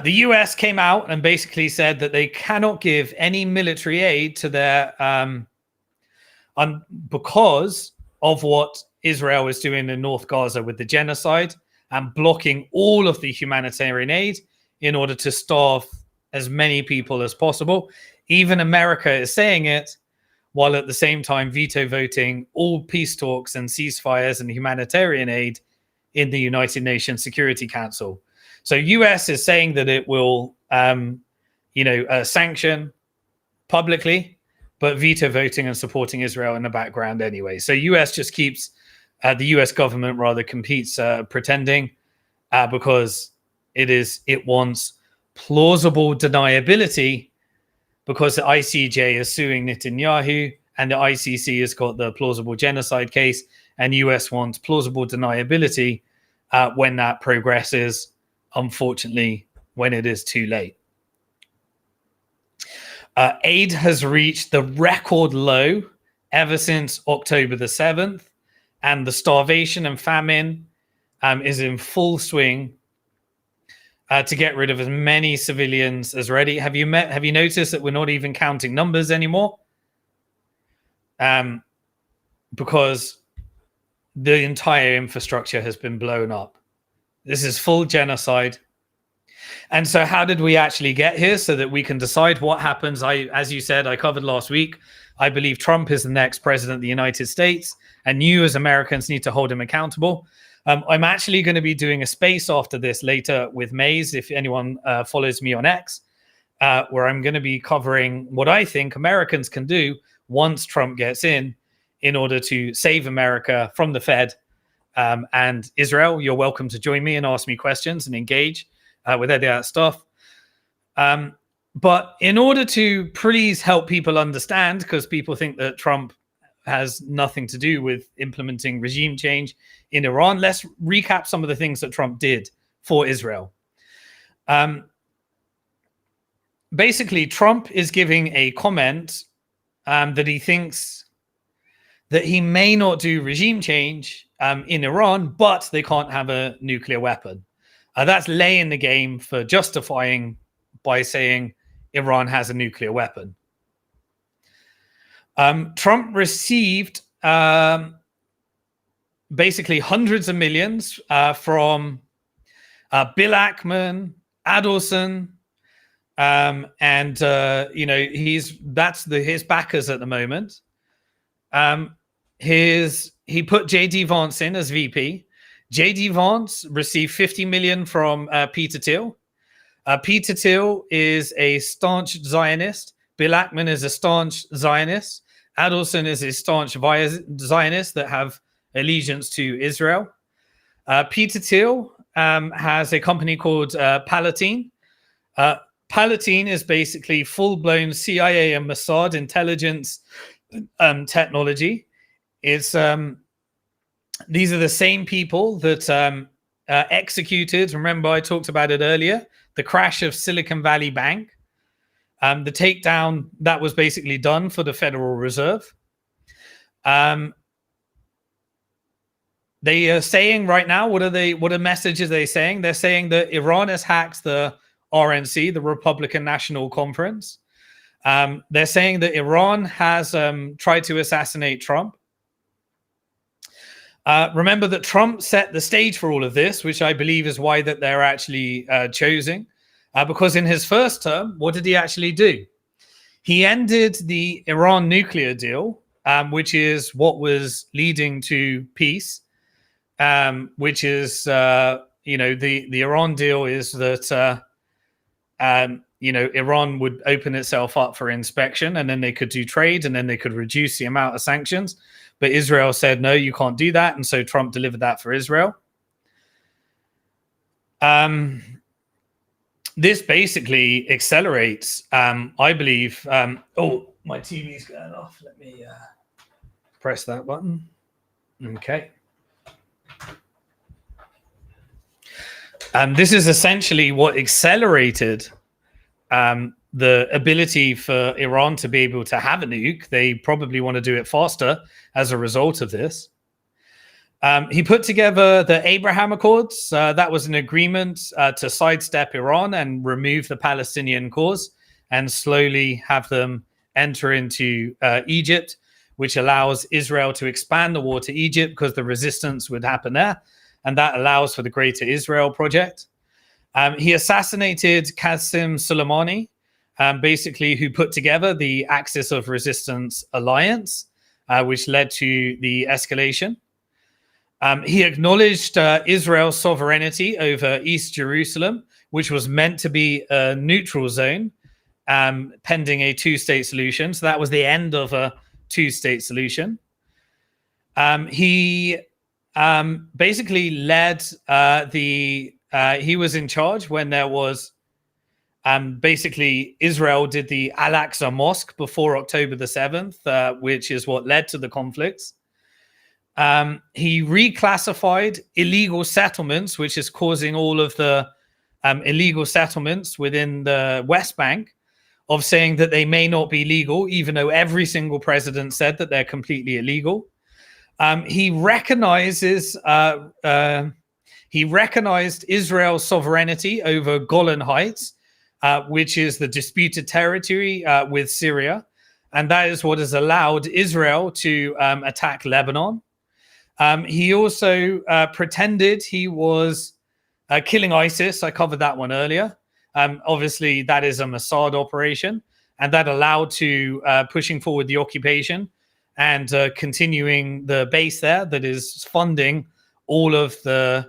The US came out and basically said that they cannot give any military aid to their because of what Israel is doing in North Gaza with the genocide and blocking all of the humanitarian aid in order to starve as many people as possible. Even America is saying it, while at the same time veto voting all peace talks and ceasefires and humanitarian aid in the United Nations Security Council. So US is saying that it will, sanction publicly, but veto voting and supporting Israel in the background anyway. So US just keeps, the US government rather competes pretending because it wants plausible deniability, because the ICJ is suing Netanyahu and the ICC has got the plausible genocide case, and US wants plausible deniability when that progresses. Unfortunately, when it is too late. Aid has reached the record low ever since October the 7th. and the starvation and famine is in full swing to get rid of as many civilians as ready. Have you noticed that we're not even counting numbers anymore? Because the entire infrastructure has been blown up. This is full genocide. And so how did we actually get here so that we can decide what happens? As you said, I covered last week, I believe Trump is the next president of the United States, and you as Americans need to hold him accountable. I'm actually going to be doing a space after this later with Maze, if anyone follows me on X, where I'm going to be covering what I think Americans can do once Trump gets in order to save America from the Fed and Israel. You're welcome to join me and ask me questions and engage with any of that stuff. But in order to please help people understand, because people think that Trump has nothing to do with implementing regime change in Iran, let's recap some of the things that Trump did for Israel. Basically, Trump is giving a comment that he thinks that he may not do regime change in Iran, but they can't have a nuclear weapon. That's laying the game for justifying by saying Iran has a nuclear weapon. Trump received basically hundreds of millions from Bill Ackman, Adelson, and that's his backers at the moment. He put J.D. Vance in as VP. J.D. Vance received 50 million from Peter Thiel. Peter Thiel is a staunch Zionist. Bill Ackman is a staunch Zionist. Adelson is a staunch Zionist that have allegiance to Israel. Peter Thiel has a company called Palatine. Palatine is basically full-blown CIA and Mossad intelligence technology. It's these are the same people that executed, remember I talked about it earlier, the crash of Silicon Valley Bank. The takedown that was basically done for the Federal Reserve. They are saying right now, what messages are they saying? They're saying that Iran has hacked the RNC, the Republican National Conference. They're saying that Iran has tried to assassinate Trump. Remember that Trump set the stage for all of this, which I believe is why that they're actually choosing. Because in his first term, what did he actually do? He ended the Iran nuclear deal, which is what was leading to peace, which is, the Iran deal is that, Iran would open itself up for inspection, and then they could do trade, and then they could reduce the amount of sanctions. But Israel said, no, you can't do that. And so Trump delivered that for Israel. This basically accelerates, I believe. Oh, my TV's going off. Let me press that button. Okay. This is essentially what accelerated the ability for Iran to be able to have a nuke. They probably want to do it faster as a result of this. He put together the Abraham Accords. That was an agreement to sidestep Iran and remove the Palestinian cause and slowly have them enter into Egypt, which allows Israel to expand the war to Egypt because the resistance would happen there. And that allows for the Greater Israel Project. He assassinated Qasem Soleimani, basically who put together the Axis of Resistance Alliance, which led to the escalation. He acknowledged Israel's sovereignty over East Jerusalem, which was meant to be a neutral zone, pending a two-state solution. So that was the end of a two-state solution. He basically led he was in charge when there was basically Israel did the Al-Aqsa Mosque before October the 7th, which is what led to the conflicts. He reclassified illegal settlements, which is causing all of the illegal settlements within the West Bank, of saying that they may not be legal, even though every single president said that they're completely illegal. He recognizes he recognized Israel's sovereignty over Golan Heights, which is the disputed territory with Syria, and that is what has allowed Israel to attack Lebanon. He also pretended he was killing ISIS. I covered that one earlier. Obviously, that is a Mossad operation, and that allowed to pushing forward the occupation and continuing the base there that is funding all of the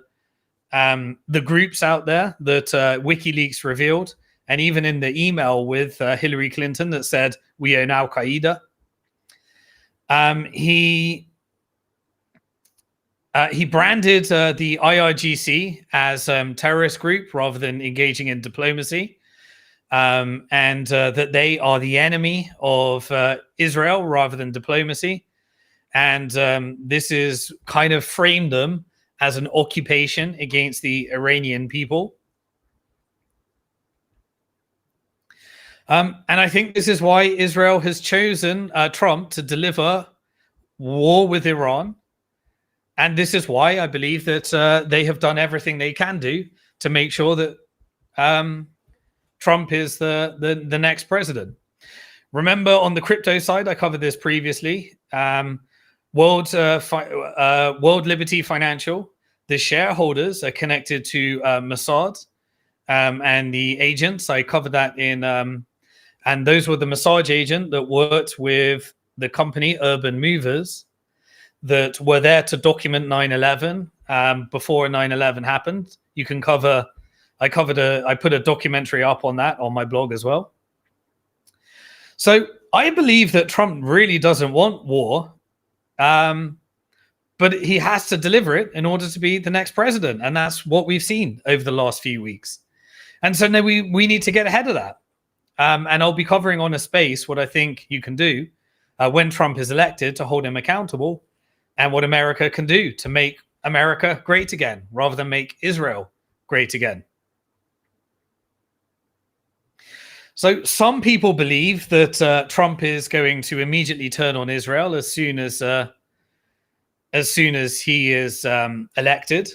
groups out there that WikiLeaks revealed, and even in the email with Hillary Clinton that said we own Al Qaeda. He branded the IRGC as terrorist group rather than engaging in diplomacy, and that they are the enemy of Israel rather than diplomacy. And this is kind of framed them as an occupation against the Iranian people. And I think this is why Israel has chosen Trump to deliver war with Iran. And this is why I believe that they have done everything they can do to make sure that Trump is the next president. Remember, on the crypto side, I covered this previously. World Liberty Financial, the shareholders are connected to Mossad and the agents. I covered that in, and those were the Mossad agent that worked with the company Urban Movers that were there to document 9/11 before 9/11 happened. You can cover. I put a documentary up on that on my blog as well. So I believe that Trump really doesn't want war, but he has to deliver it in order to be the next president, and that's what we've seen over the last few weeks. And so now we need to get ahead of that. And I'll be covering on a space what I think you can do when Trump is elected to hold him accountable, and what America can do to make America great again rather than make Israel great again. So some people believe that Trump is going to immediately turn on Israel as soon as he is elected.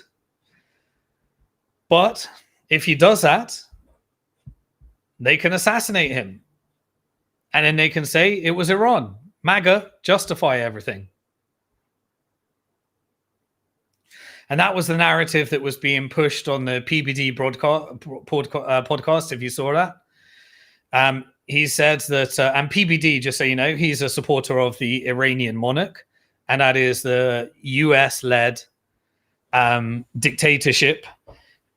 But if he does that, they can assassinate him. And then they can say it was Iran. MAGA, justify everything. And that was the narrative that was being pushed on the PBD podcast, if you saw that. He said that, and PBD, just so you know, he's a supporter of the Iranian monarch, and that is the US-led dictatorship,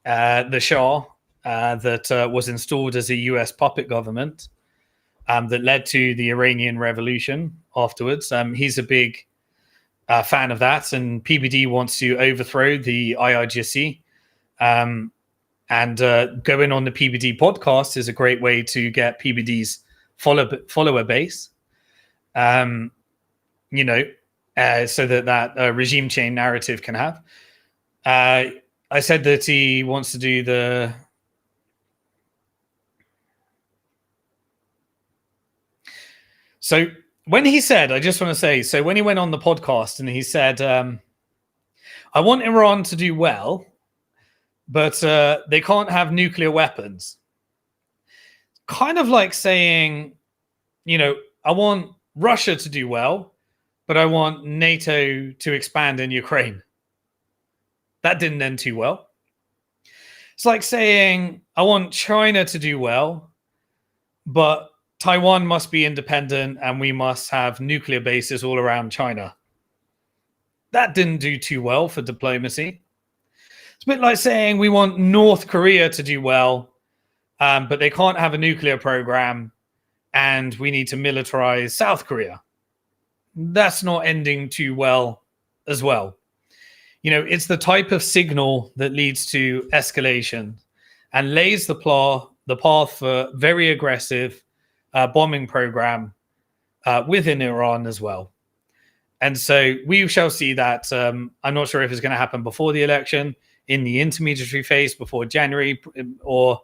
the Shah, that was installed as a US puppet government that led to the Iranian Revolution afterwards. He's a big fan of that, and PBD wants to overthrow the IRGC. And going on the PBD podcast is a great way to get PBD's follower base, so that regime change narrative can have. I said that he wants to do the... So when he said, I just want to say, so when he went on the podcast and he said, I want Iran to do well, but they can't have nuclear weapons. Kind of like saying, I want Russia to do well, but I want NATO to expand in Ukraine. That didn't end too well. It's like saying, I want China to do well, but Taiwan must be independent and we must have nuclear bases all around China. That didn't do too well for diplomacy. It's a bit like saying we want North Korea to do well, but they can't have a nuclear program and we need to militarize South Korea. That's not ending too well as well. It's the type of signal that leads to escalation and lays the path for very aggressive bombing program within Iran as well. And so we shall see that. I'm not sure if it's going to happen before the election, in the intermediary phase before January, or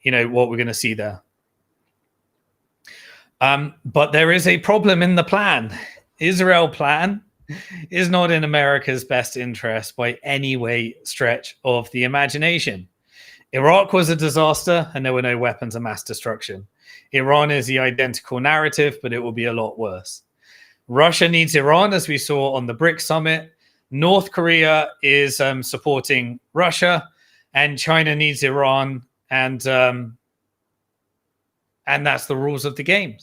what we're going to see there. But there is a problem in the plan. Israel plan is not in America's best interest by any way stretch of the imagination. Iraq was a disaster and there were no weapons of mass destruction. Iran is the identical narrative, but it will be a lot worse. Russia needs Iran, as we saw on the BRICS Summit. North Korea is supporting Russia, and China needs Iran, and that's the rules of the game.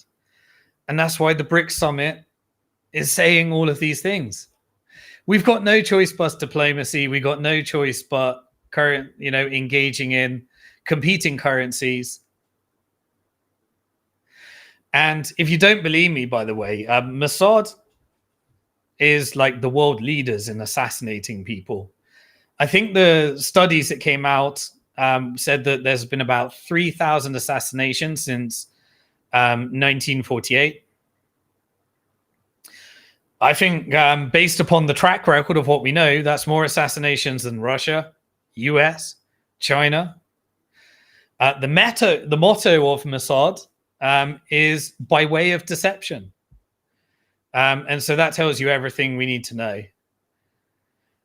And that's why the BRICS Summit is saying all of these things. We've got no choice but diplomacy. We got no choice but engaging in competing currencies. And if you don't believe me, by the way, Mossad is like the world leaders in assassinating people. I think the studies that came out said that there's been about 3,000 assassinations since 1948. I think based upon the track record of what we know, that's more assassinations than Russia, US, China. The motto of Mossad is by way of deception. And so that tells you everything we need to know.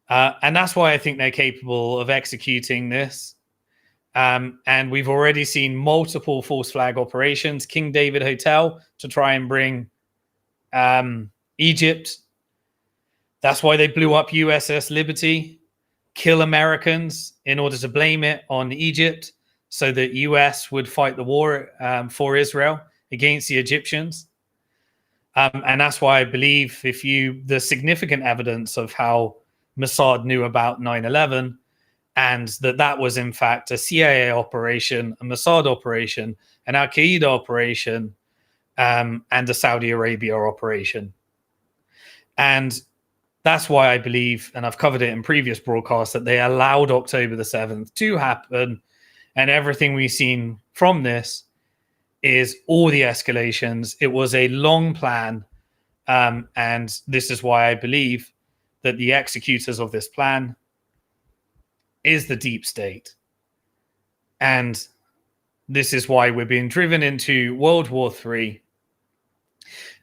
And that's why I think they're capable of executing this. And we've already seen multiple false flag operations, King David Hotel to try and bring Egypt. That's why they blew up USS Liberty, kill Americans in order to blame it on Egypt so that US would fight the war for Israel against the Egyptians. And that's why I believe the significant evidence of how Mossad knew about 9/11 and that was in fact a CIA operation, a Mossad operation, an Al-Qaeda operation, and a Saudi Arabia operation. And that's why I believe, and I've covered it in previous broadcasts, that they allowed October the 7th to happen. And everything we've seen from this is all the escalations. It was a long plan. And this is why I believe that the executors of this plan is the deep state. And this is why we're being driven into World War III.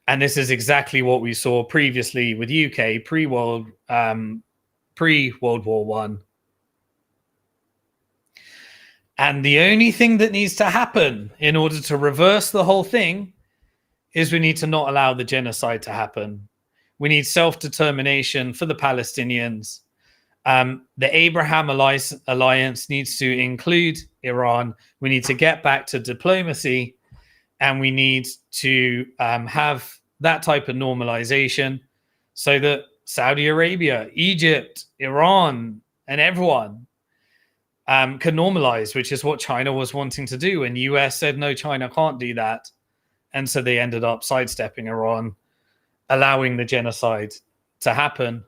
And this is exactly what we saw previously with UK pre-World War I. And the only thing that needs to happen in order to reverse the whole thing is we need to not allow the genocide to happen. We need self-determination for the Palestinians. The Abraham Alliance needs to include Iran. We need to get back to diplomacy, and we need to have that type of normalization so that Saudi Arabia, Egypt, Iran, and everyone can normalize, which is what China was wanting to do. And the US said, no, China can't do that. And so they ended up sidestepping Iran, allowing the genocide to happen.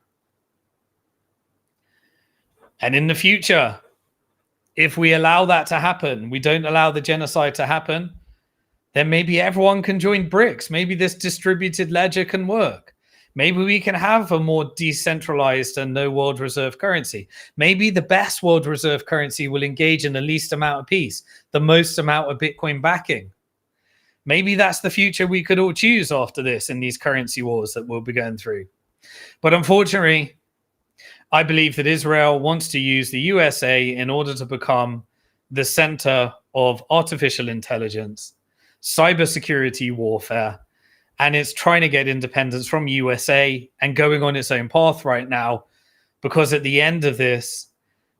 And in the future, if we allow that to happen, we don't allow the genocide to happen, then maybe everyone can join BRICS. Maybe this distributed ledger can work. Maybe we can have a more decentralized and no world reserve currency. Maybe the best world reserve currency will engage in the least amount of peace, the most amount of Bitcoin backing. Maybe that's the future we could all choose after this in these currency wars that we'll be going through. But unfortunately, I believe that Israel wants to use the USA in order to become the center of artificial intelligence, cybersecurity warfare, and it's trying to get independence from USA and going on its own path right now, because at the end of this,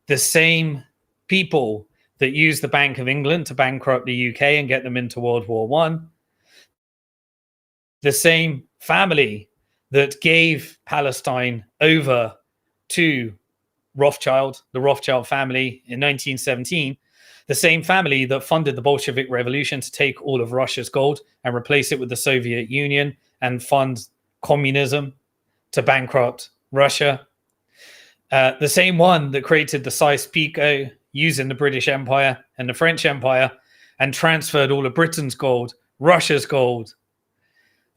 the same people that used the Bank of England to bankrupt the UK and get them into World War I, the same family that gave Palestine over to Rothschild, the Rothschild family in 1917, the same family that funded the Bolshevik Revolution to take all of Russia's gold and replace it with the Soviet Union and fund communism to bankrupt Russia. The same one that created the Sykes-Picot using the British Empire and the French Empire and transferred all of Britain's gold, Russia's gold,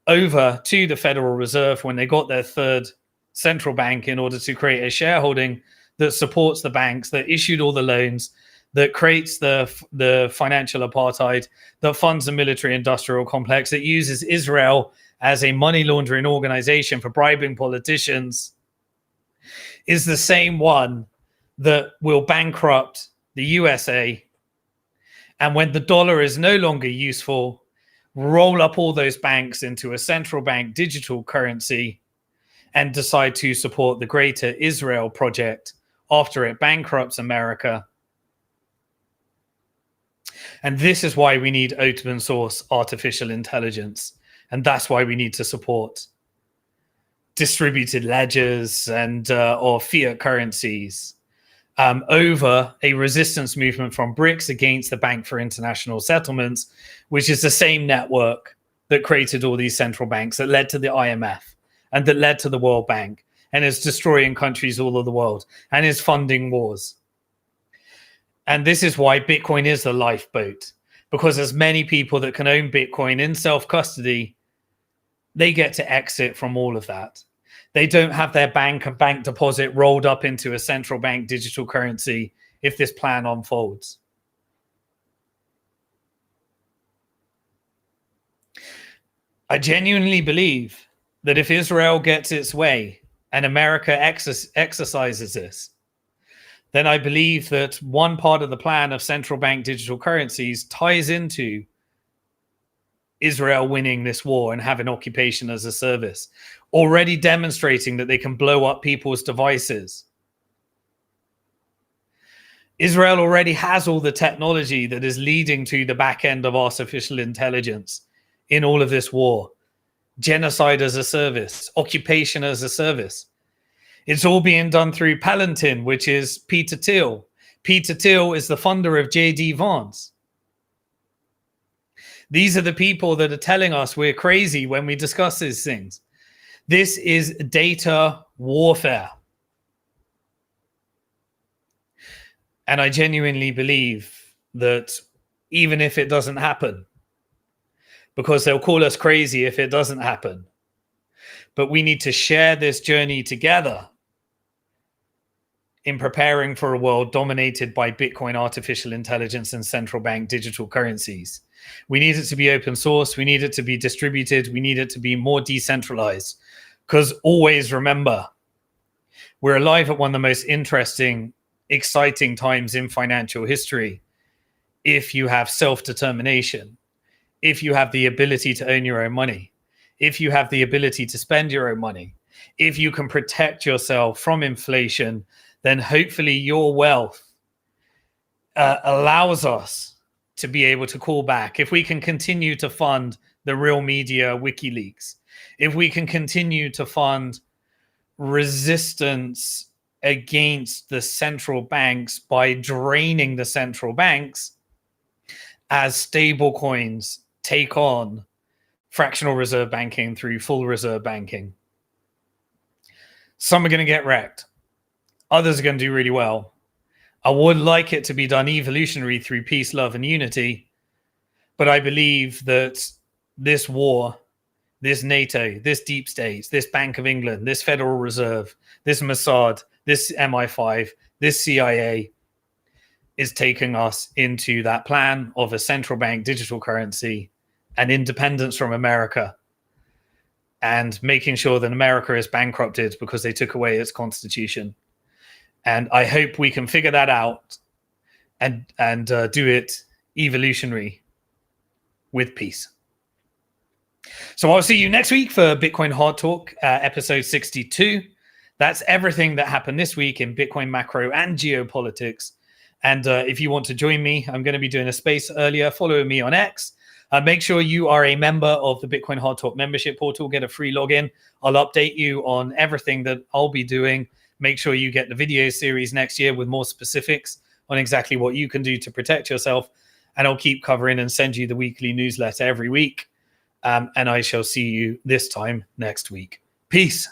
over to the Federal Reserve when they got their third central bank in order to create a shareholding that supports the banks, that issued all the loans, that creates the financial apartheid, that funds the military-industrial complex, that uses Israel as a money laundering organization for bribing politicians, is the same one that will bankrupt the USA. And when the dollar is no longer useful, roll up all those banks into a central bank digital currency and decide to support the Greater Israel Project after it bankrupts America. And this is why we need open source artificial intelligence. And that's why we need to support distributed ledgers and or fiat currencies over a resistance movement from BRICS against the Bank for International Settlements, which is the same network that created all these central banks, that led to the IMF and that led to the World Bank, and is destroying countries all over the world and is funding wars. And this is why Bitcoin is the lifeboat, because as many people that can own Bitcoin in self-custody, they get to exit from all of that. They don't have their bank and bank deposit rolled up into a central bank digital currency if this plan unfolds. I genuinely believe that if Israel gets its way and America exercises this, then I believe that one part of the plan of central bank digital currencies ties into Israel winning this war and having occupation as a service, already demonstrating that they can blow up people's devices. Israel already has all the technology that is leading to the back end of artificial intelligence in all of this war. Genocide as a service, occupation as a service. It's all being done through Palantir, which is Peter Thiel. Peter Thiel is the funder of J.D. Vance. These are the people that are telling us we're crazy when we discuss these things. This is data warfare. And I genuinely believe that even if it doesn't happen, because they'll call us crazy if it doesn't happen, but we need to share this journey together in preparing for a world dominated by Bitcoin, artificial intelligence, and central bank digital currencies. We need it to be open source. We need it to be distributed. We need it to be more decentralized. Because always remember, we're alive at one of the most interesting, exciting times in financial history. If you have self-determination, if you have the ability to own your own money, if you have the ability to spend your own money, if you can protect yourself from inflation, then hopefully your wealth allows us to be able to call back. If we can continue to fund the real media WikiLeaks, if we can continue to fund resistance against the central banks by draining the central banks as stablecoins take on fractional reserve banking through full reserve banking. Some are going to get wrecked. Others are going to do really well. I would like it to be done evolutionary through peace, love, and unity. But I believe that this war, this NATO, this deep state, this Bank of England, this Federal Reserve, this Mossad, this MI5, this CIA is taking us into that plan of a central bank digital currency and independence from America, and making sure that America is bankrupted because they took away its constitution. And I hope we can figure that out and do it evolutionary with peace. So I'll see you next week for Bitcoin Hard Talk, episode 62. That's everything that happened this week in Bitcoin macro and geopolitics. And if you want to join me, I'm going to be doing a space earlier. Follow me on X. Make sure you are a member of the Bitcoin Hard Talk membership portal. Get a free login. I'll update you on everything that I'll be doing. Make sure you get the video series next year with more specifics on exactly what you can do to protect yourself. And I'll keep covering and send you the weekly newsletter every week. And I shall see you this time next week. Peace.